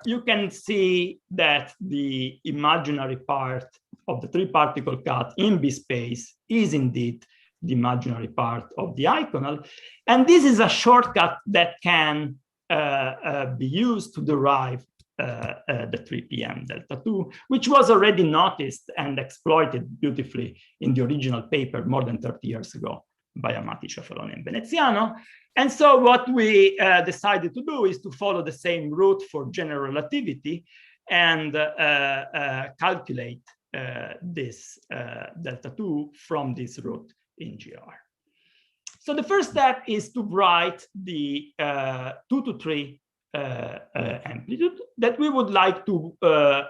you can see that the imaginary part of the 3-particle cut in B space is indeed the imaginary part of the Eikonal. And this is a shortcut that can be used to derive the 3 p.m. delta 2, which was already noticed and exploited beautifully in the original paper more than 30 years ago by Amati, Ciaffaroni, and Veneziano. And so what we decided to do is to follow the same route for general relativity and calculate this delta 2 from this route in GR. So the first step is to write the 2 to 3 amplitude that we would like to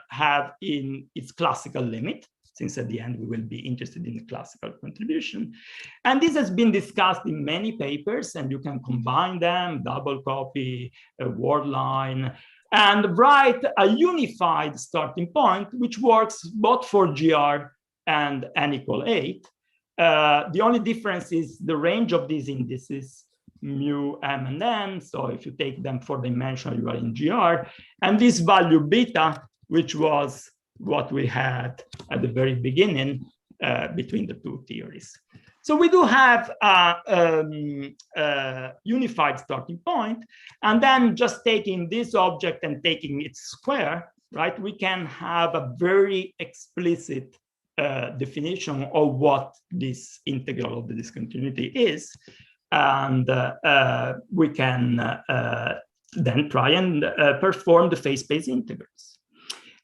have in its classical limit, since at the end we will be interested in the classical contribution. And this has been discussed in many papers, and you can combine them, double copy, a word line, and write a unified starting point, which works both for GR and Ecole 8. The only difference is the range of these indices, mu, m, and n. So if you take them 4-dimensional, you are in GR. And this value beta, which was what we had at the very beginning between the two theories. So we do have a unified starting point, and then just taking this object and taking its square, right, we can have a very explicit definition of what this integral of the discontinuity is. And we can then try and perform the phase space integrals.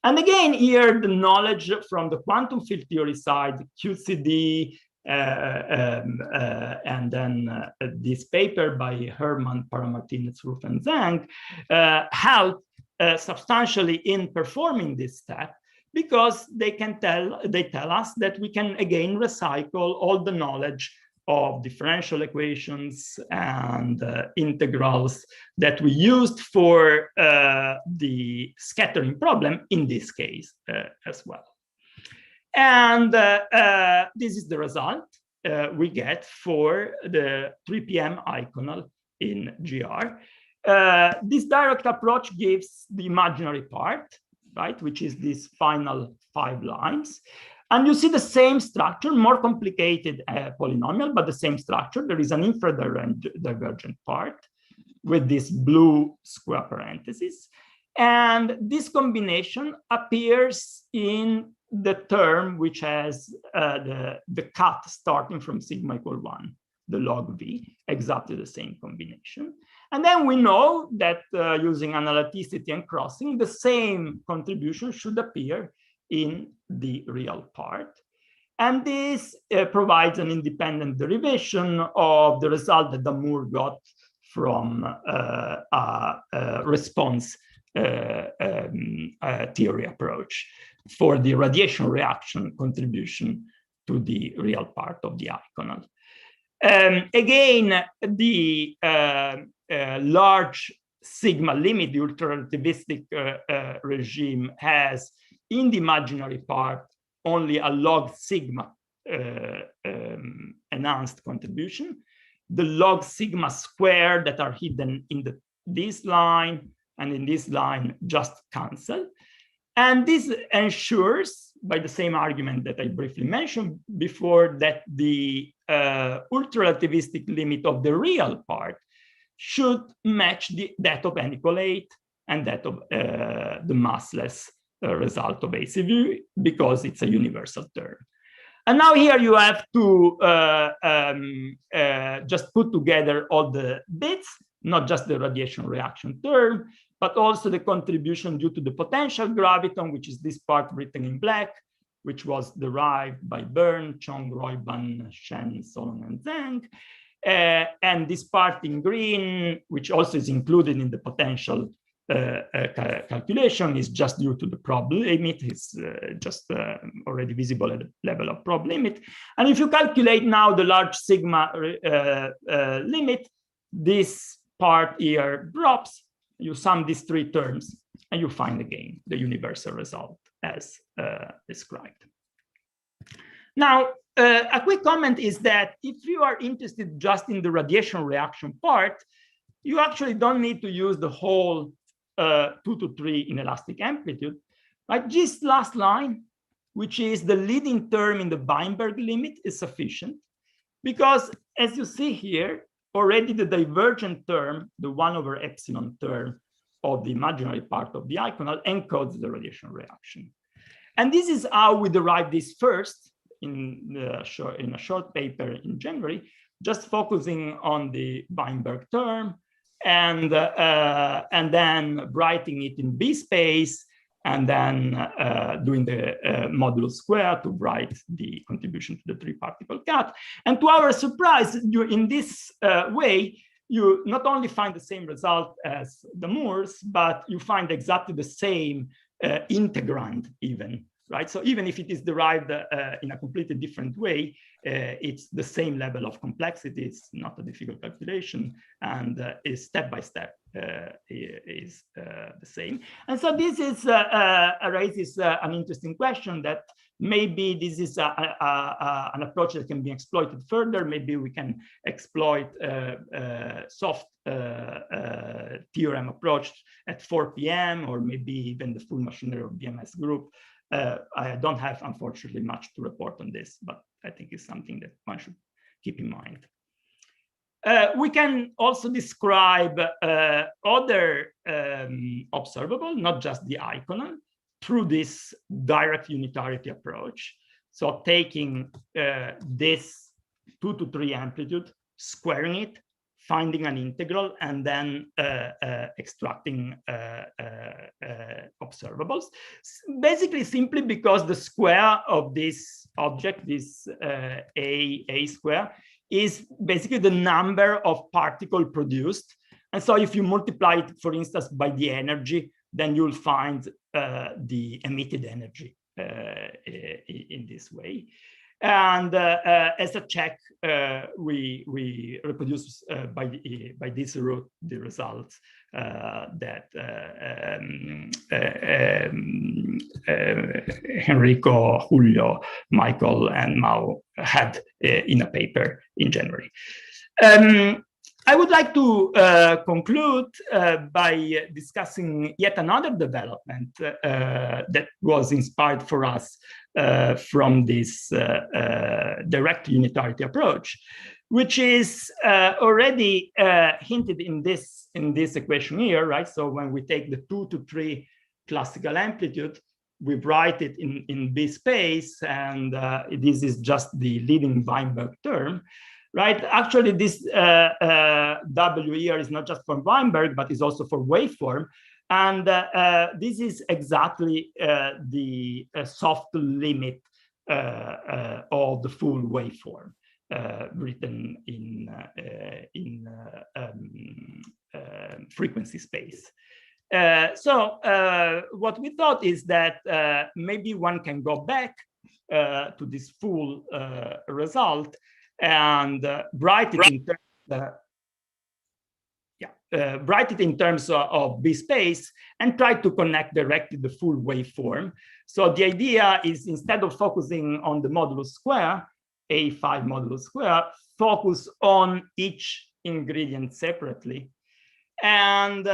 And again, here, the knowledge from the quantum field theory side, QCD, and then this paper by Herman, Para-Martinez, Russo, and Zhang help substantially in performing this step, because they tell us that we can again recycle all the knowledge of differential equations and integrals that we used for the scattering problem in this case as well. And this is the result we get for the 3 p.m. Eikonal in GR. This direct approach gives the imaginary part, right, which is these final 5 lines. And you see the same structure, more complicated polynomial, but the same structure. There is an infradivergent part with this blue square parenthesis. And this combination appears in the term which has the cut starting from sigma equal 1, the log v, exactly the same combination. And then we know that using analyticity and crossing, the same contribution should appear in the real part. And this provides an independent derivation of the result that Damour got from a response theory approach for the radiation reaction contribution to the real part of the Eikonal. Again, the large sigma limit, the ultra-relativistic regime, has in the imaginary part only a log sigma enhanced contribution. The log sigma square that are hidden in this line and in this line just cancel. And this ensures, by the same argument that I briefly mentioned before, that the ultra-relativistic limit of the real part should match that of n equal 8 and that of the massless result of ACV, because it's a universal term. And now here you have to just put together all the bits, not just the radiation reaction term, but also the contribution due to the potential graviton, which is this part written in black, which was derived by Bern, Chong, Royban, Shen, Solon, and Zhang. And this part in green, which also is included in the potential calculation, is just due to the prob limit. It's just already visible at the level of prob limit. And if you calculate now the large sigma limit, this part here drops. You sum these three terms, and you find again the universal result as described. Now, a quick comment is that if you are interested just in the radiation reaction part, you actually don't need to use the whole 2 to 3 inelastic amplitude. Right? This last line, which is the leading term in the Weinberg limit, is sufficient, because as you see here, already the divergent term, the 1 over epsilon term of the imaginary part of the Eikonal, encodes the radiation reaction. And this is how we derived this first in a short paper in January, just focusing on the Weinberg term and then writing it in B space, and then doing the modulo square to write the contribution to the 3-particle cut. And to our surprise, in this way, you not only find the same result as the Moores, but you find exactly the same integrand even, right? So even if it is derived in a completely different way, it's the same level of complexity. It's not a difficult calculation, and is step by step is the same. And so this is raises an interesting question that maybe this is an approach that can be exploited further. Maybe we can exploit soft theorem approach at 4 p.m. or maybe even the full machinery of BMS group. I don't have, unfortunately, much to report on this, but I think it's something that one should keep in mind. We can also describe other observable, not just the Eikonal, through this direct unitarity approach. So taking this 2 to 3 amplitude, squaring it, finding an integral, and then extracting observables. Basically, simply because the square of this object, this a square, is basically the number of particles produced. And so if you multiply it, for instance, by the energy, then you'll find the emitted energy in this way. And as a check, we reproduce by this route the results that Enrico, Julio, Michael, and Mao had in a paper in January. I would like to conclude by discussing yet another development that was inspired for us from this direct unitarity approach, which is already hinted in this equation here, right? So when we take the 2 to 3 classical amplitude, we write it in B space, and this is just the leading Weinberg term, right? Actually, this W here is not just for Weinberg, but is also for waveform. And this is exactly the soft limit of the full waveform written in frequency space. So what we thought is that maybe one can go back to this full result and write it in terms write it in terms of B space and try to connect directly the full waveform. So the idea is, instead of focusing on the modulus square, A5 modulus square, focus on each ingredient separately. And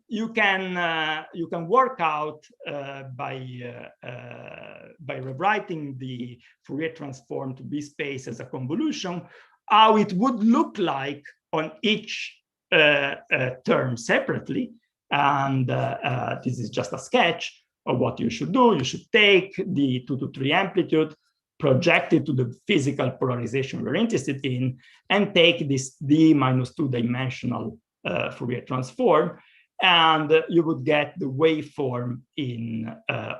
you can work out by rewriting the Fourier transform to B space as a convolution, how it would look like on each term separately. And this is just a sketch of what you should do. You should take the 2 to 3 amplitude, project it to the physical polarization we're interested in, and take this D minus 2-dimensional Fourier transform, and you would get the waveform in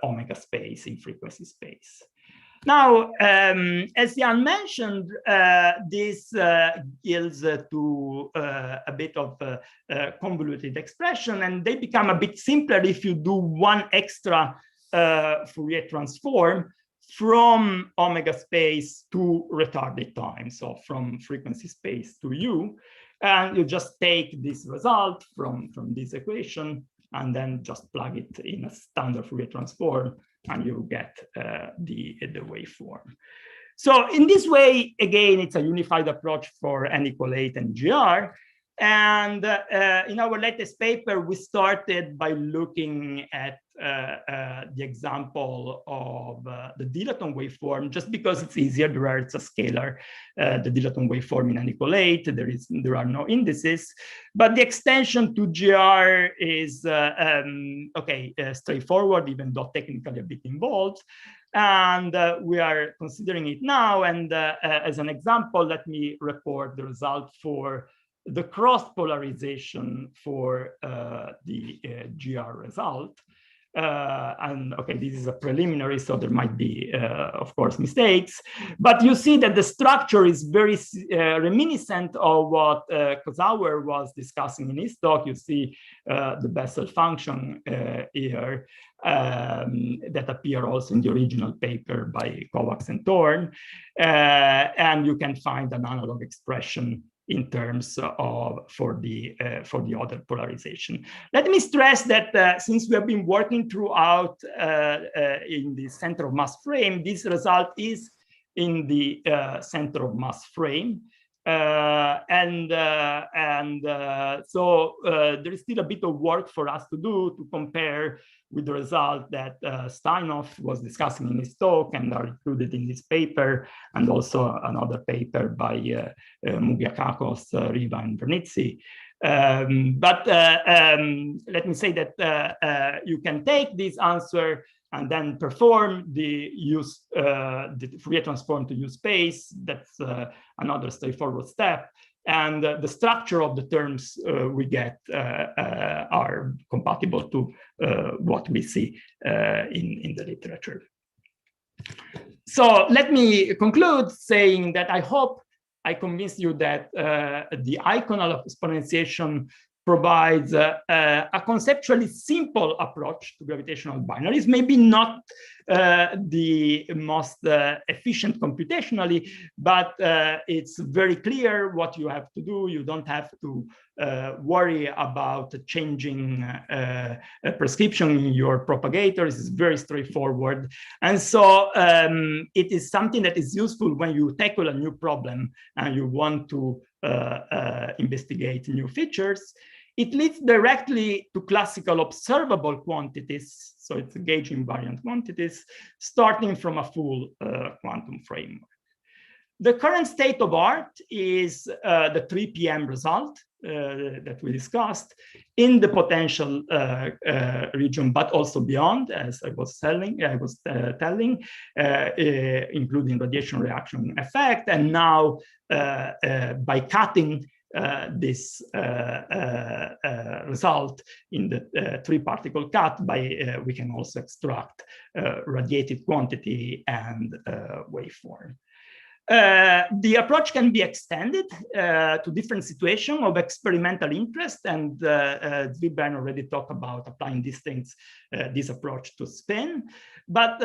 omega space, in frequency space. Now, as Jan mentioned, this yields to a bit of convoluted expression, and they become a bit simpler if you do one extra Fourier transform from omega space to retarded time, so from frequency space to U. And you just take this result from this equation and then just plug it in a standard Fourier transform, and you get the waveform. So in this way, again, it's a unified approach for N=8 and GR. And in our latest paper, we started by looking at the example of the dilaton waveform, just because it's easier. There it's a scalar, the dilaton waveform in N=8. There are no indices, but the extension to GR is straightforward, even though technically a bit involved. And we are considering it now. And as an example, let me report the result for the cross polarization for the GR result. And okay, this is a preliminary, so there might be, of course, mistakes. But you see that the structure is very reminiscent of what Kozauer was discussing in his talk. You see the Bessel function here that appear also in the original paper by Kovacs and Thorne. And you can find an analog expression in terms of for the other polarization. Let me stress that since we have been working throughout in the center of mass frame, this result is in the center of mass frame. So there is still a bit of work for us to do to compare with the result that Steinhoff was discussing in his talk and are included in this paper, and also another paper by Mugiakakos, Riva, and Vernizzi. But let me say that you can take this answer and then perform the Fourier transform to U space. That's another straightforward step. And the structure of the terms we get are compatible to what we see in the literature. So let me conclude saying that I hope I convinced you that the Eikonal exponentiation provides a conceptually simple approach to gravitational binaries, maybe not the most efficient computationally, but it's very clear what you have to do. You don't have to worry about changing a prescription in your propagators. It's very straightforward. And so it is something that is useful when you tackle a new problem and you want to investigate new features. it leads directly to classical observable quantities. So it's gauge invariant quantities starting from a full quantum framework. The current state of art is the 3 p.m. result that we discussed in the potential region, but also beyond, as I was telling, including radiation reaction effect. And now by cutting this result in the 3-particle cut, we can also extract radiated quantity and waveform. The approach can be extended to different situations of experimental interest, and Zwiebern already talked about applying these things, this approach to spin. But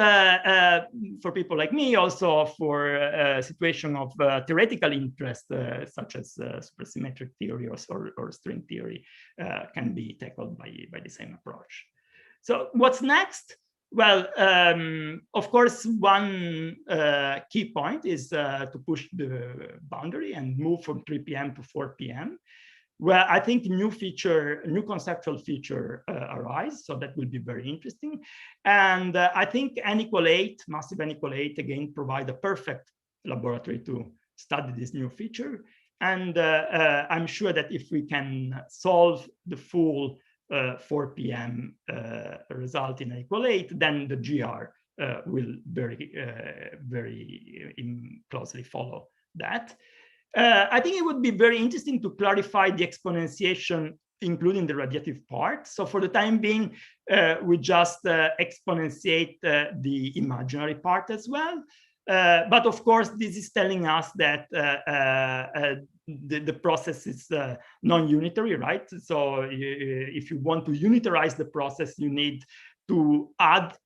for people like me, also for a situation of theoretical interest, such as supersymmetric theory or string theory, can be tackled by the same approach. So what's next? Well, of course, one key point is to push the boundary and move from 3 p.m. to 4 p.m., where I think new conceptual feature arise. So that will be very interesting. And I think N=8, massive N=8, again, provide a perfect laboratory to study this new feature. And I'm sure that if we can solve the full 4 p.m. result in Ecole, then the GR will very closely follow that. I think it would be very interesting to clarify the exponentiation, including the radiative part. So for the time being, we just exponentiate the imaginary part as well. But of course, this is telling us that the process is non-unitary, right? So if you want to unitarize the process, you need to add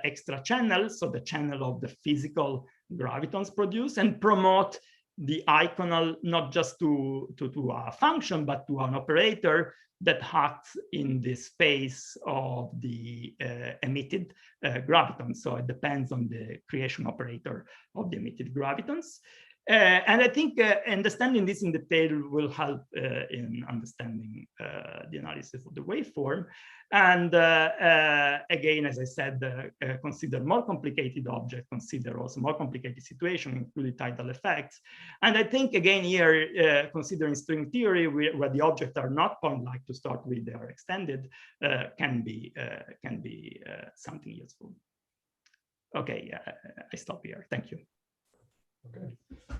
extra channels, so the channel of the physical gravitons produced, and promote the Eikonal not just to a function, but to an operator that acts in the space of the emitted gravitons. So it depends on the creation operator of the emitted gravitons. And I think understanding this in detail will help in understanding the analysis of the waveform. And again, as I said, consider more complicated objects, consider also more complicated situations, including tidal effects. And I think, again, here, considering string theory, where the objects are not point-like to start with, they are extended, can be something useful. Okay, I stop here. Thank you. Okay,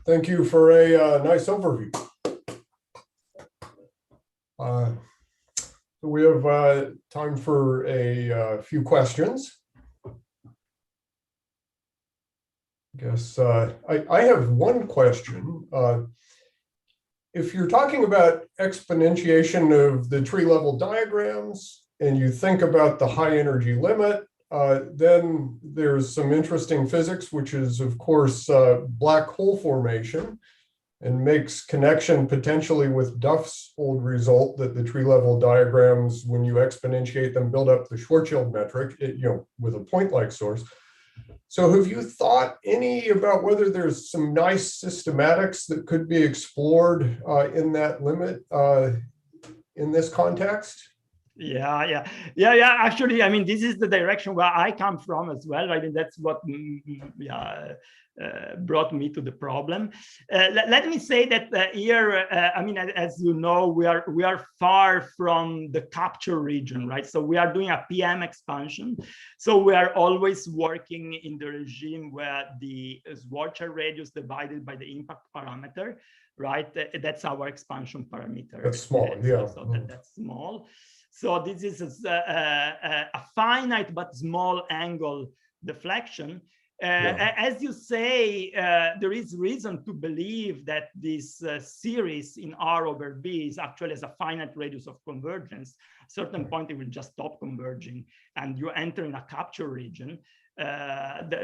thank you for a nice overview. We have time for a few questions. I guess I have one question. If you're talking about exponentiation of the tree level diagrams and you think about the high energy limit, then there's some interesting physics, which is, of course, black hole formation, and makes connection potentially with Duff's old result that the tree level diagrams, when you exponentiate them, build up the Schwarzschild metric, with a point-like source. So have you thought any about whether there's some nice systematics that could be explored in that limit in this context? Yeah. Actually, I mean, this is the direction where I come from as well. I mean, that's what brought me to the problem. Let me say that here, I mean, as you know, we are far from the capture region, right? So we are doing a PM expansion. So we are always working in the regime where the Schwarzschild radius divided by the impact parameter, right? That's our expansion parameter. That's small, yeah. So that's small. So this is a finite but small angle deflection. As you say, there is reason to believe that this series in R over B is actually as a finite radius of convergence. At a certain point, it will just stop converging, and you enter in a capture region,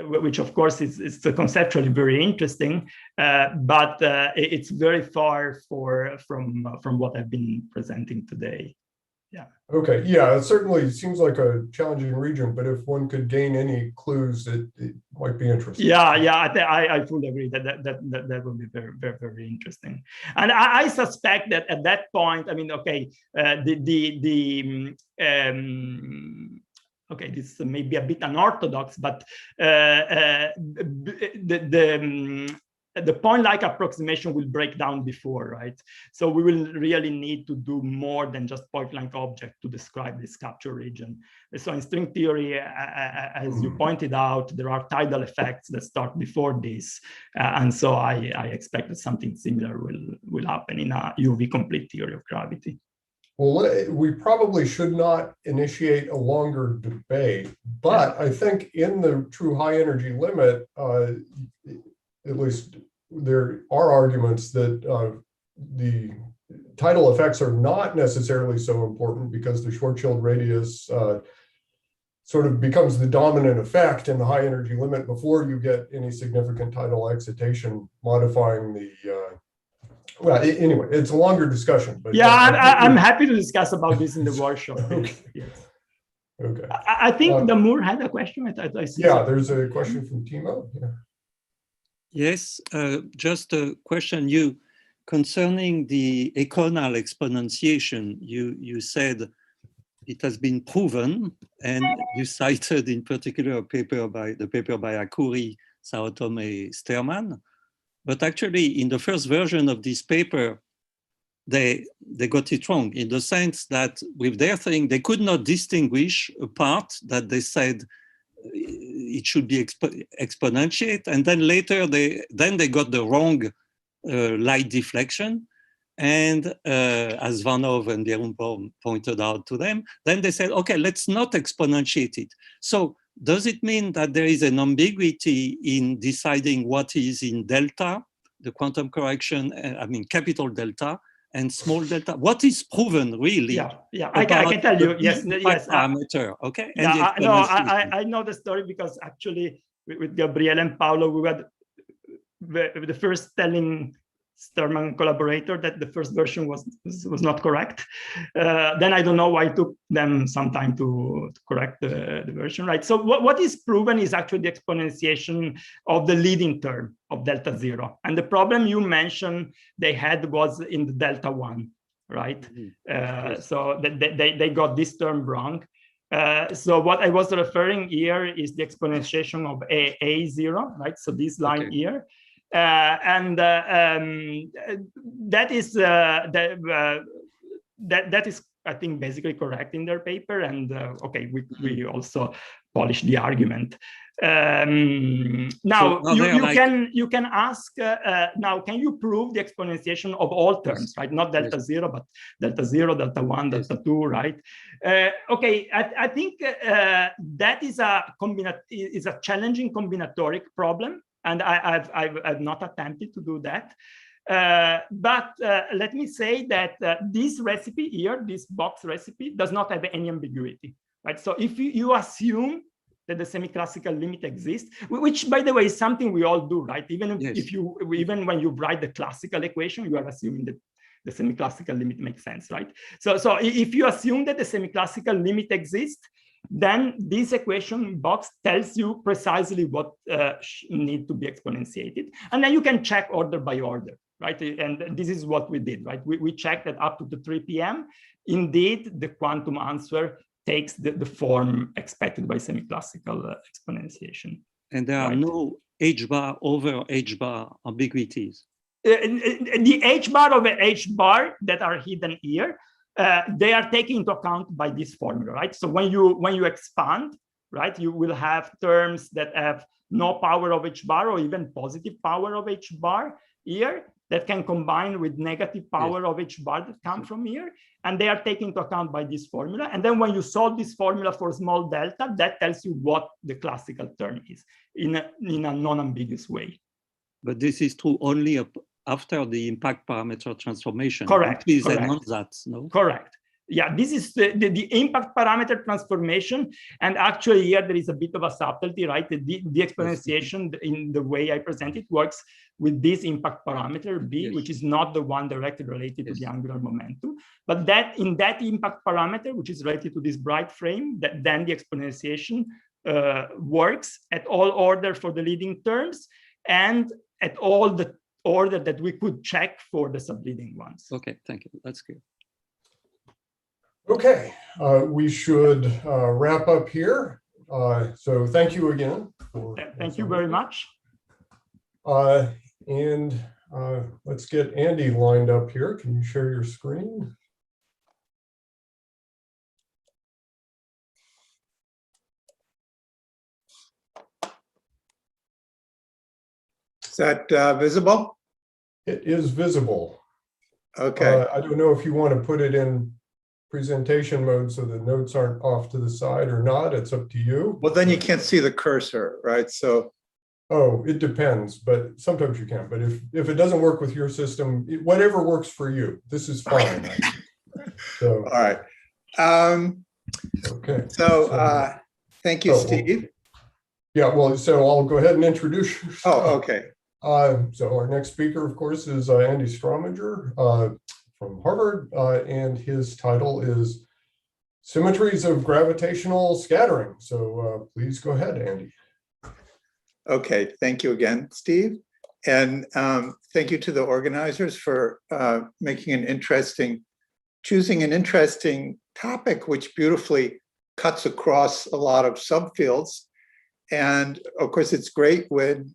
which of course is conceptually very interesting, but it's very far from what I've been presenting today. Yeah. Okay. Yeah, it certainly seems like a challenging region, but if one could gain any clues, it might be interesting. Yeah, I fully agree that would be very, very, very interesting. And I suspect that at that point, I mean, okay, okay, this may be a bit unorthodox, but the point-like approximation will break down before, right? So we will really need to do more than just point-like object to describe this capture region. So in string theory, as you pointed out, there are tidal effects that start before this. And so I expect that something similar will happen in a UV complete theory of gravity. Well, we probably should not initiate a longer debate, but I think in the true high energy limit, at least there are arguments that the tidal effects are not necessarily so important because the Schwarzschild radius sort of becomes the dominant effect in the high energy limit before you get any significant tidal excitation modifying the well, anyway, it's a longer discussion. But yeah, I'm happy to discuss about this in the workshop. Okay. Yes. Okay. I think the Moore had a question. I see yeah, there's a question from Timo. Yeah. Yes, just a question concerning the Eikonal exponentiation. You said it has been proven, and you cited in particular the paper by Akuri, Saotome, Sterman. But actually, in the first version of this paper, they got it wrong in the sense that with their thing, they could not distinguish a part that they said it should be exponentiate, and then later they got the wrong light deflection, and as Van Hove and Derumpo pointed out to them, then they said, okay, let's not exponentiate it. So does it mean that there is an ambiguity in deciding what is in delta, the quantum correction, I mean capital delta, and small delta? What is proven really? Yeah, I can tell you. Yes. Parameter, okay. And I know the story because actually with Gabriele and Paolo, we were the first telling Sterman collaborator that the first version was not correct. Then I don't know why it took them some time to correct the version, right? So what is proven is actually the exponentiation of the leading term of delta zero. And the problem you mentioned they had was in the delta one, right? So they got this term wrong. So what I was referring here is the exponentiation of A0, right? So this line here. And that is I think basically correct in their paper, and okay, we also polished the argument. Now so you can ask now, can you prove the exponentiation of all terms, right? Not delta zero, but delta zero, delta one, delta two, right? Okay, I think that is a challenging combinatoric problem. And I've not attempted to do that. But let me say that this recipe here, this box recipe, does not have any ambiguity, right? So if you assume that the semi-classical limit exists, which by the way is something we all do, right? Even even when you write the classical equation, you are assuming that the semi-classical limit makes sense, right? So if you assume that the semi-classical limit exists, then this equation box tells you precisely what need to be exponentiated. And then you can check order by order, right? And this is what we did, right? We checked that up to the 3 p.m. Indeed, the quantum answer takes the form expected by semi-classical exponentiation. And there are no h bar over h bar ambiguities. The h bar over h bar that are hidden here, they are taken into account by this formula, right? So when you expand, right, you will have terms that have no power of h bar or even positive power of h bar here that can combine with negative power of h bar that come from here, and they are taken into account by this formula. And then when you solve this formula for small delta, that tells you what the classical term is in a non-ambiguous way. But this is true only after the impact parameter transformation. Correct. Please announce that, no? Correct. yeah, this is the impact parameter transformation. And actually here there is a bit of a subtlety, right? The exponentiation in the way I present it works with this impact parameter B, which is not the one directly related to the angular momentum. But that in that impact parameter, which is related to this bright frame, that then the exponentiation works at all order for the leading terms and at all the order that we could check for the subleading ones. Okay, thank you. That's good. Okay, we should wrap up here. So thank you again. Thank you very much. And let's get Andy lined up here. Can you share your screen? Is that visible? It is visible. Okay. I don't know if you want to put it in presentation mode so the notes aren't off to the side or not. It's up to you. Well, then you can't see the cursor, right? So. Oh, it depends, but sometimes you can. But if it doesn't work with your system, whatever works for you, this is fine. So. All right. Okay. So thank you, Steve. Yeah, well, so I'll go ahead and introduce you. Oh, okay. So our next speaker, of course, is Andy Strominger from Harvard, and his title is Symmetries of Gravitational Scattering. So please go ahead, Andy. Okay, thank you again, Steve. And thank you to the organizers for choosing an interesting topic, which beautifully cuts across a lot of subfields. And of course, it's great when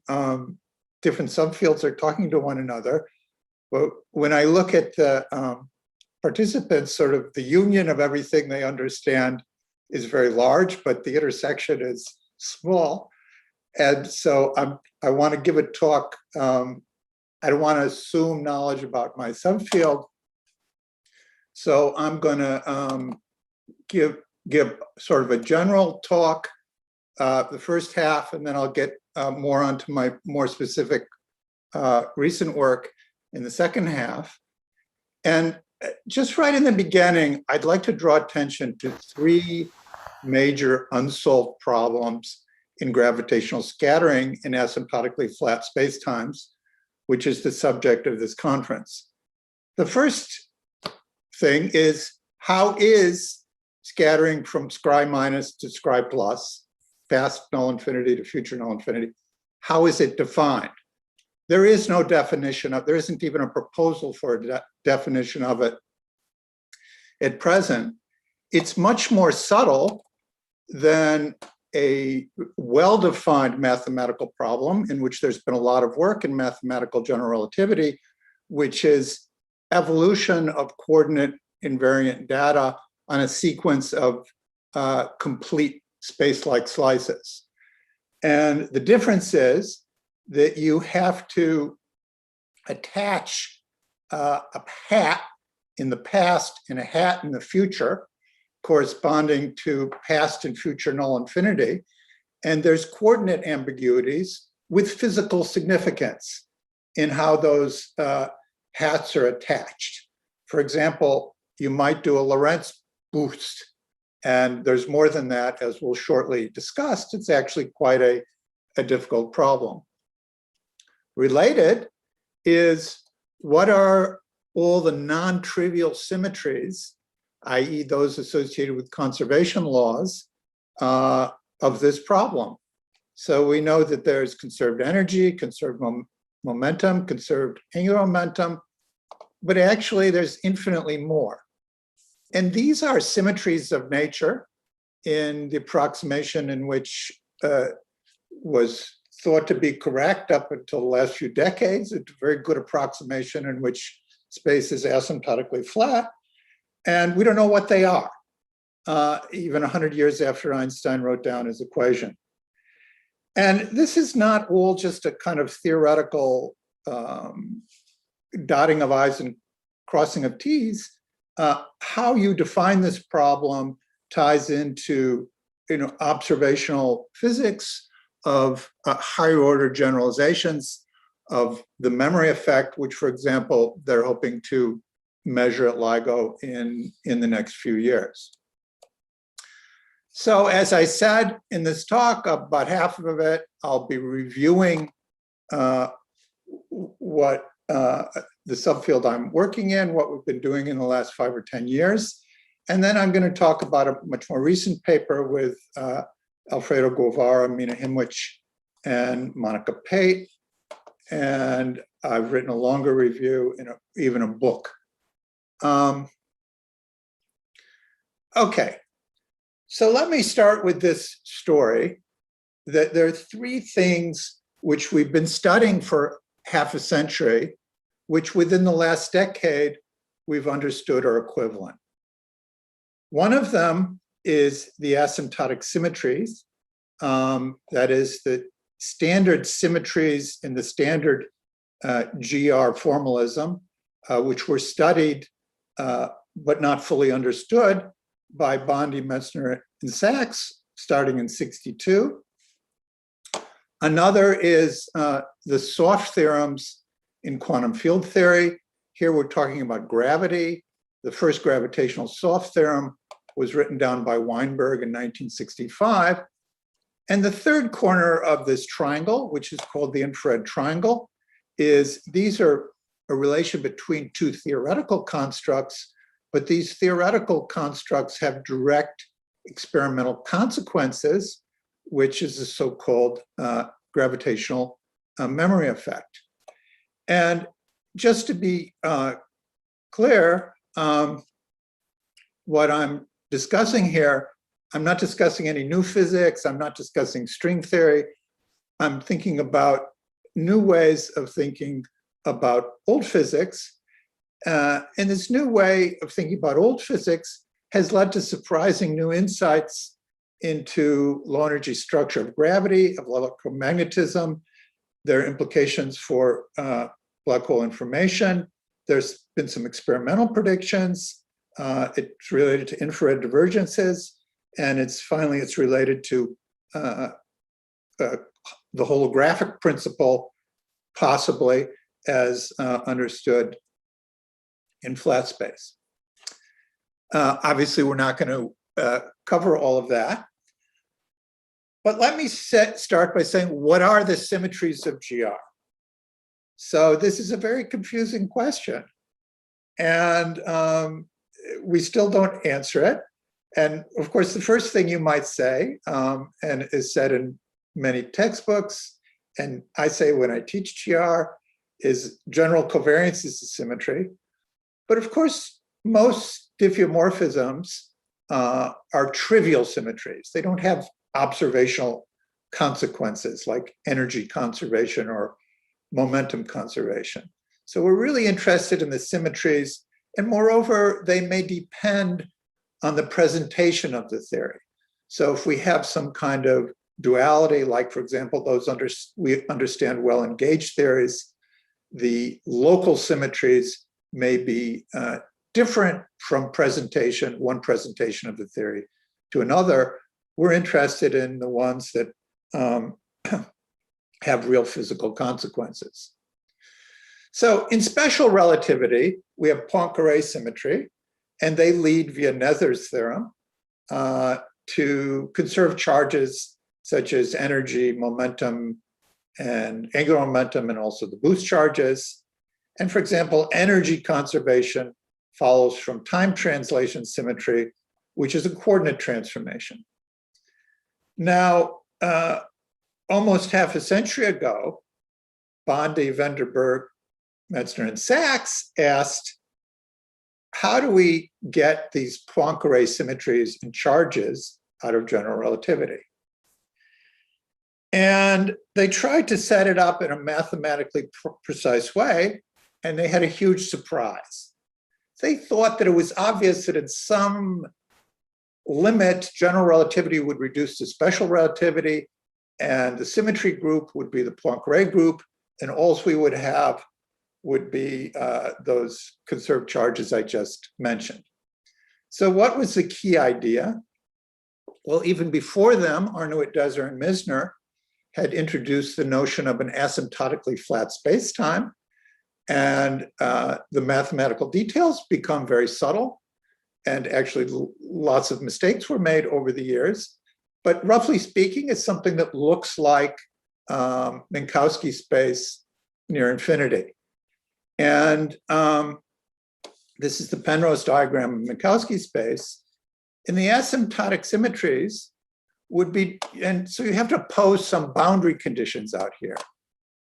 different subfields are talking to one another. But when I look at the participants, sort of the union of everything they understand is very large, but the intersection is small. And so I want to give a talk. I don't want to assume knowledge about my subfield. So I'm going to give sort of a general talk the first half, and then I'll get more onto my more specific recent work in the second half. And just right in the beginning, I'd like to draw attention to three major unsolved problems in gravitational scattering in asymptotically flat spacetimes, which is the subject of this conference. The first thing is, how is scattering from scri minus to scri plus, past null infinity to future null infinity, how is it defined? There is no definition of, there isn't even a proposal for a definition of it at present. It's much more subtle than a well-defined mathematical problem in which there's been a lot of work in mathematical general relativity, which is evolution of coordinate invariant data on a sequence of complete space-like slices. And the difference is that you have to attach a hat in the past and a hat in the future, corresponding to past and future null infinity. And there's coordinate ambiguities with physical significance in how those hats are attached. For example, you might do a Lorentz boost, and there's more than that, as we'll shortly discuss. It's actually quite a difficult problem. Related is, what are all the non-trivial symmetries, i.e. those associated with conservation laws of this problem? So we know that there's conserved energy, conserved momentum, conserved angular momentum, but actually there's infinitely more. And these are symmetries of nature in the approximation in which was thought to be correct up until the last few decades. It's a very good approximation in which space is asymptotically flat. And we don't know what they are, even 100 years after Einstein wrote down his equation. And this is not all just a kind of theoretical dotting of I's and crossing of T's. How you define this problem ties into observational physics of higher order generalizations of the memory effect, which, for example, they're hoping to measure at LIGO in the next few years. So as I said in this talk, about half of it, I'll be reviewing what the subfield I'm working in, what we've been doing in the last 5 or 10 years. And then I'm going to talk about a much more recent paper with Alfredo Guevara, Mina Himwich, and Monica Pate. And I've written a longer review and even a book. Okay, so let me start with this story, that there are 3 things which we've been studying for half a century, which within the last decade, we've understood are equivalent. One of them is the asymptotic symmetries, that is the standard symmetries in the standard GR formalism, which were studied but not fully understood by Bondi, Metzner, and Sachs starting in '62. Another is the soft theorems in quantum field theory. Here we're talking about gravity. The first gravitational soft theorem was written down by Weinberg in 1965. And the third corner of this triangle, which is called the infrared triangle, is these are a relation between 2 theoretical constructs, but these theoretical constructs have direct experimental consequences, which is the so-called gravitational memory effect. And just to be clear, what I'm discussing here, I'm not discussing any new physics, I'm not discussing string theory, I'm thinking about new ways of thinking about old physics. And this new way of thinking about old physics has led to surprising new insights into low energy structure of gravity, of electromagnetism. There are implications for black hole information. There's been some experimental predictions. It's related to infrared divergences, and it's related to the holographic principle, possibly as understood in flat space. Obviously, we're not going to cover all of that. But let me start by saying, what are the symmetries of GR? So this is a very confusing question. And we still don't answer it. And of course, the first thing you might say, and is said in many textbooks, and I say when I teach GR, is general covariance is a symmetry. But of course, most diffeomorphisms are trivial symmetries. They don't have observational consequences like energy conservation or momentum conservation. So we're really interested in the symmetries, and moreover, they may depend on the presentation of the theory. So if we have some kind of duality, like for example, we understand well-engaged theories, the local symmetries may be different from one presentation of the theory to another. We're interested in the ones that have real physical consequences. So in special relativity, we have Poincare symmetry, and they lead via Nether's theorem to conserve charges such as energy, momentum, and angular momentum, and also the boost charges. And for example, energy conservation follows from time translation symmetry, which is a coordinate transformation. Now, almost half a century ago, Bondi, Vanderburg, Metzner, and Sachs asked, how do we get these Poincare symmetries and charges out of general relativity? And they tried to set it up in a mathematically precise way, and they had a huge surprise. They thought that it was obvious that in some limit, general relativity would reduce to special relativity, and the symmetry group would be the Poincare group, and all we would have would be those conserved charges I just mentioned. So what was the key idea? Well, even before them, Arnaud, Deser, and Misner had introduced the notion of an asymptotically flat spacetime. And the mathematical details become very subtle. And actually lots of mistakes were made over the years. But roughly speaking, it's something that looks like Minkowski space near infinity. And this is the Penrose diagram of Minkowski space. In the asymptotic symmetries would be, and so you have to pose some boundary conditions out here.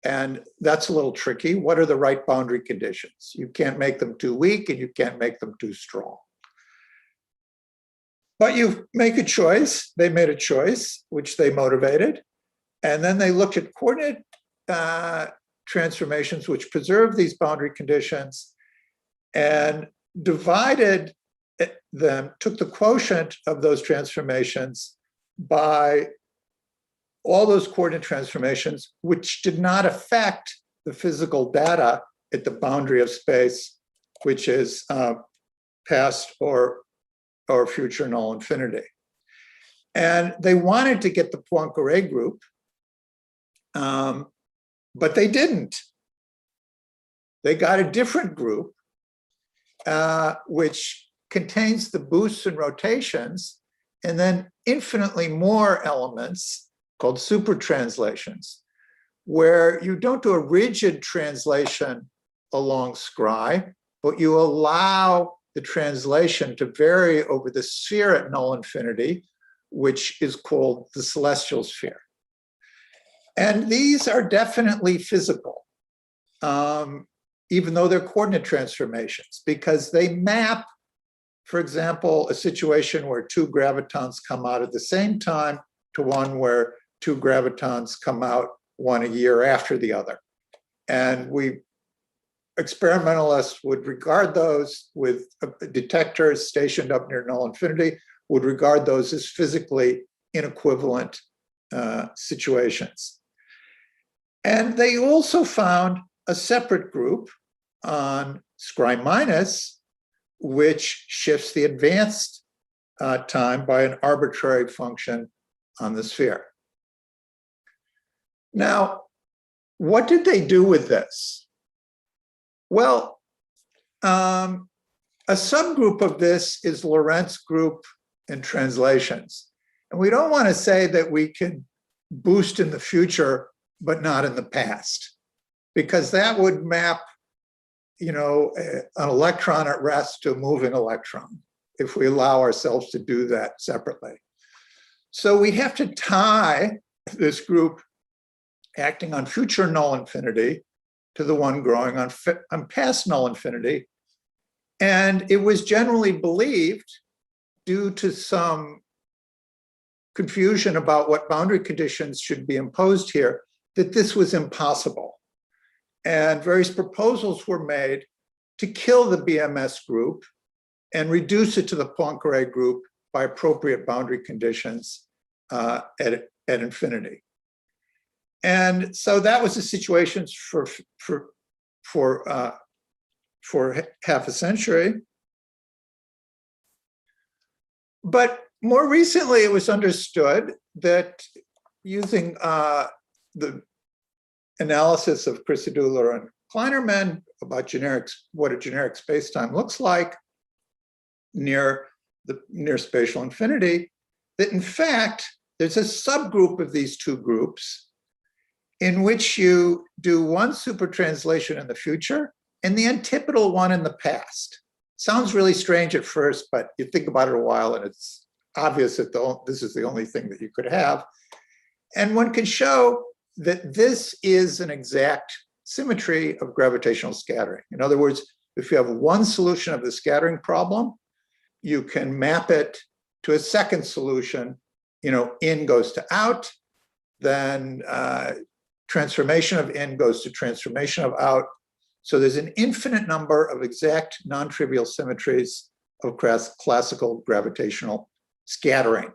And that's a little tricky. What are the right boundary conditions? You can't make them too weak and you can't make them too strong. But you make a choice. They made a choice, which they motivated. And then they looked at coordinate transformations, which preserve these boundary conditions, and divided them, took the quotient of those transformations by all those coordinate transformations, which did not affect the physical data at the boundary of space, which is past or future null infinity. And they wanted to get the Poincare group, but they didn't. They got a different group, which contains the boosts and rotations, and then infinitely more elements called super translations, where you don't do a rigid translation along scry, but you allow the translation to vary over the sphere at null infinity, which is called the celestial sphere. And these are definitely physical, even though they're coordinate transformations, because they map, for example, a situation where two gravitons come out at the same time to one where two gravitons come out one a year after the other. And experimentalists would regard those with detectors stationed up near null infinity, would regard those as physically inequivalent situations. And they also found a separate group on scry minus, which shifts the advanced time by an arbitrary function on the sphere. Now, what did they do with this? Well, a subgroup of this is Lorentz group in translations. And we don't want to say that we can boost in the future, but not in the past, because that would map, an electron at rest to a moving electron, if we allow ourselves to do that separately. So we have to tie this group acting on future null infinity to the one growing on past null infinity. And it was generally believed, due to some confusion about what boundary conditions should be imposed here, that this was impossible. And various proposals were made to kill the BMS group and reduce it to the Poincare group by appropriate boundary conditions at infinity. And so that was the situation for half a century. But more recently, it was understood that using the analysis of Christodoulou and Kleinerman about what a generic spacetime looks like near spatial infinity, that in fact, there's a subgroup of these two groups in which you do one super translation in the future and the antipodal one in the past. Sounds really strange at first, but you think about it a while and it's obvious that this is the only thing that you could have. And one can show that this is an exact symmetry of gravitational scattering. In other words, if you have one solution of the scattering problem, you can map it to a second solution, in goes to out, then transformation of in goes to transformation of out. So there's an infinite number of exact non-trivial symmetries of classical gravitational scattering.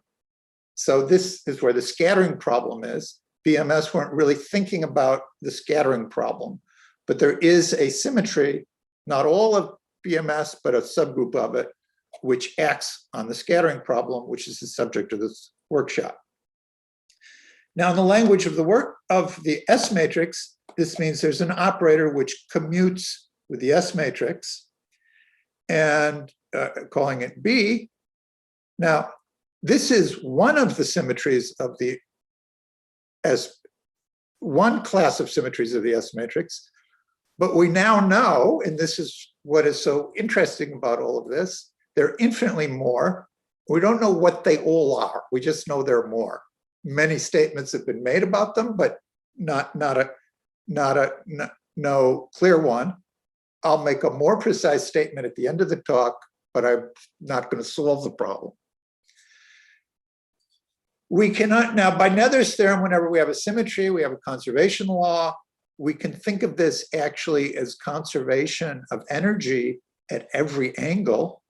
So this is where the scattering problem is. BMS weren't really thinking about the scattering problem, but there is a symmetry, not all of BMS, but a subgroup of it, which acts on the scattering problem, which is the subject of this workshop. Now, in the language of the work of the S matrix, this means there's an operator which commutes with the S matrix and calling it B. Now, this is one of the symmetries of the one class of symmetries of the S matrix. But we now know, and this is what is so interesting about all of this, there are infinitely more. We don't know what they all are. We just know there are more. Many statements have been made about them, but no clear one. I'll make a more precise statement at the end of the talk, but I'm not going to solve the problem. We cannot, now by Nether's theorem, whenever we have a symmetry, we have a conservation law, we can think of this actually as conservation of energy at every angle,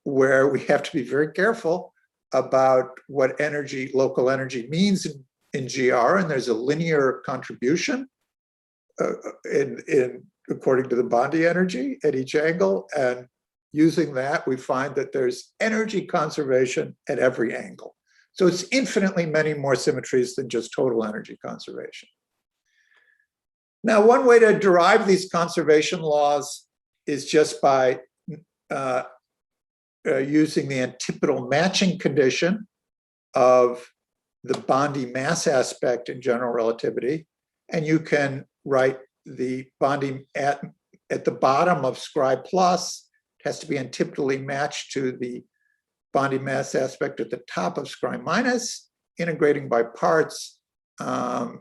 where we have to be very careful about what energy, local energy means in GR, and there's a linear contribution according to the Bondi energy at each angle, and using that, we find that there's energy conservation at every angle. So it's infinitely many more symmetries than just total energy conservation. Now, one way to derive these conservation laws is just by using the antipodal matching condition of the Bondi mass aspect in general relativity. And you can write the Bondi at the bottom of scribe plus, it has to be antipodally matched to the Bondi mass aspect at the top of scribe minus. Integrating by parts,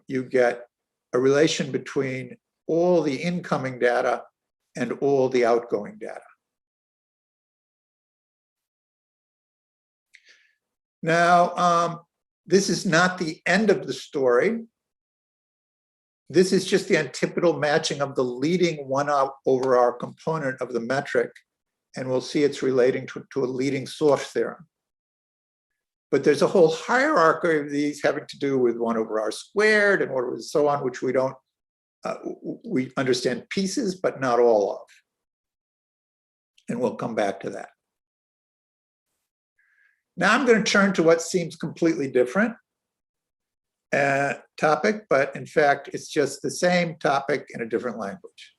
you get a relation between all the incoming data and all the outgoing data. Now, this is not the end of the story. This is just the antipodal matching of the leading 1/r component of the metric, and we'll see it's relating to a leading soft theorem. But there's a whole hierarchy of these having to do with 1/r squared and so on, which we don't, we understand pieces, but not all of. And we'll come back to that. Now I'm going to turn to what seems completely different topic, but in fact, it's just the same topic in a different language.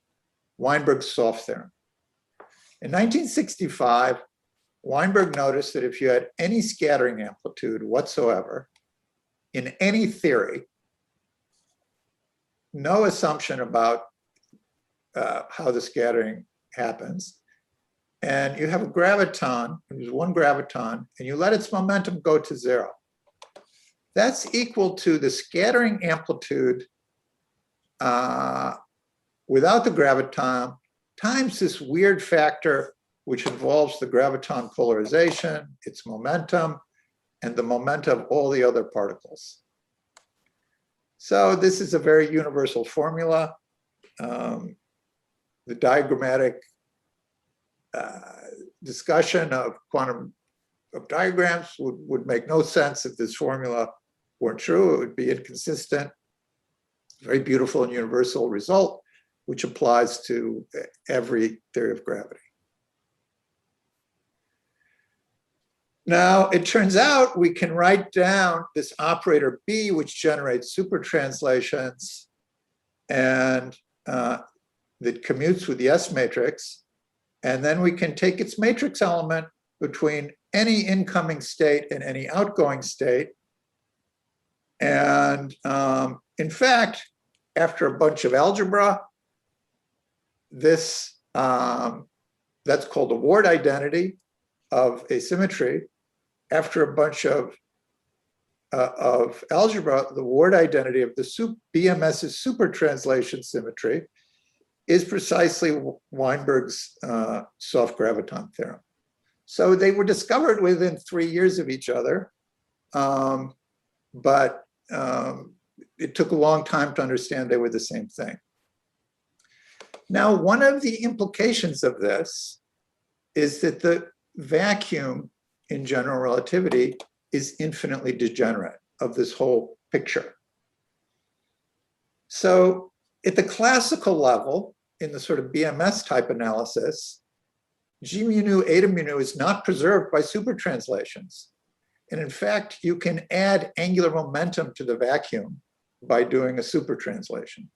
Weinberg's soft theorem. In 1965, Weinberg noticed that if you had any scattering amplitude whatsoever in any theory, no assumption about how the scattering happens, and you have a graviton, there's one graviton, and you let its momentum go to 0. That's equal to the scattering amplitude without the graviton times this weird factor which involves the graviton polarization, its momentum, and the momentum of all the other particles. So this is a very universal formula. The diagrammatic discussion of quantum of diagrams would make no sense if this formula weren't true. It would be inconsistent. Very beautiful and universal result, which applies to every theory of gravity. Now, it turns out we can write down this operator B, which generates super translations and that commutes with the S matrix. And then we can take its matrix element between any incoming state and any outgoing state. And in fact, after a bunch of algebra, this that's called the Ward identity of asymmetry. After a bunch of algebra, the Ward identity of the BMS's super translation symmetry is precisely Weinberg's soft graviton theorem. So they were discovered within 3 years of each other, but it took a long time to understand they were the same thing. Now, one of the implications of this is that the vacuum in general relativity is infinitely degenerate of this whole picture. So at the classical level, in the sort of BMS type analysis, G mu nu, eta mu nu is not preserved by super translations. And in fact, you can add angular momentum to the vacuum by doing a super translation.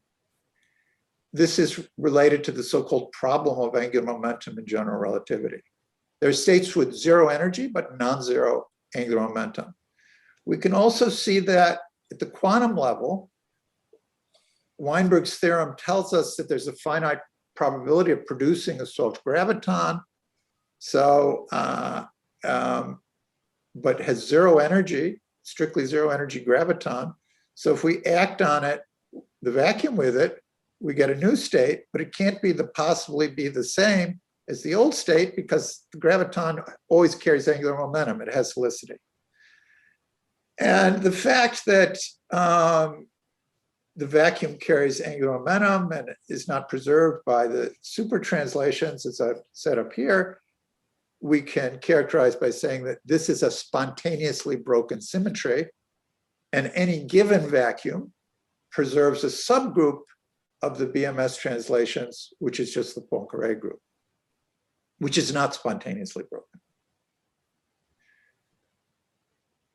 This is related to the so-called problem of angular momentum in general relativity. There are states with zero energy, but non-zero angular momentum. We can also see that at the quantum level, Weinberg's theorem tells us that there's a finite probability of producing a soft graviton, but has zero energy, strictly zero energy graviton. So if we act on it, the vacuum with it, we get a new state, but it can't possibly be the same as the old state because the graviton always carries angular momentum. It has helicity. And the fact that the vacuum carries angular momentum and is not preserved by the super translations, as I've set up here, we can characterize by saying that this is a spontaneously broken symmetry, and any given vacuum preserves a subgroup of the BMS translations, which is just the Poincare group, which is not spontaneously broken.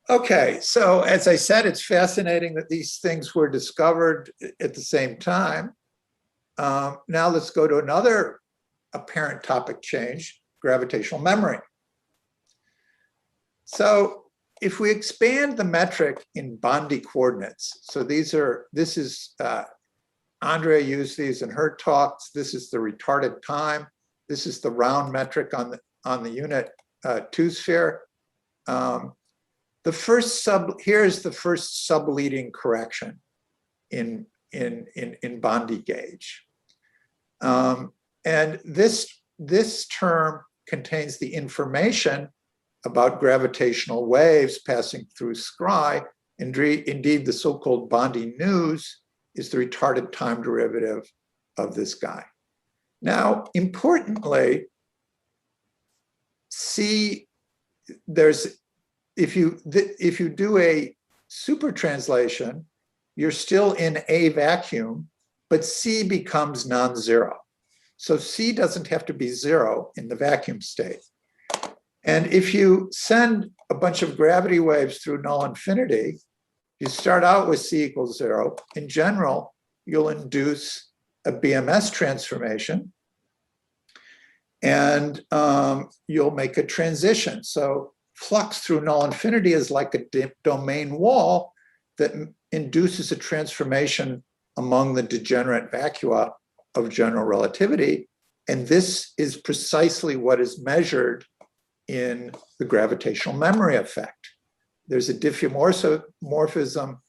Okay, so as I said, it's fascinating that these things were discovered at the same time. Now let's go to another apparent topic change, gravitational memory. So if we expand the metric in Bondi coordinates, so Andrea used these in her talks. This is the retarded time. This is the round metric on the unit 2 sphere. Here's the first subleading correction in Bondi gauge. And this term contains the information about gravitational waves passing through scry. Indeed, the so-called Bondi news is the retarded time derivative of this guy. Now, importantly, if you do a super translation, you're still in a vacuum, but C becomes non-zero. So C doesn't have to be zero in the vacuum state. And if you send a bunch of gravity waves through null infinity, you start out with C equals 0. In general, you'll induce a BMS transformation, and you'll make a transition. So flux through null infinity is like a domain wall that induces a transformation among the degenerate vacua of general relativity. And this is precisely what is measured in the gravitational memory effect. There's a diffeomorphism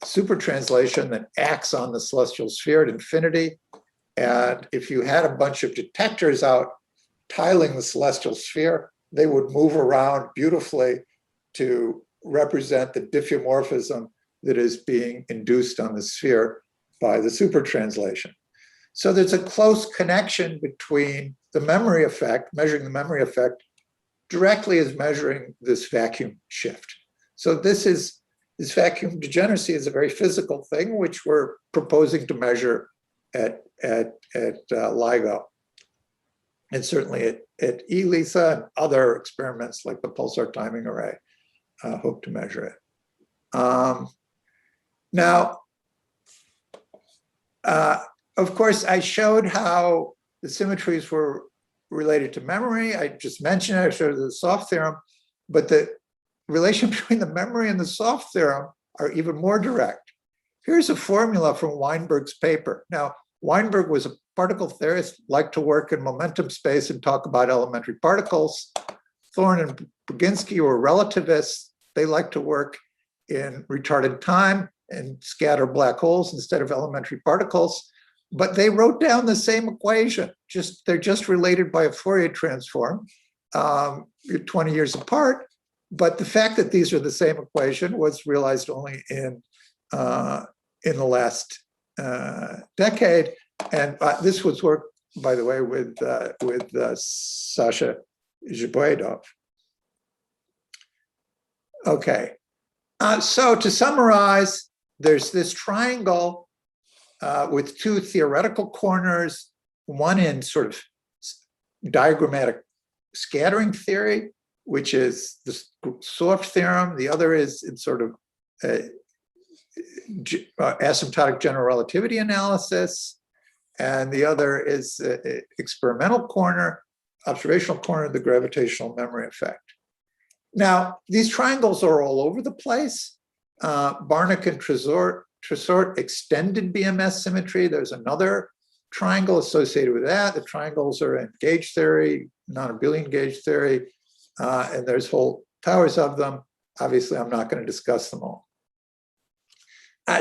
super translation that acts on the celestial sphere at infinity. And if you had a bunch of detectors out tiling the celestial sphere, they would move around beautifully to represent the diffeomorphism that is being induced on the sphere by the super translation. So there's a close connection between the memory effect, measuring the memory effect, directly as measuring this vacuum shift. So this vacuum degeneracy is a very physical thing, which we're proposing to measure at LIGO. And certainly at ELISA and other experiments like the pulsar timing array hope to measure it. Now, of course, I showed how the symmetries were related to memory. I just mentioned it, I showed the soft theorem, but the relation between the memory and the soft theorem are even more direct. Here's a formula from Weinberg's paper. Now, Weinberg was a particle theorist, liked to work in momentum space and talk about elementary particles. Thorne and Boginski were relativists. They liked to work in retarded time and scatter black holes instead of elementary particles. But they wrote down the same equation. They're just related by a Fourier transform, 20 years apart. But the fact that these are the same equation was realized only in the last decade. And this was work, by the way, with Sasha Zheboedov. Okay, so to summarize, there's this triangle with two theoretical corners, one in sort of diagrammatic scattering theory, which is the soft theorem. The other is in sort of asymptotic general relativity analysis. And the other is experimental corner, observational corner, the gravitational memory effect. Now, these triangles are all over the place. Barnick and Tresort extended BMS symmetry. There's another triangle associated with that. The triangles are in gauge theory, non-abelian gauge theory, and there's whole towers of them. Obviously, I'm not going to discuss them all.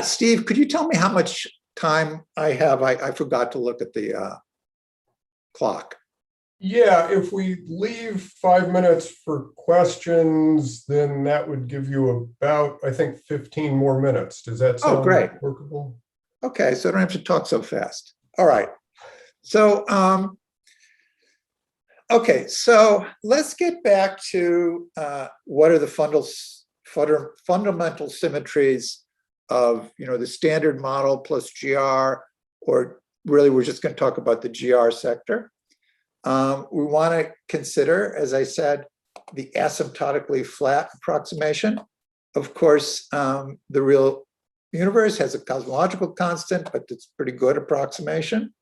Steve, could you tell me how much time I have? I forgot to look at the clock. Yeah, if we leave 5 minutes for questions, then that would give you about, I think, 15 more minutes. Does that sound workable? Okay, so I don't have to talk so fast. All right. So, okay, so let's get back to what are the fundamental symmetries of, the standard model plus GR, or really we're just going to talk about the GR sector. We want to consider, as I said, the asymptotically flat approximation. Of course, the real universe has a cosmological constant, but it's a pretty good approximation.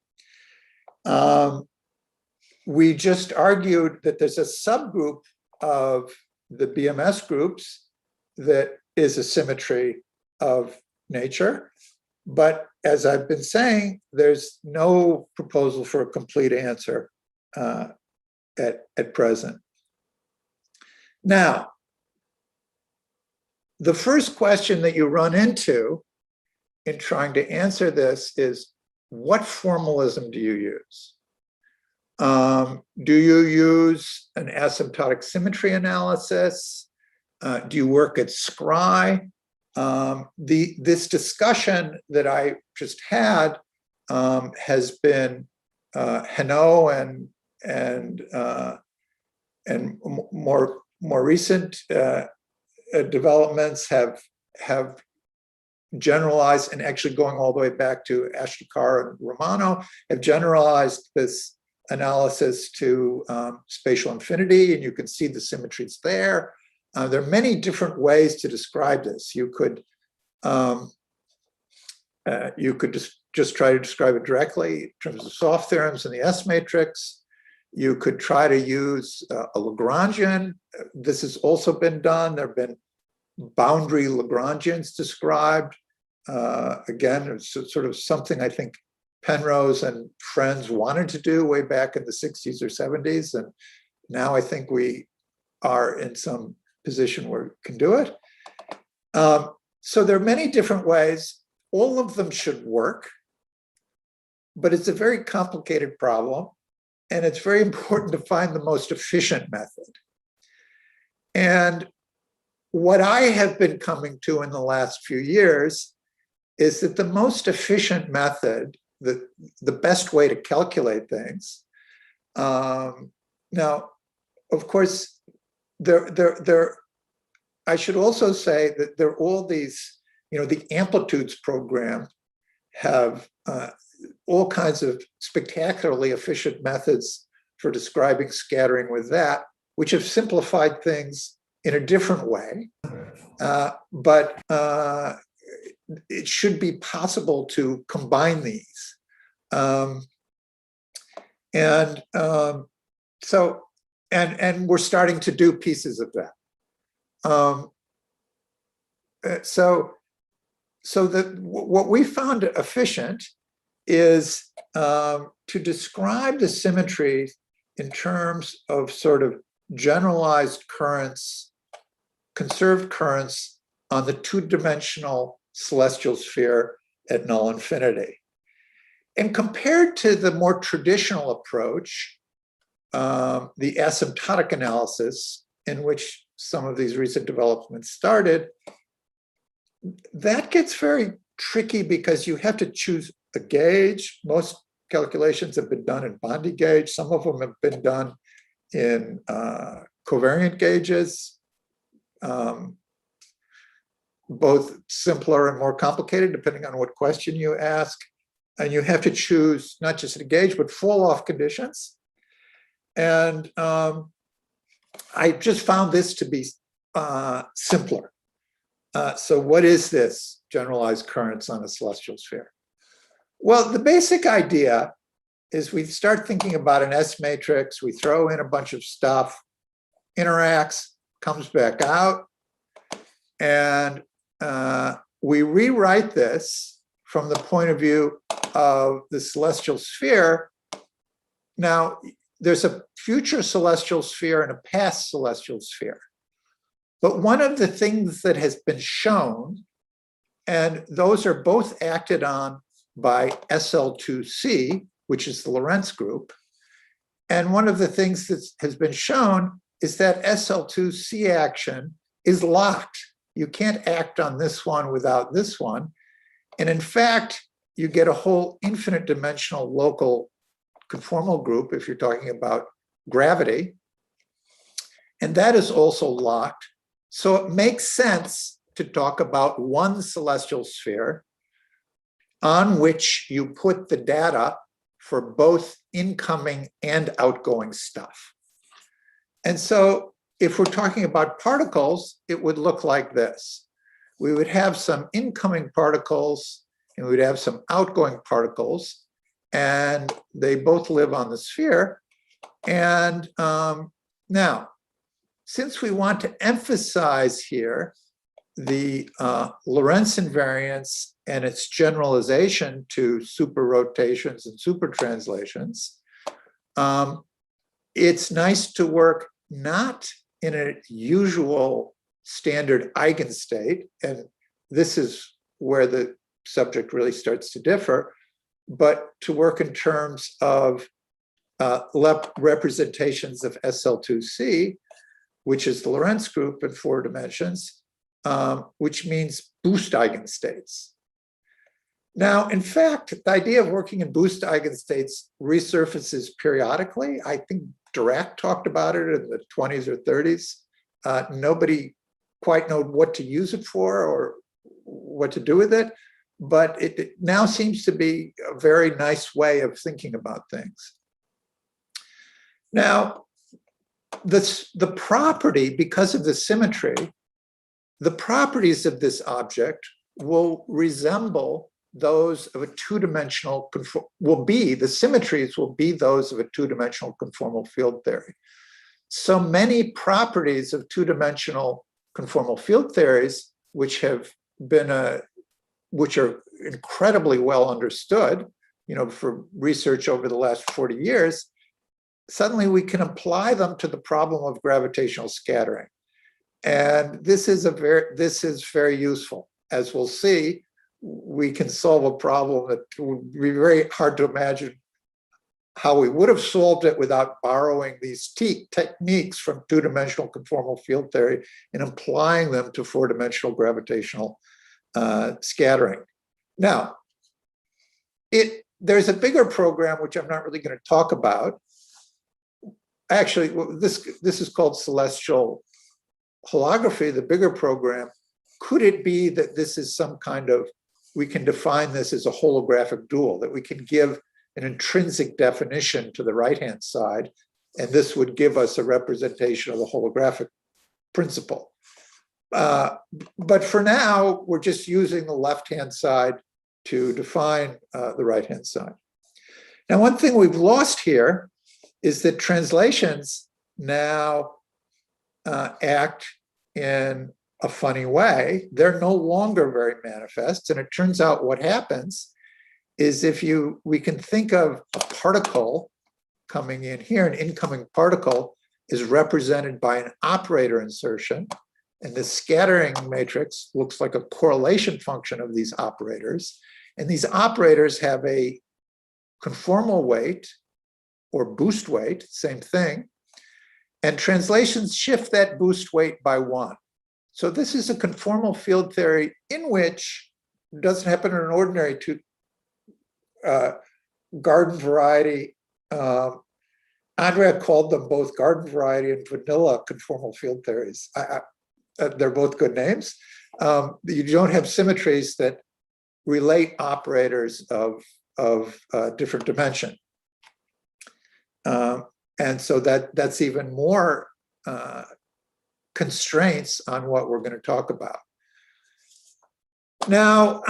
We just argued that there's a subgroup of the BMS groups that is a symmetry of nature. But as I've been saying, there's no proposal for a complete answer at present. Now, the first question that you run into in trying to answer this is, what formalism do you use? Do you use an asymptotic symmetry analysis? Do you work at Scry? This discussion that I just had has been Hainaut and more recent developments have generalized, and actually going all the way back to Ashtekar and Romano, have generalized this analysis to spatial infinity, and you can see the symmetries there. There are many different ways to describe this. You could just try to describe it directly in terms of soft theorems in the S matrix. You could try to use a Lagrangian. This has also been done. There have been boundary Lagrangians described. Again, it's sort of something I think Penrose and friends wanted to do way back in the 60s or 70s. And now I think we are in some position where we can do it. So there are many different ways. All of them should work, but it's a very complicated problem. And it's very important to find the most efficient method. And what I have been coming to in the last few years is that the most efficient method, the best way to calculate things. Now, of course, I should also say that there are all these, the amplitudes program have all kinds of spectacularly efficient methods for describing scattering with that, which have simplified things in a different way. But it should be possible to combine these. And we're starting to do pieces of that. What we found efficient is to describe the symmetry in terms of sort of generalized currents, conserved currents on the two-dimensional celestial sphere at null infinity. And compared to the more traditional approach, the asymptotic analysis, in which some of these recent developments started, that gets very tricky because you have to choose a gauge. Most calculations have been done in Bondi gauge. Some of them have been done in covariant gauges, both simpler and more complicated, depending on what question you ask. And you have to choose not just a gauge, but fall-off conditions. And I just found this to be simpler. So what is this generalized currents on a celestial sphere? Well, the basic idea is we start thinking about an S matrix, we throw in a bunch of stuff, interacts, comes back out, and we rewrite this from the point of view of the celestial sphere. Now, there's a future celestial sphere and a past celestial sphere. But one of the things that has been shown, and those are both acted on by SL2C, which is the Lorentz group, and one of the things that has been shown is that SL2C action is locked. You can't act on this one without this one. And in fact, you get a whole infinite dimensional local conformal group if you're talking about gravity. And that is also locked. So it makes sense to talk about one celestial sphere on which you put the data for both incoming and outgoing stuff. And so if we're talking about particles, it would look like this. We would have some incoming particles and we'd have some outgoing particles, and they both live on the sphere. And now, since we want to emphasize here the Lorentz invariance and its generalization to super rotations and super translations, it's nice to work not in a usual standard eigenstate, and this is where the subject really starts to differ, but to work in terms of representations of SL2C, which is the Lorentz group in 4 dimensions, which means boost eigenstates. Now, in fact, the idea of working in boost eigenstates resurfaces periodically. I think Dirac talked about it in the 20s or 30s. Nobody quite know what to use it for or what to do with it, but it now seems to be a very nice way of thinking about things. Now, the property, because of the symmetry, the properties of this object will resemble those of a two-dimensional, the symmetries will be those of a two-dimensional conformal field theory. So many properties of two-dimensional conformal field theories, which are incredibly well understood, for research over the last 40 years, suddenly we can apply them to the problem of gravitational scattering. And this is very useful. As we'll see, we can solve a problem that would be very hard to imagine how we would have solved it without borrowing these techniques from two-dimensional conformal field theory and applying them to four-dimensional gravitational scattering. Now, there's a bigger program, which I'm not really going to talk about. Actually, this is called celestial holography, the bigger program. Could it be that this is some kind of, we can define this as a holographic dual, that we can give an intrinsic definition to the right-hand side, and this would give us a representation of the holographic principle. But for now, we're just using the left-hand side to define the right-hand side. Now, one thing we've lost here is that translations now act in a funny way. They're no longer very manifest, and it turns out what happens is we can think of a particle coming in here, an incoming particle is represented by an operator insertion, and the scattering matrix looks like a correlation function of these operators, and these operators have a conformal weight or boost weight, same thing, and translations shift that boost weight by 1. So this is a conformal field theory in which it doesn't happen in an ordinary garden variety. Andrea called them both garden variety and vanilla conformal field theories. They're both good names. You don't have symmetries that relate operators of different dimension. And so that's even more constraints on what we're going to talk about. Now,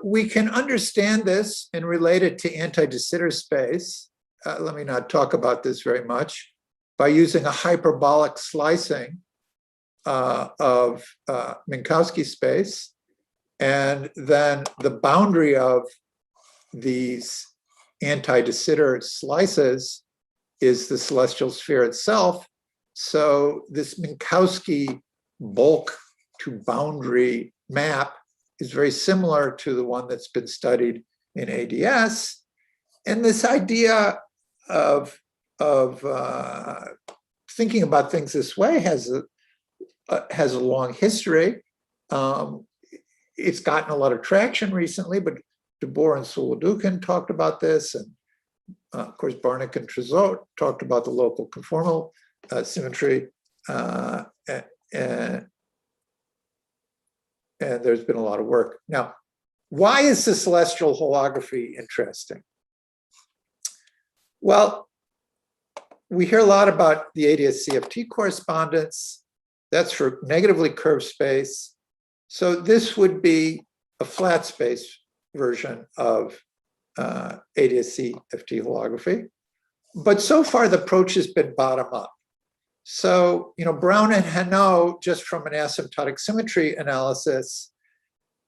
we can understand this and relate it to anti-de Sitter space. Let me not talk about this very much, by using a hyperbolic slicing of Minkowski space. And then the boundary of these anti-de Sitter slices is the celestial sphere itself. So this Minkowski bulk to boundary map is very similar to the one that's been studied in ADS. And this idea of thinking about things this way has a long history. It's gotten a lot of traction recently, but De Boer and Solodukin talked about this, and of course Barnick and Trezot talked about the local conformal symmetry, and there's been a lot of work. Now, why is the celestial holography interesting? Well, we hear a lot about the ADS-CFT correspondence. That's for negatively curved space. So this would be a flat space version of ADS-CFT holography. But so far, the approach has been bottom up. So, Brown and Hainaut, just from an asymptotic symmetry analysis,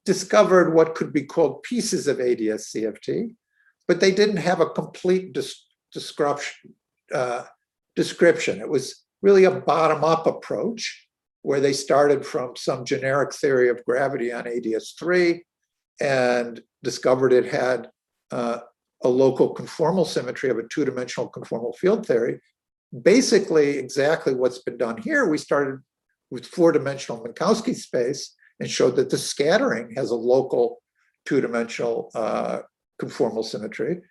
discovered what could be called pieces of ADS-CFT, but they didn't have a complete description. It was really a bottom-up approach where they started from some generic theory of gravity on ADS3 and discovered it had a local conformal symmetry of a two-dimensional conformal field theory. Basically, exactly what's been done here. We started with four-dimensional Minkowski space and showed that the scattering has a local two-dimensional conformal symmetry.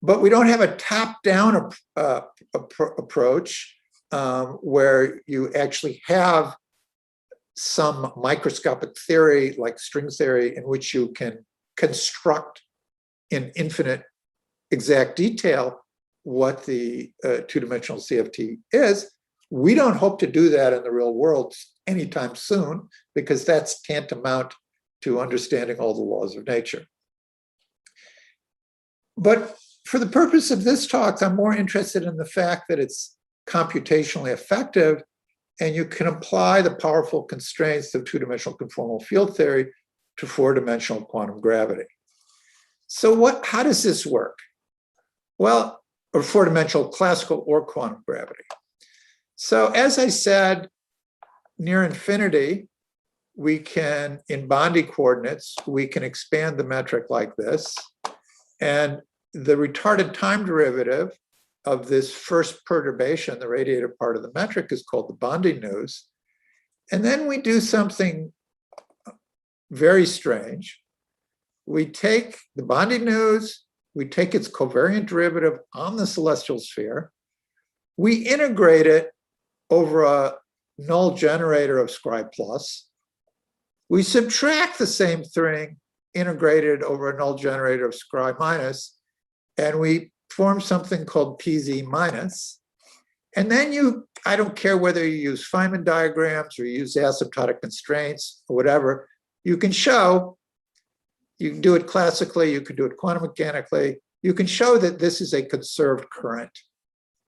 But we don't have a top-down approach where you actually have some microscopic theory like string theory in which you can construct in infinite exact detail what the two-dimensional CFT is. We don't hope to do that in the real world anytime soon, because that's tantamount to understanding all the laws of nature. But for the purpose of this talk, I'm more interested in the fact that it's computationally effective and you can apply the powerful constraints of two-dimensional conformal field theory to four-dimensional quantum gravity. So how does this work? Well, or four-dimensional classical or quantum gravity. So as I said, near infinity, we can, in Bondi coordinates, we can expand the metric like this. And the retarded time derivative of this first perturbation, the radiated part of the metric, is called the Bondi news. And then we do something very strange. We take the Bondi news, we take its covariant derivative on the celestial sphere, we integrate it over a null generator of Scri plus, we subtract the same thing integrated over a null generator of Scri minus, and we form something called PZ minus. And then I don't care whether you use Feynman diagrams or you use asymptotic constraints or whatever, you can show, you can do it classically, you can do it quantum mechanically, you can show that this is a conserved current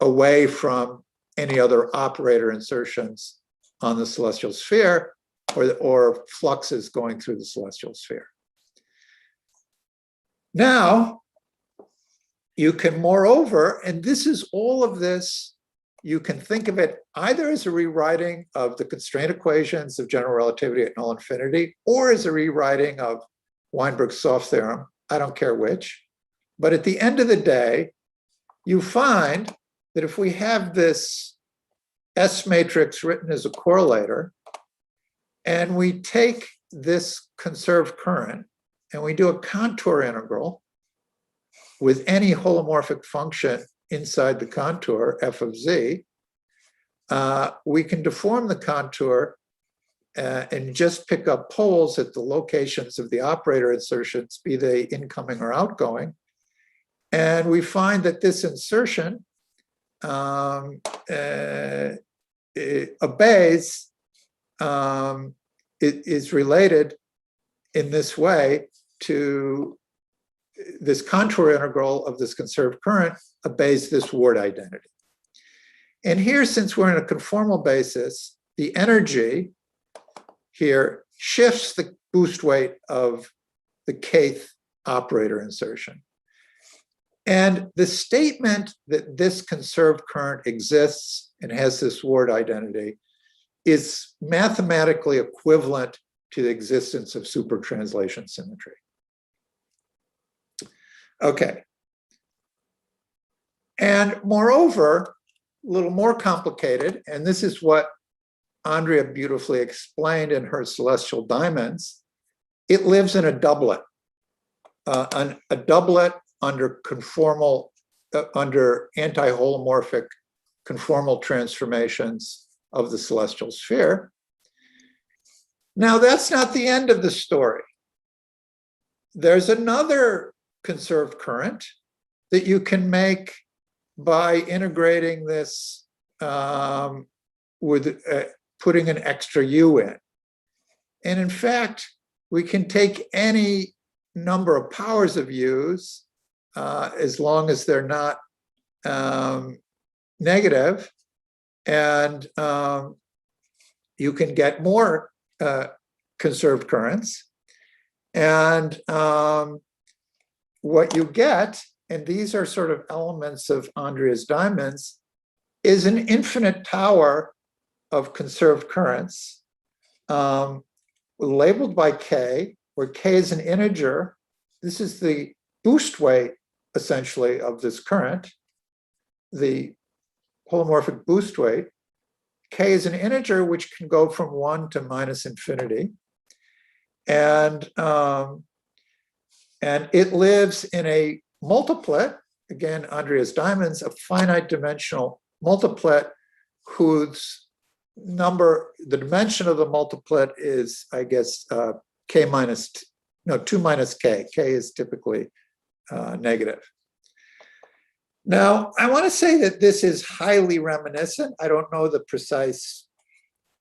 away from any other operator insertions on the celestial sphere or fluxes going through the celestial sphere. Now, you can, moreover, and this is all of this, you can think of it either as a rewriting of the constraint equations of general relativity at null infinity, or as a rewriting of Weinberg's soft theorem, I don't care which. But at the end of the day, you find that if we have this S matrix written as a correlator, and we take this conserved current, and we do a contour integral with any holomorphic function inside the contour, f of z, we can deform the contour and just pick up poles at the locations of the operator insertions, be they incoming or outgoing. And we find that this insertion obeys is related in this way to this contour integral of this conserved current obeys this Ward identity. And here, since we're in a conformal basis, the energy here shifts the boost weight of the kth operator insertion. And the statement that this conserved current exists and has this Ward identity is mathematically equivalent to the existence of supertranslation symmetry. Okay. And moreover, a little more complicated, and this is what Andrea beautifully explained in her celestial diamonds, it lives in a doublet. A doublet under conformal, under anti-holomorphic conformal transformations of the celestial sphere. Now, that's not the end of the story. There's another conserved current that you can make by integrating this with putting an extra u in. And in fact, we can take any number of powers of u's as long as they're not negative, and you can get more conserved currents. And what you get, and these are sort of elements of Andrea's diamonds, is an infinite tower of conserved currents labeled by K, where K is an integer. This is the boost weight, essentially, of this current, the holomorphic boost weight. K is an integer which can go from 1 to minus infinity. And it lives in a multiplet, again, Andrea's diamonds, a finite dimensional multiplet whose number, the dimension of the multiplet is, I guess, K minus, no, 2 minus K. K is typically negative. Now, I want to say that this is highly reminiscent. I don't know the precise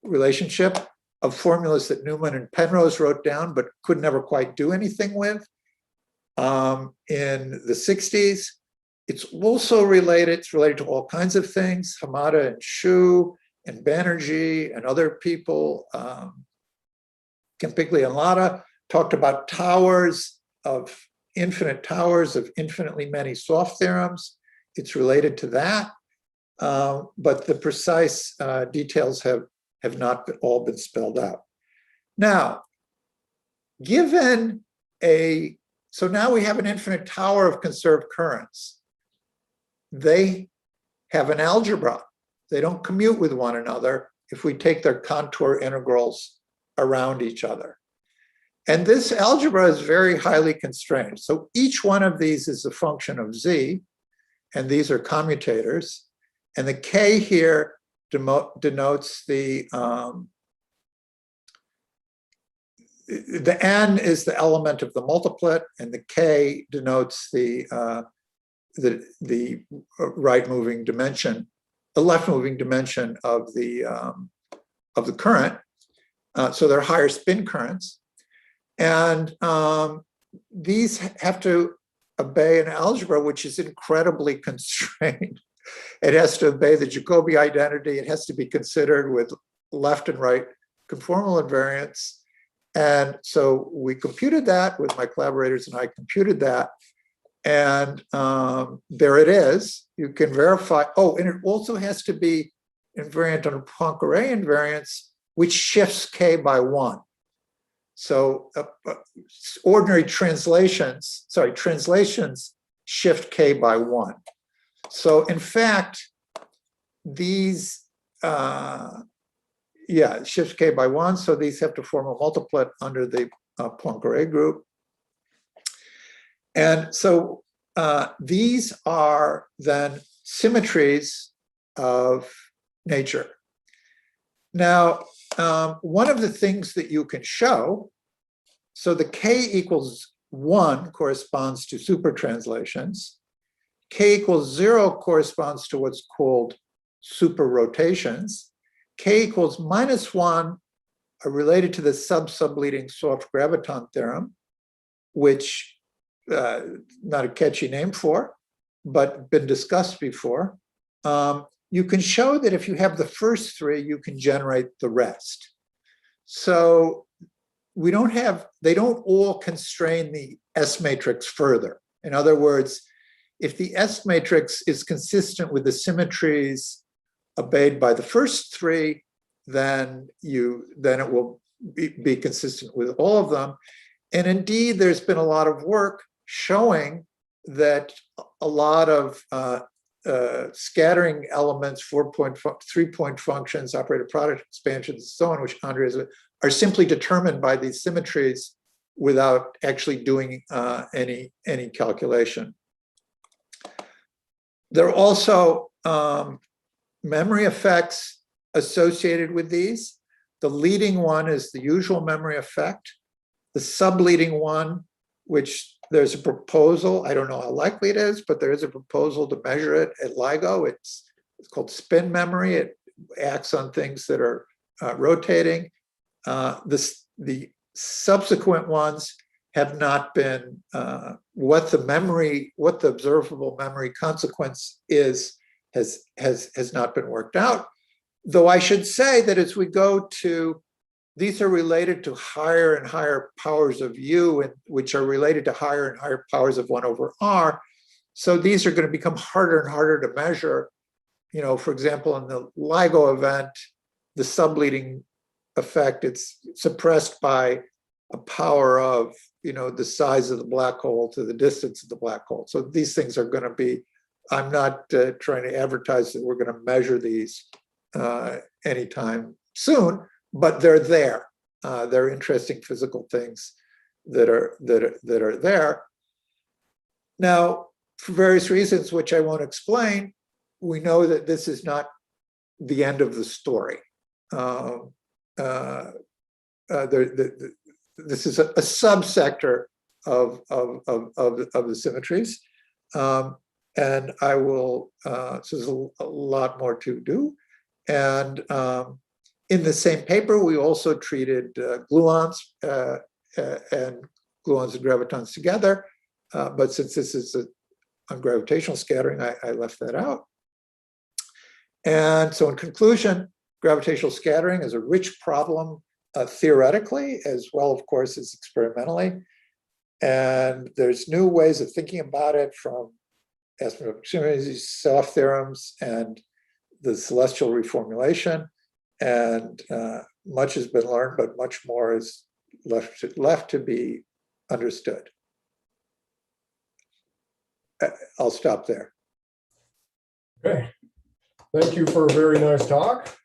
relationship of formulas that Newman and Penrose wrote down, but could never quite do anything with in the 60s. It's also related, it's related to all kinds of things. Hamada and Shu and Banerjee and other people, Kempigli and Latta, talked about infinite towers of infinitely many soft theorems. It's related to that, but the precise details have not all been spelled out. Now, so now we have an infinite tower of conserved currents. They have an algebra. They don't commute with one another if we take their contour integrals around each other. And this algebra is very highly constrained. So each one of these is a function of z, and these are commutators. And the k here denotes the n is the element of the multiplet, and the k denotes the right moving dimension, the left moving dimension of the current. So they're higher spin currents, and these have to obey an algebra which is incredibly constrained. It has to obey the Jacobi identity. It has to be considered with left and right conformal invariants. And so we computed that with my collaborators, and I computed that. And there it is. You can verify. Oh, and it also has to be invariant on Poincare invariance, which shifts k by 1. So ordinary translations shift k by 1. So in fact, these, shift k by 1. So these have to form a multiplet under the Poincare group. And so these are then symmetries of nature. Now, one of the things that you can show, so the k equals 1 corresponds to supertranslations. K equals 0 corresponds to what's called super rotations. k equals -1 are related to the sub-subleading soft graviton theorem, which not a catchy name for, but been discussed before. You can show that if you have the first three, you can generate the rest. So we don't have, they don't all constrain the S matrix further. In other words, if the S matrix is consistent with the symmetries obeyed by the first three, then it will be consistent with all of them. And indeed, there's been a lot of work showing that a lot of scattering elements, 3-point functions, operator product expansions, and so on, which Andrea are simply determined by these symmetries without actually doing any calculation. There are also memory effects associated with these. The leading one is the usual memory effect. The subleading one, which there's a proposal, I don't know how likely it is, but there is a proposal to measure it at LIGO. It's called spin memory. It acts on things that are rotating. The subsequent ones have not been, what the observable memory consequence is, has not been worked out. Though I should say that as we go to, these are related to higher and higher powers of U, which are related to higher and higher powers of 1 over R. So these are going to become harder and harder to measure. You know, for example, in the LIGO event, the subleading effect, it's suppressed by a power of, you know, the size of the black hole to the distance of the black hole. So these things are going to be, I'm not trying to advertise that we're going to measure these anytime soon, but they're there. They're interesting physical things that are there. Now, for various reasons, which I won't explain, we know that this is not the end of the story. This is a subsector of the symmetries, and I will. So there's a lot more to do, and in the same paper, we also treated gluons and gluons and gravitons together. But since this is on gravitational scattering, I left that out. And so in conclusion, gravitational scattering is a rich problem theoretically, as well, of course, as experimentally. And there's new ways of thinking about it, from estimate of opportunities, soft theorems, and the celestial reformulation. And much has been learned, but much more is left to be understood. I'll stop there. Okay. Thank you for a very nice talk.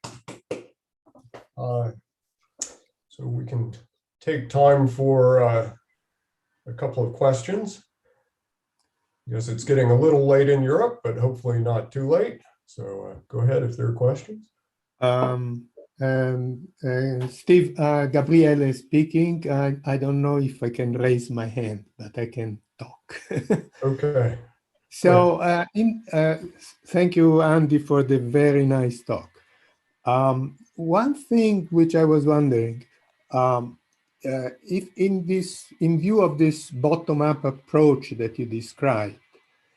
So we can take time for a couple of questions. I guess it's getting a little late in Europe, but hopefully not too late. So go ahead if there are questions. Steve, Gabriele speaking. I don't know if I can raise my hand, but I can talk. Okay. So thank you, Andy, for the very nice talk. One thing which I was wondering, if in view of this bottom-up approach that you described,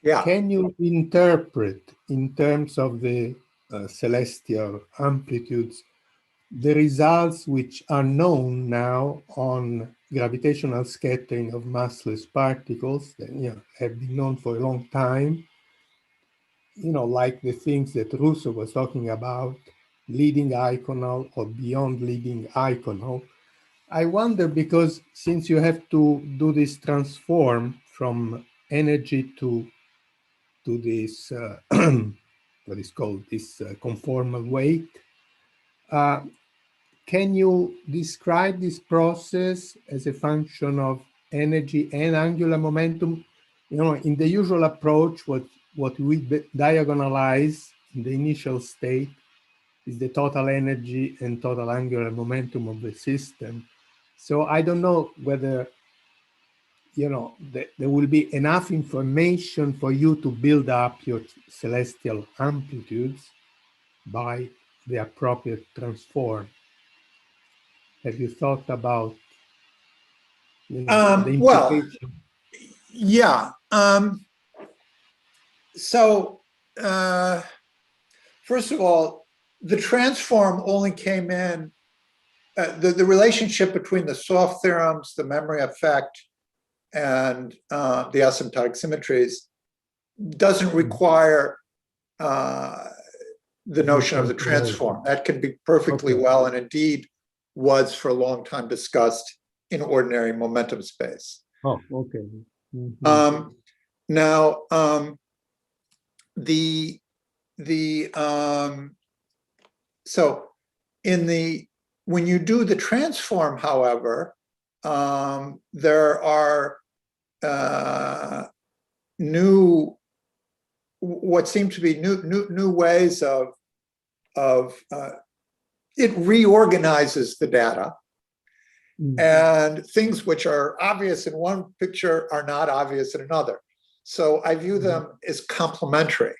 can you interpret in terms of the celestial amplitudes the results which are known now on gravitational scattering of massless particles that have been known for a long time, like the things that Russo was talking about, leading Eikonal or beyond leading Eikonal. I wonder, because since you have to do this transform from energy to this what is called this conformal weight, can you describe this process as a function of energy and angular momentum? In the usual approach, what we diagonalize in the initial state is the total energy and total angular momentum of the system. So I don't know whether there will be enough information for you to build up your celestial amplitudes by the appropriate transform? Have you thought about the well, implication? yeah. First of all, the transform only came in, the relationship between the soft theorems, the memory effect, and the asymptotic symmetries doesn't require the notion of the transform. That can be perfectly well, and indeed was for a long time discussed in ordinary momentum space. Oh, okay. Now, so when you do the transform, however, there are what seem to be new ways of it reorganizes the data, and things which are obvious in one picture are not obvious in another. So I view them as complementary.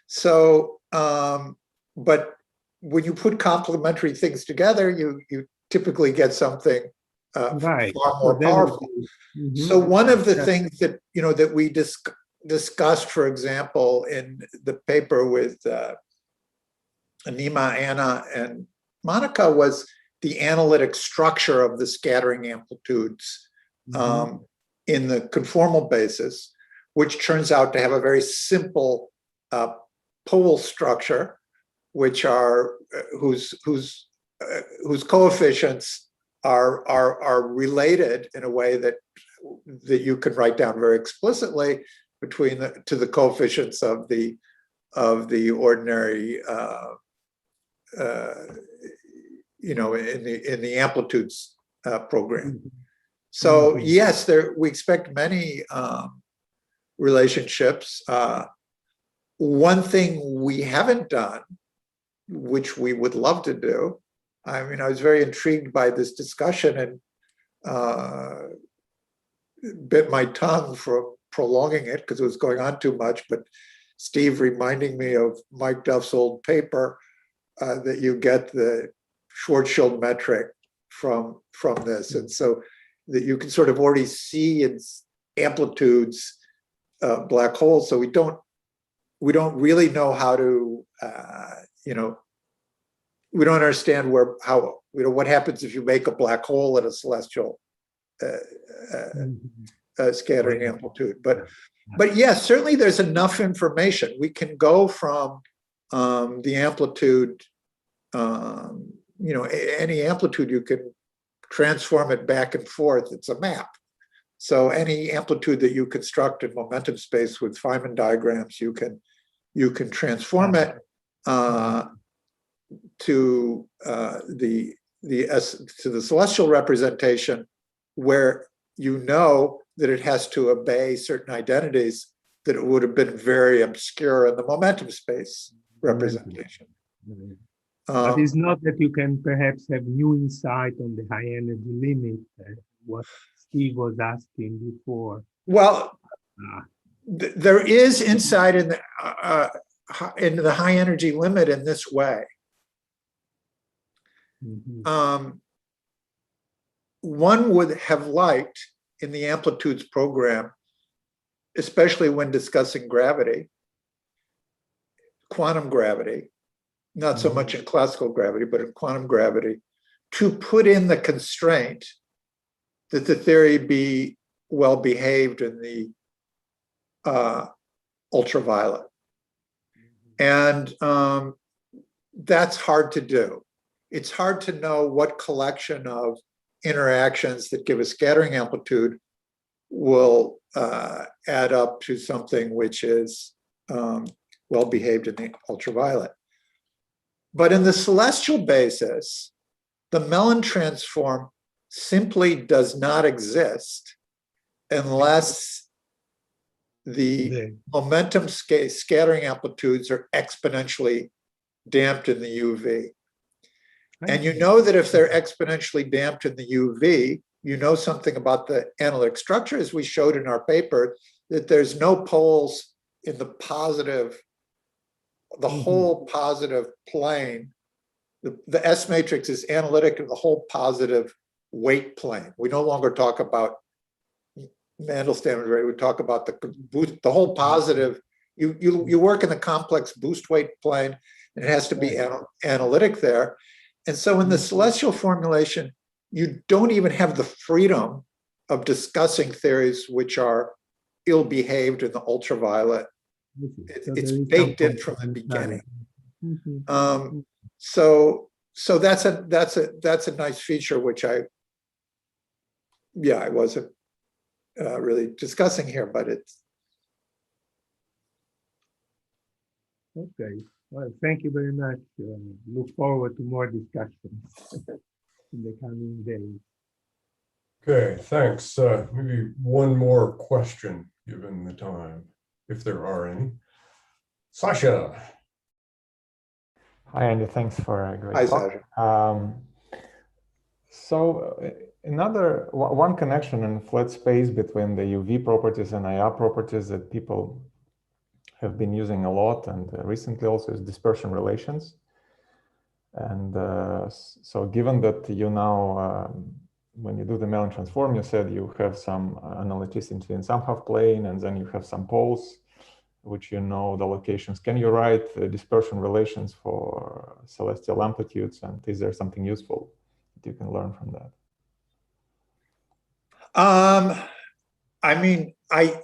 So, but when you put complementary things together, you typically get something far more powerful. So one of the things that that we discussed, for example, in the paper with Anima, Anna, and Monica, was the analytic structure of the scattering amplitudes in the conformal basis, which turns out to have a very simple pole structure, which are whose coefficients are related in a way that you can write down very explicitly between the coefficients of the ordinary in the amplitudes program. So yes, we expect many relationships. One thing we haven't done, which we would love to do, I mean, I was very intrigued by this discussion and bit my tongue for prolonging it because it was going on too much, but Steve reminding me of Mike Duff's old paper that you get the Schwarzschild metric from this, and so that you can sort of already see its amplitudes black holes. So we don't really know how to we don't understand what happens if you make a black hole at a celestial scattering amplitude. But yes, certainly there's enough information. We can go from the amplitude, any amplitude, you can transform it back and forth. It's a map. So any amplitude that you construct in momentum space with Feynman diagrams, you can transform it to the celestial representation, where that it has to obey certain identities that it would have been very obscure in the momentum space representation. But it's not that you can perhaps have new insight on the high energy limit, what Steve was asking before. Well, there is insight in the high energy limit in this way. One would have liked in the amplitudes program, especially when discussing gravity, quantum gravity, not so much in classical gravity, but in quantum gravity, to put in the constraint that the theory be well behaved in the ultraviolet. And that's hard to do. It's hard to know what collection of interactions that give a scattering amplitude will add up to something which is well behaved in the ultraviolet. But in the celestial basis, the Mellon transform simply does not exist unless the momentum scattering amplitudes are exponentially damped in the UV. And you know that if they're exponentially damped in the UV, you know something about the analytic structure, as we showed in our paper, that there's no poles in the positive, the whole positive plane the S matrix is analytic of the whole positive weight plane. We no longer talk about Mandelstam, right? We talk about the whole positive. You work in the complex boost weight plane, and it has to be analytic there. And so in the celestial formulation, you don't even have the freedom of discussing theories which are ill-behaved in the ultraviolet. It's baked in from the beginning. So that's a nice feature which I wasn't really discussing here, but it's okay. Well, thank you very much. Look forward to more discussions in the coming days. Okay, thanks. Maybe one more question, given the time, if there are any. Sasha. Hi, Andy. Thanks for a great talk. Sasha. So one connection in flat space between the UV properties and IR properties that people have been using a lot and recently also is dispersion relations. And so given that you now, when you do the Mellin transform, you said you have some analyticity in Steinhoff plane, and then you have some poles, which you know the locations. Can you write the dispersion relations for celestial amplitudes? And is there something useful that you can learn from that? I mean, I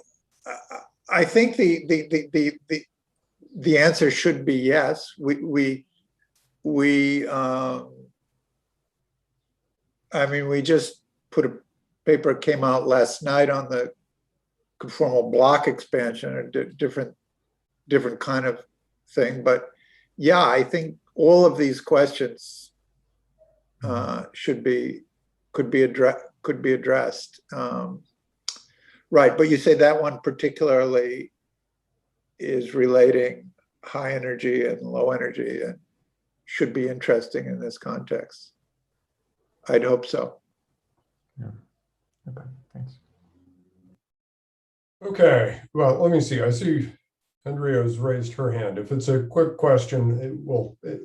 think the answer should be yes. I mean, we just put a paper came out last night on the conformal block expansion, a different kind of thing. But yeah, I think all of these questions could be addressed. Right, but you say that one particularly is relating high energy and low energy and should be interesting in this context. I'd hope so. Yeah. Okay, thanks. Okay, well, let me see. I see Andrea's raised her hand. If it's a quick question,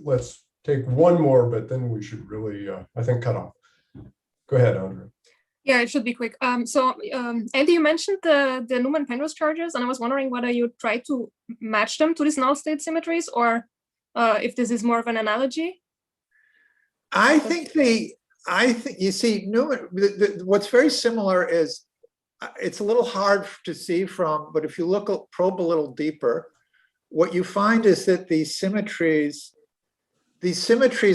let's take one more, but then we should really, I think, cut off. Go ahead, Andrea. Yeah, it should be quick. Andy, you mentioned the Newman-Penrose charges, and I was wondering whether you try to match them to these null state symmetries, or if this is more of an analogy. I think you see, Newman. What's very similar is it's a little hard to see from, but if you probe a little deeper, what you find is that these symmetries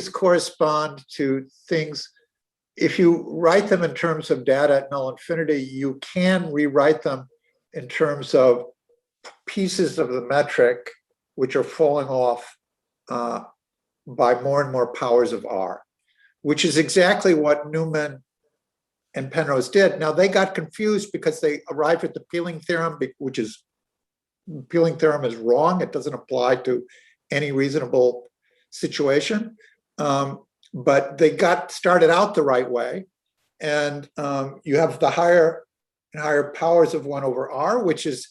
correspond to things. If you write them in terms of data at null infinity, you can rewrite them in terms of pieces of the metric which are falling off by more and more powers of R, which is exactly what Newman and Penrose did. Now, they got confused because they arrived at the Peeling theorem, which is, Peeling theorem is wrong. It doesn't apply to any reasonable situation. But they started out the right way. And you have the higher and higher powers of 1 over R, which is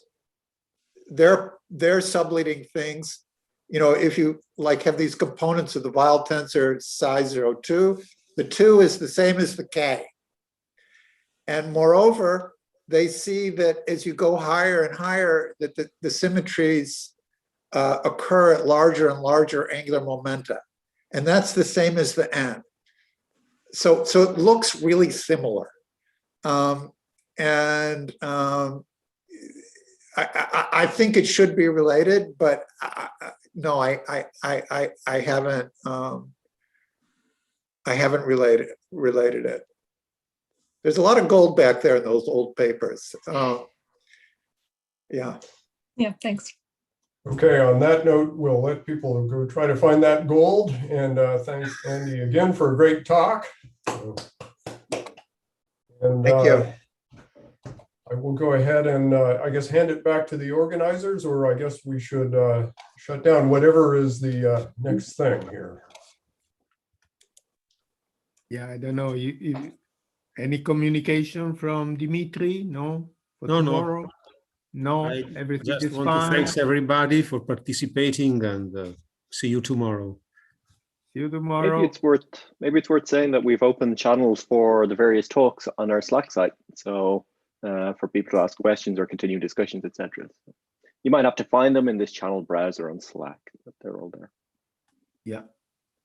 they're subleading things. You know, if you have these components of the Weil tensor size 0, 2, the 2 is the same as the K. And moreover, they see that as you go higher and higher, that the symmetries occur at larger and larger angular momenta. And that's the same as the N. So it looks really similar. I think it should be related, but no, I haven't related it. There's a lot of gold back there in those old papers. Yeah. Yeah, thanks. Okay, on that note, we'll let people go try to find that gold. And thanks, Andy, again for a great talk. And thank you. I will go ahead and I guess hand it back to the organizers, or I guess we should shut down whatever is the next thing here. Yeah, I don't know. Any communication from Dimitri? No? For tomorrow? No, everything is fine. Just want to thank everybody for participating, and see you tomorrow. See you tomorrow. Maybe it's worth saying that we've opened channels for the various talks on our Slack site. So for people to ask questions or continue discussions, etc. So you might have to find them in this channel browser on Slack, but they're all there. Yeah,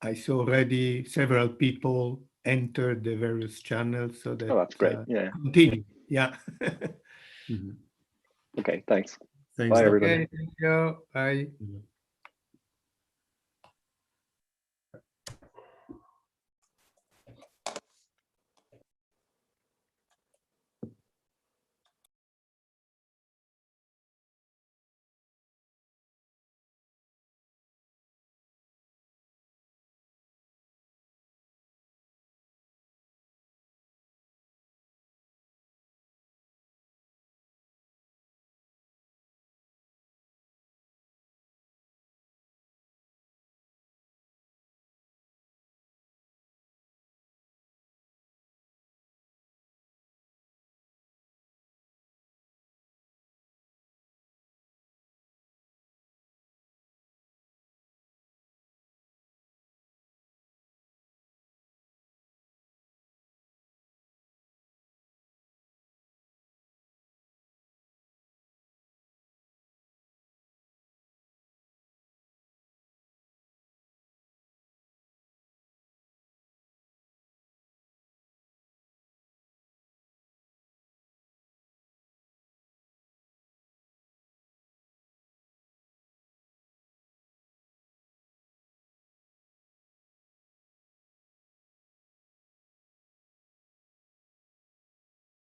I saw already several people entered the various channels, so that that's great. Yeah. Continue. Yeah. Okay, thanks. Thanks. Bye, everybody. Okay, thank you. Bye.